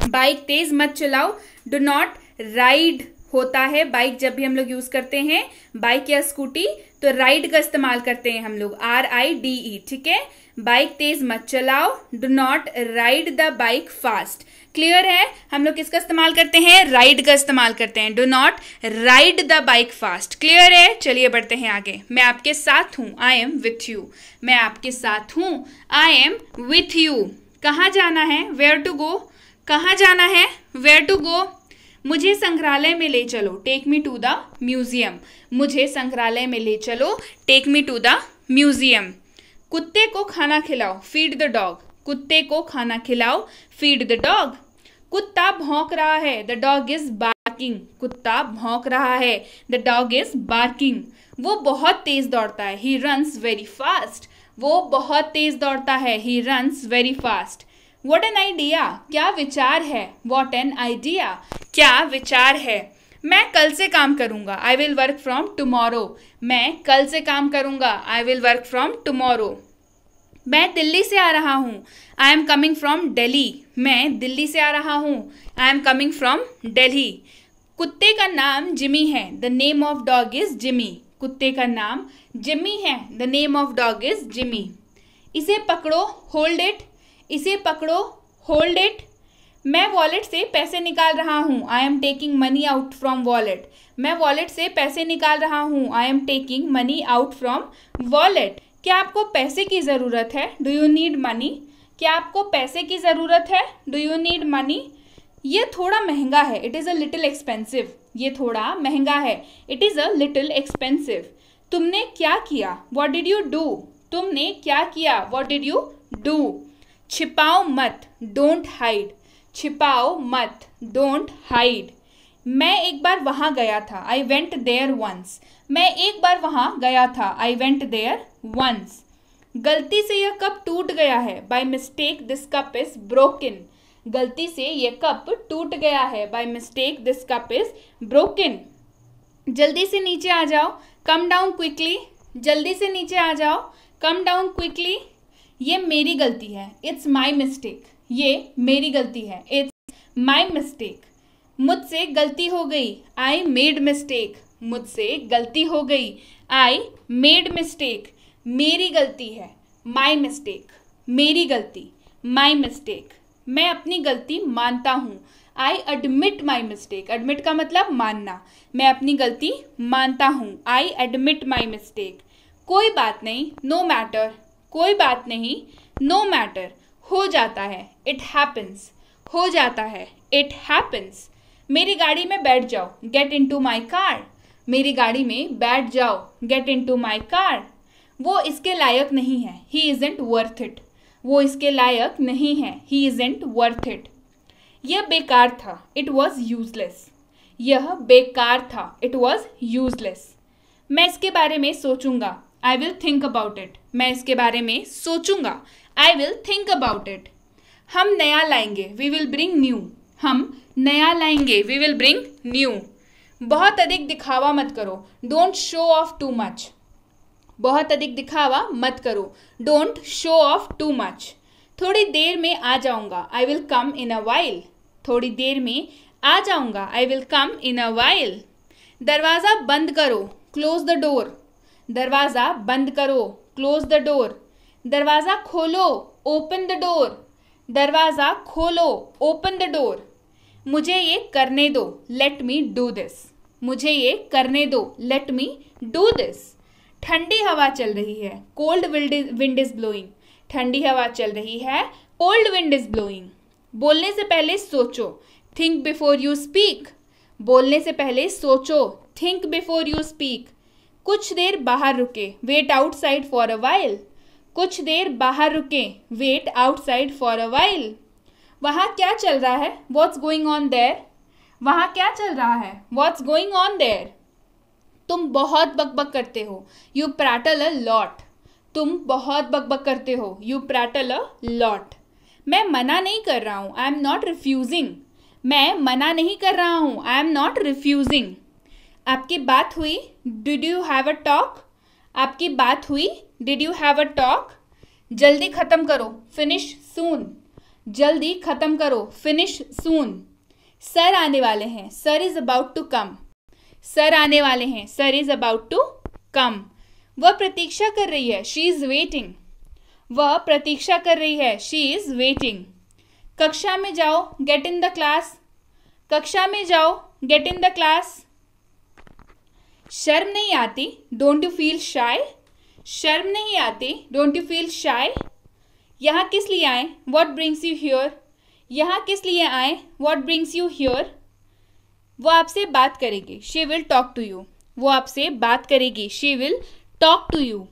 Bike तेज मत चलाओ, डू नॉट राइड होता है बाइक जब भी हम लोग यूज करते हैं बाइक या स्कूटी तो राइड का इस्तेमाल करते हैं हम लोग, RIDE, ठीक है। बाइक तेज मत चलाओ, do not ride the bike fast. Clear है, हम लोग किसका इस्तेमाल करते हैं, राइड का इस्तेमाल करते हैं, do not ride the bike fast. Clear है, चलिए बढ़ते हैं आगे। मैं आपके साथ हूँ, आई एम विथ यू, मैं आपके साथ हूँ, आई एम विथ यू। कहाँ जाना है, वेयर टू गो, कहाँ जाना है, वेयर टू गो, मुझे संग्रहालय में ले चलो, take me to the museum, मुझे संग्रहालय में ले चलो, take me to the museum. कुत्ते को खाना खिलाओ, फीड द डॉग, कुत्ते को खाना खिलाओ, फीड द डॉग। कुत्ता भौंक रहा है, द डॉग इज बार्किंग, कुत्ता भौंक रहा है, द डॉग इज बार्किंग। वो बहुत तेज दौड़ता है, ही रन्स वेरी फास्ट, वो बहुत तेज दौड़ता है, he runs very fast. What an idea, क्या विचार है, व्हाट एन आइडिया, क्या विचार है। मैं कल से काम करूंगा, I will work from tomorrow, मैं कल से काम करूंगा, I will work from tomorrow. मैं दिल्ली से आ रहा हूँ, I am coming from Delhi, मैं दिल्ली से आ रहा हूँ, I am coming from Delhi. कुत्ते का नाम जिमी है, the name of dog is Jimmy, कुत्ते का नाम जिमी है, the name of dog is Jimmy. इसे पकड़ो, होल्ड इट, इसे पकड़ो, होल्ड इट। मैं वॉलेट से पैसे निकाल रहा हूँ, I am taking money out from wallet, मैं वॉलेट से पैसे निकाल रहा हूँ, I am taking money out from wallet. क्या आपको पैसे की ज़रूरत है, डू यू नीड मनी, क्या आपको पैसे की ज़रूरत है, डू यू नीड मनी। ये थोड़ा महंगा है, it is a little expensive, ये थोड़ा महंगा है, it is a little expensive. तुमने क्या किया, व्हाट डिड यू डू, तुमने क्या किया, व्हाट डिड यू डू। छिपाओ मत, डोंट हाइड, छिपाओ मत, डोंट हाइड। मैं एक बार वहाँ गया था, आई वेंट देयर वंस, मैं एक बार वहाँ गया था, आई वेंट देयर वंस। गलती से यह कप टूट गया है, by mistake this cup is broken, गलती से यह कप टूट गया है, by mistake this cup is broken. जल्दी से नीचे आ जाओ, कम डाउन क्विकली, जल्दी से नीचे आ जाओ, कम डाउन क्विकली। ये मेरी गलती है, इट्स माई मिस्टेक, ये मेरी गलती है, इट्स माई मिस्टेक। मुझसे गलती हो गई, आई मेड मिस्टेक, मुझसे गलती हो गई, आई मेड मिस्टेक। मेरी गलती है, माई मिस्टेक, मेरी गलती, माई मिस्टेक। मैं अपनी गलती मानता हूँ, I admit my mistake, admit का मतलब मानना, मैं अपनी गलती मानता हूँ, आई एडमिट माई मिस्टेक। कोई बात नहीं, नो मैटर, कोई बात नहीं, नो मैटर। हो जाता है, इट हैपन्स, हो जाता है, इट हैपन्स। मेरी गाड़ी में बैठ जाओ, गेट इनटू माई कार, मेरी गाड़ी में बैठ जाओ, गेट इनटू माई कार। वो इसके लायक नहीं है, ही इज़न्ट वर्थ इट, वो इसके लायक नहीं है, ही इज़न्ट वर्थ इट। यह बेकार था, इट वॉज यूजलेस, यह बेकार था, इट वॉज यूजलेस। मैं इसके बारे में सोचूंगा, I will think about it, मैं इसके बारे में सोचूंगा, I will think about it. हम नया लाएंगे, वी विल ब्रिंग न्यू, हम नया लाएंगे, वी विल ब्रिंग न्यू। बहुत अधिक दिखावा मत करो, don't show off too much, बहुत अधिक दिखावा मत करो, don't show off too much. थोड़ी देर में आ जाऊंगा, I will come in a while, थोड़ी देर में आ जाऊंगा, I will come in a while. दरवाज़ा बंद करो, क्लोज द डोर, दरवाज़ा बंद करो, क्लोज द डोर। दरवाज़ा खोलो, ओपन द डोर, दरवाज़ा खोलो, ओपन द डोर। मुझे ये करने दो, लेट मी डू दिस, मुझे ये करने दो, लेट मी डू दिस। ठंडी हवा चल रही है, कोल्ड विंड इज ब्लोइंग, ठंडी हवा चल रही है, कोल्ड विंड इज ब्लोइंग। बोलने से पहले सोचो, थिंक बिफोर यू स्पीक, बोलने से पहले सोचो, थिंक बिफोर यू स्पीक। कुछ देर बाहर रुके, wait outside for a while, कुछ देर बाहर रुके, wait outside for a while. वहाँ क्या चल रहा है, व्हाट्स गोइंग ऑन देयर, वहाँ क्या चल रहा है, व्हाट्स गोइंग ऑन देयर। तुम बहुत बकबक करते हो, यू प्रैटल अ लॉट, तुम बहुत बकबक करते हो, यू प्रैटल अ लॉट। मैं मना नहीं कर रहा हूँ, आई एम नॉट रिफ्यूजिंग, मैं मना नहीं कर रहा हूँ, आई एम नॉट रिफ्यूजिंग। आपकी बात हुई, did you have a talk, आपकी बात हुई, did you have a talk. जल्दी ख़त्म करो, फिनिश सून, जल्दी ख़त्म करो, फिनिश सून। सर आने वाले हैं, sir is about to come, sir आने वाले हैं, sir is about to come. वह प्रतीक्षा कर रही है, शी इज़ वेटिंग, वह प्रतीक्षा कर रही है, शी इज़ वेटिंग। कक्षा में जाओ, गेट इन द क्लास, कक्षा में जाओ, गेट इन द क्लास। शर्म नहीं आती, डोंट यू फील शाय, शर्म नहीं आती, डोंट यू फील शाय। यहाँ किस लिए आए, व्हाट ब्रिंग्स यू हियर, यहाँ किस लिए आए? What brings you here? वो आपसे बात करेगी, she will talk to you. वो आपसे बात करेगी, she will talk to you.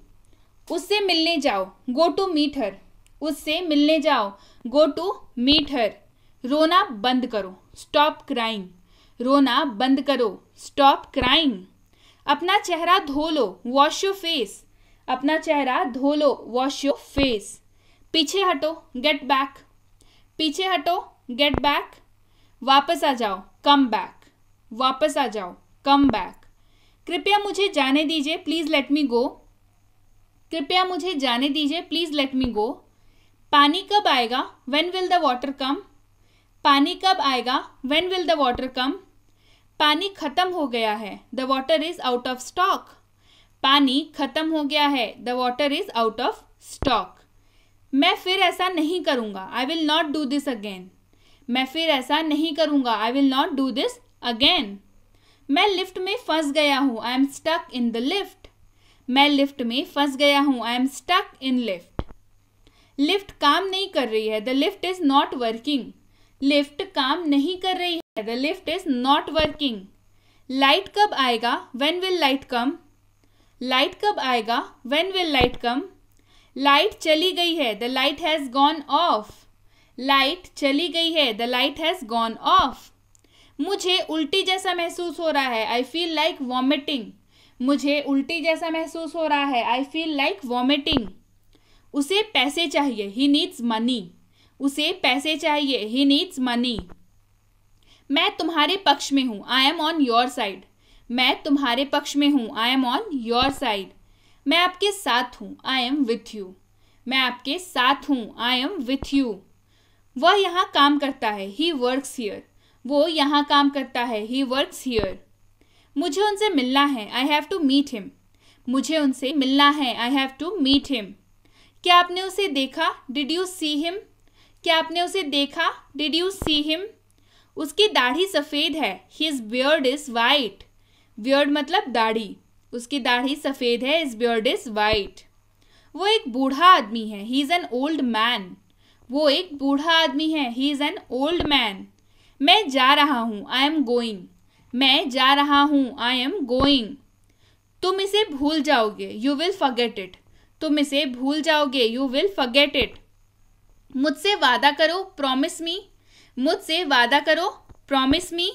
उससे मिलने जाओ, गो टू मीट हर। उससे मिलने जाओ, गो टू मीट हर। रोना बंद करो, स्टॉप क्राइंग। रोना बंद करो, स्टॉप क्राइंग। अपना चेहरा धो लो, वॉश योर फेस। अपना चेहरा धो लो, वॉश योर फेस। पीछे हटो, गेट बैक। पीछे हटो, गेट बैक। वापस आ जाओ, कम बैक। वापस आ जाओ, कम बैक। कृपया मुझे जाने दीजिए, प्लीज लेट मी गो। कृपया मुझे जाने दीजिए, प्लीज लेट मी गो। पानी कब आएगा? व्हेन विल द वाटर कम? पानी कब आएगा? व्हेन विल द वाटर कम? पानी खत्म हो गया है, the water is out of stock. पानी खत्म हो गया है, the water is out of stock. मैं फिर ऐसा नहीं करूंगा, I will not do this again. मैं फिर ऐसा नहीं करूंगा, I will not do this again. मैं लिफ्ट में फंस गया हूँ, I am stuck in the lift. मैं लिफ्ट में फंस गया हूँ, I am stuck in lift. Lift काम नहीं कर रही है, the lift is not working. Lift काम नहीं कर रही है, the lift is not working. Light कब आएगा? When will light come? Light कब आएगा? When will light come? Light चली गई है, the light has gone off. Light चली गई है, the light has gone off. मुझे उल्टी जैसा महसूस हो रहा है, आई फील लाइक वॉमिटिंग। मुझे उल्टी जैसा महसूस हो रहा है, आई फील लाइक वॉमिटिंग। उसे पैसे चाहिए, ही नीड्स मनी। उसे पैसे चाहिए, ही नीड्स मनी। मैं तुम्हारे पक्ष में हूँ, I M on your side. मैं तुम्हारे पक्ष में हूँ, I M on your side. मैं आपके साथ हूँ, आई एम विथ यू। मैं आपके साथ हूँ, आई एम विथ यू। वह यहाँ काम करता है, ही वर्क्स हियर। वो यहाँ काम करता है, ही वर्क्स हियर। मुझे उनसे मिलना है, I have to meet him. मुझे उनसे मिलना है, I have to meet him. क्या आपने उसे देखा? Did you see him? क्या आपने उसे देखा? Did you see him? उसकी दाढ़ी सफ़ेद है, his beard is white. Beard मतलब दाढ़ी। उसकी दाढ़ी सफ़ेद है, हिज बियर्ड इज वाइट। वो एक बूढ़ा आदमी है, he is an old man. वो एक बूढ़ा आदमी है, he is an old man. मैं जा रहा हूँ, आई एम गोइंग। मैं जा रहा हूँ, आई एम गोइंग। तुम इसे भूल जाओगे, यू विल फॉरगेट इट। तुम इसे भूल जाओगे, यू विल फॉरगेट इट। मुझसे वादा करो, प्रॉमिस मी। मुझसे वादा करो, प्रॉमिस मी।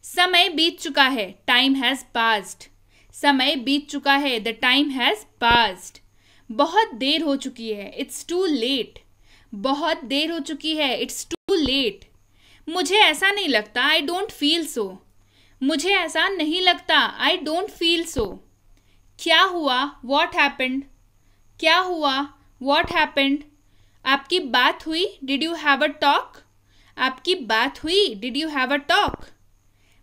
समय बीत चुका है, टाइम हैज़ पास्ड। समय बीत चुका है, द टाइम हैज़ पास्ड। बहुत देर हो चुकी है, इट्स टू लेट। बहुत देर हो चुकी है, इट्स टू लेट। मुझे ऐसा नहीं लगता, आई डोंट फील सो। मुझे ऐसा नहीं लगता, आई डोंट फील सो। क्या हुआ? What happened? क्या हुआ? What happened? आपकी बात हुई? Did you have a talk? आपकी बात हुई? Did you have a talk?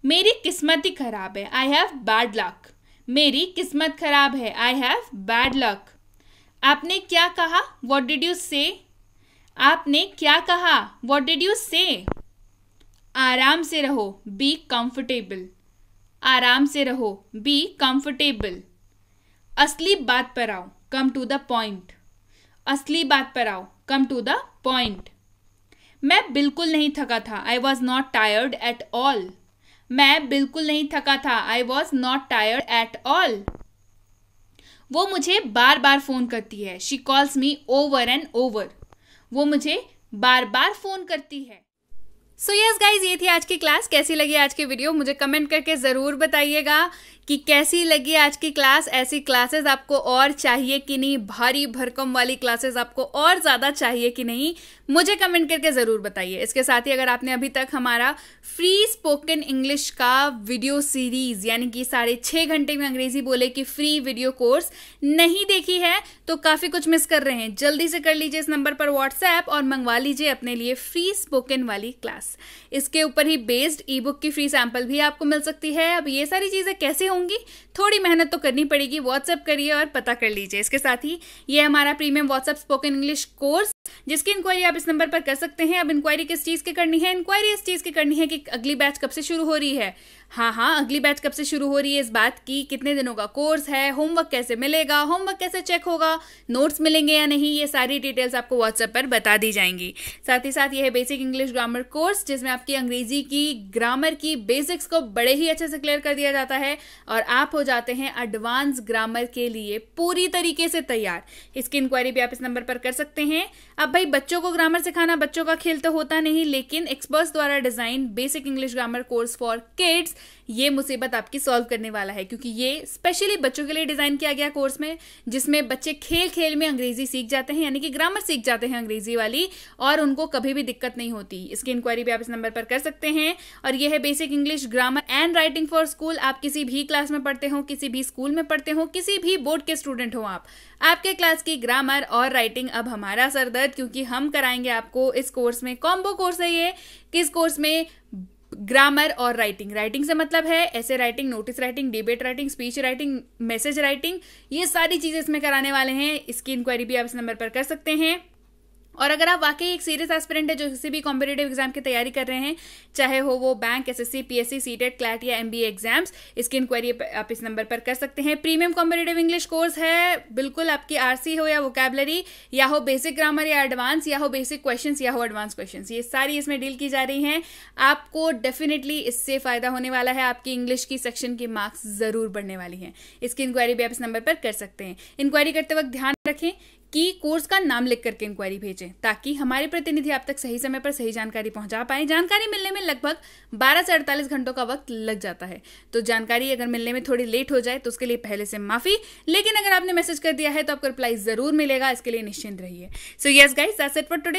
मेरी किस्मत ही खराब है, आई हैव बैड लक। मेरी किस्मत खराब है, आई हैव बैड लक। आपने क्या कहा? वॉट डिड यू से? आपने क्या कहा? वॉट डिड यू से? आराम से रहो, बी कंफर्टेबल। आराम से रहो, बी कंफर्टेबल। असली बात पर आओ, कम टू द पॉइंट। असली बात पर आओ, कम टू द पॉइंट। मैं बिल्कुल नहीं थका था, I was not tired at all. मैं बिल्कुल नहीं थका था, I was not tired at all. वो मुझे बार बार फ़ोन करती है, she calls me over and over. वो मुझे बार बार फ़ोन करती है। सो यस गाइज, ये थी आज की क्लास। कैसी लगी आज की वीडियो मुझे कमेंट करके ज़रूर बताइएगा कि कैसी लगी आज की क्लास। ऐसी क्लासेस आपको और चाहिए कि नहीं? भारी भरकम वाली क्लासेस आपको और ज़्यादा चाहिए कि नहीं? मुझे कमेंट करके ज़रूर बताइए। इसके साथ ही अगर आपने अभी तक हमारा फ्री स्पोकन इंग्लिश का वीडियो सीरीज़ यानी कि 6.5 घंटे में अंग्रेज़ी बोले कि फ्री वीडियो कोर्स नहीं देखी है तो काफ़ी कुछ मिस कर रहे हैं। जल्दी से कर लीजिए इस नंबर पर व्हाट्सएप और मंगवा लीजिए अपने लिए फ्री स्पोकन वाली क्लास। क्लास। इसके ऊपर ही बेस्ड ई बुक की फ्री सैंपल भी आपको मिल सकती है। अब ये सारी चीज़ें कैसे होंगी, थोड़ी मेहनत तो करनी पड़ेगी, व्हाट्सएप करिए और पता कर लीजिए। इसके साथ ही ये हमारा premium WhatsApp spoken English course, जिसकी इंक्वायरी आप इस नंबर पर कर सकते हैं। अब इंक्वायरी किस चीज़ की करनी है? इंक्वायरी इस चीज़ की करनी है कि अगली बैच कब से शुरू हो रही है। हाँ, अगली बैच कब से शुरू हो रही है, इस बात की, कितने दिनों का कोर्स है, होमवर्क कैसे मिलेगा, होमवर्क कैसे चेक होगा, नोट्स मिलेंगे या नहीं, ये सारी डिटेल्स आपको व्हाट्सएप पर बता दी जाएंगी। साथ ही साथ ये है बेसिक इंग्लिश ग्रामर कोर्स, जिसमें आपकी अंग्रेजी की ग्रामर की बेसिक्स को बड़े ही अच्छे से क्लियर कर दिया जाता है और आप हो जाते हैं एडवांस ग्रामर के लिए पूरी तरीके से तैयार। इसकी इंक्वायरी भी आप इस नंबर पर कर सकते हैं। अब भाई, बच्चों को ग्रामर सिखाना बच्चों का खेल तो होता नहीं, लेकिन एक्सपर्ट्स द्वारा design basic English grammar course for kids ये मुसीबत आपकी सॉल्व करने वाला है, क्योंकि ये स्पेशली बच्चों के लिए डिजाइन किया गया कोर्स में, जिसमें बच्चे खेल खेल में अंग्रेजी सीख जाते हैं, यानी कि ग्रामर सीख जाते हैं अंग्रेजी वाली, और उनको कभी भी दिक्कत नहीं होती। इसकी इंक्वायरी भी आप इस नंबर पर कर सकते हैं। और ये है basic English grammar and writing for school. आप किसी भी क्लास में पढ़ते हो, किसी भी स्कूल में पढ़ते हो, किसी भी बोर्ड के स्टूडेंट हो, आपके क्लास की ग्रामर और राइटिंग अब हमारा सरदर्द, क्योंकि हम कराएंगे आपको इस कोर्स में, कॉम्बो कोर्स है ये, किस कोर्स में ग्रामर और राइटिंग से मतलब है ऐसे writing, notice writing, debate writing, speech writing, message writing, ये सारी चीजें इसमें कराने वाले हैं। इसकी इंक्वायरी भी आप इस नंबर पर कर सकते हैं। और अगर आप वाकई एक सीरियस एस्पिरेंट है जो किसी भी कॉम्पिटिटिव एग्जाम की तैयारी कर रहे हैं, चाहे हो वो bank, SSC, PSC, CTET, CLAT या एमबीए एग्जाम्स, इसकी इंक्वायरी आप इस नंबर पर कर सकते हैं। प्रीमियम कॉम्पिटिटिव इंग्लिश कोर्स है, बिल्कुल आपकी आरसी हो या वोकैबुलरी, या हो बेसिक ग्रामर या एडवांस, या हो बेसिक क्वेश्चंस या हो एडवांस क्वेश्चंस, ये सारी इसमें डील की जा रही हैं। आपको डेफिनेटली इससे फायदा होने वाला है, आपकी इंग्लिश की सेक्शन की मार्क्स जरूर बढ़ने वाली हैं। इसकी इंक्वायरी भी आप इस नंबर पर कर सकते हैं। इंक्वायरी करते वक्त ध्यान रखें कि कोर्स का नाम लिख करके इंक्वायरी भेजें, ताकि हमारे प्रतिनिधि आप तक सही समय पर सही जानकारी पहुंचा पाए। जानकारी मिलने में लगभग 12 से 48 घंटों का वक्त लग जाता है, तो जानकारी अगर मिलने में थोड़ी लेट हो जाए तो उसके लिए पहले से माफी, लेकिन अगर आपने मैसेज कर दिया है तो आपको रिप्लाई जरूर मिलेगा, इसके लिए निश्चिंत रहिए। So yes guys, that's it for today.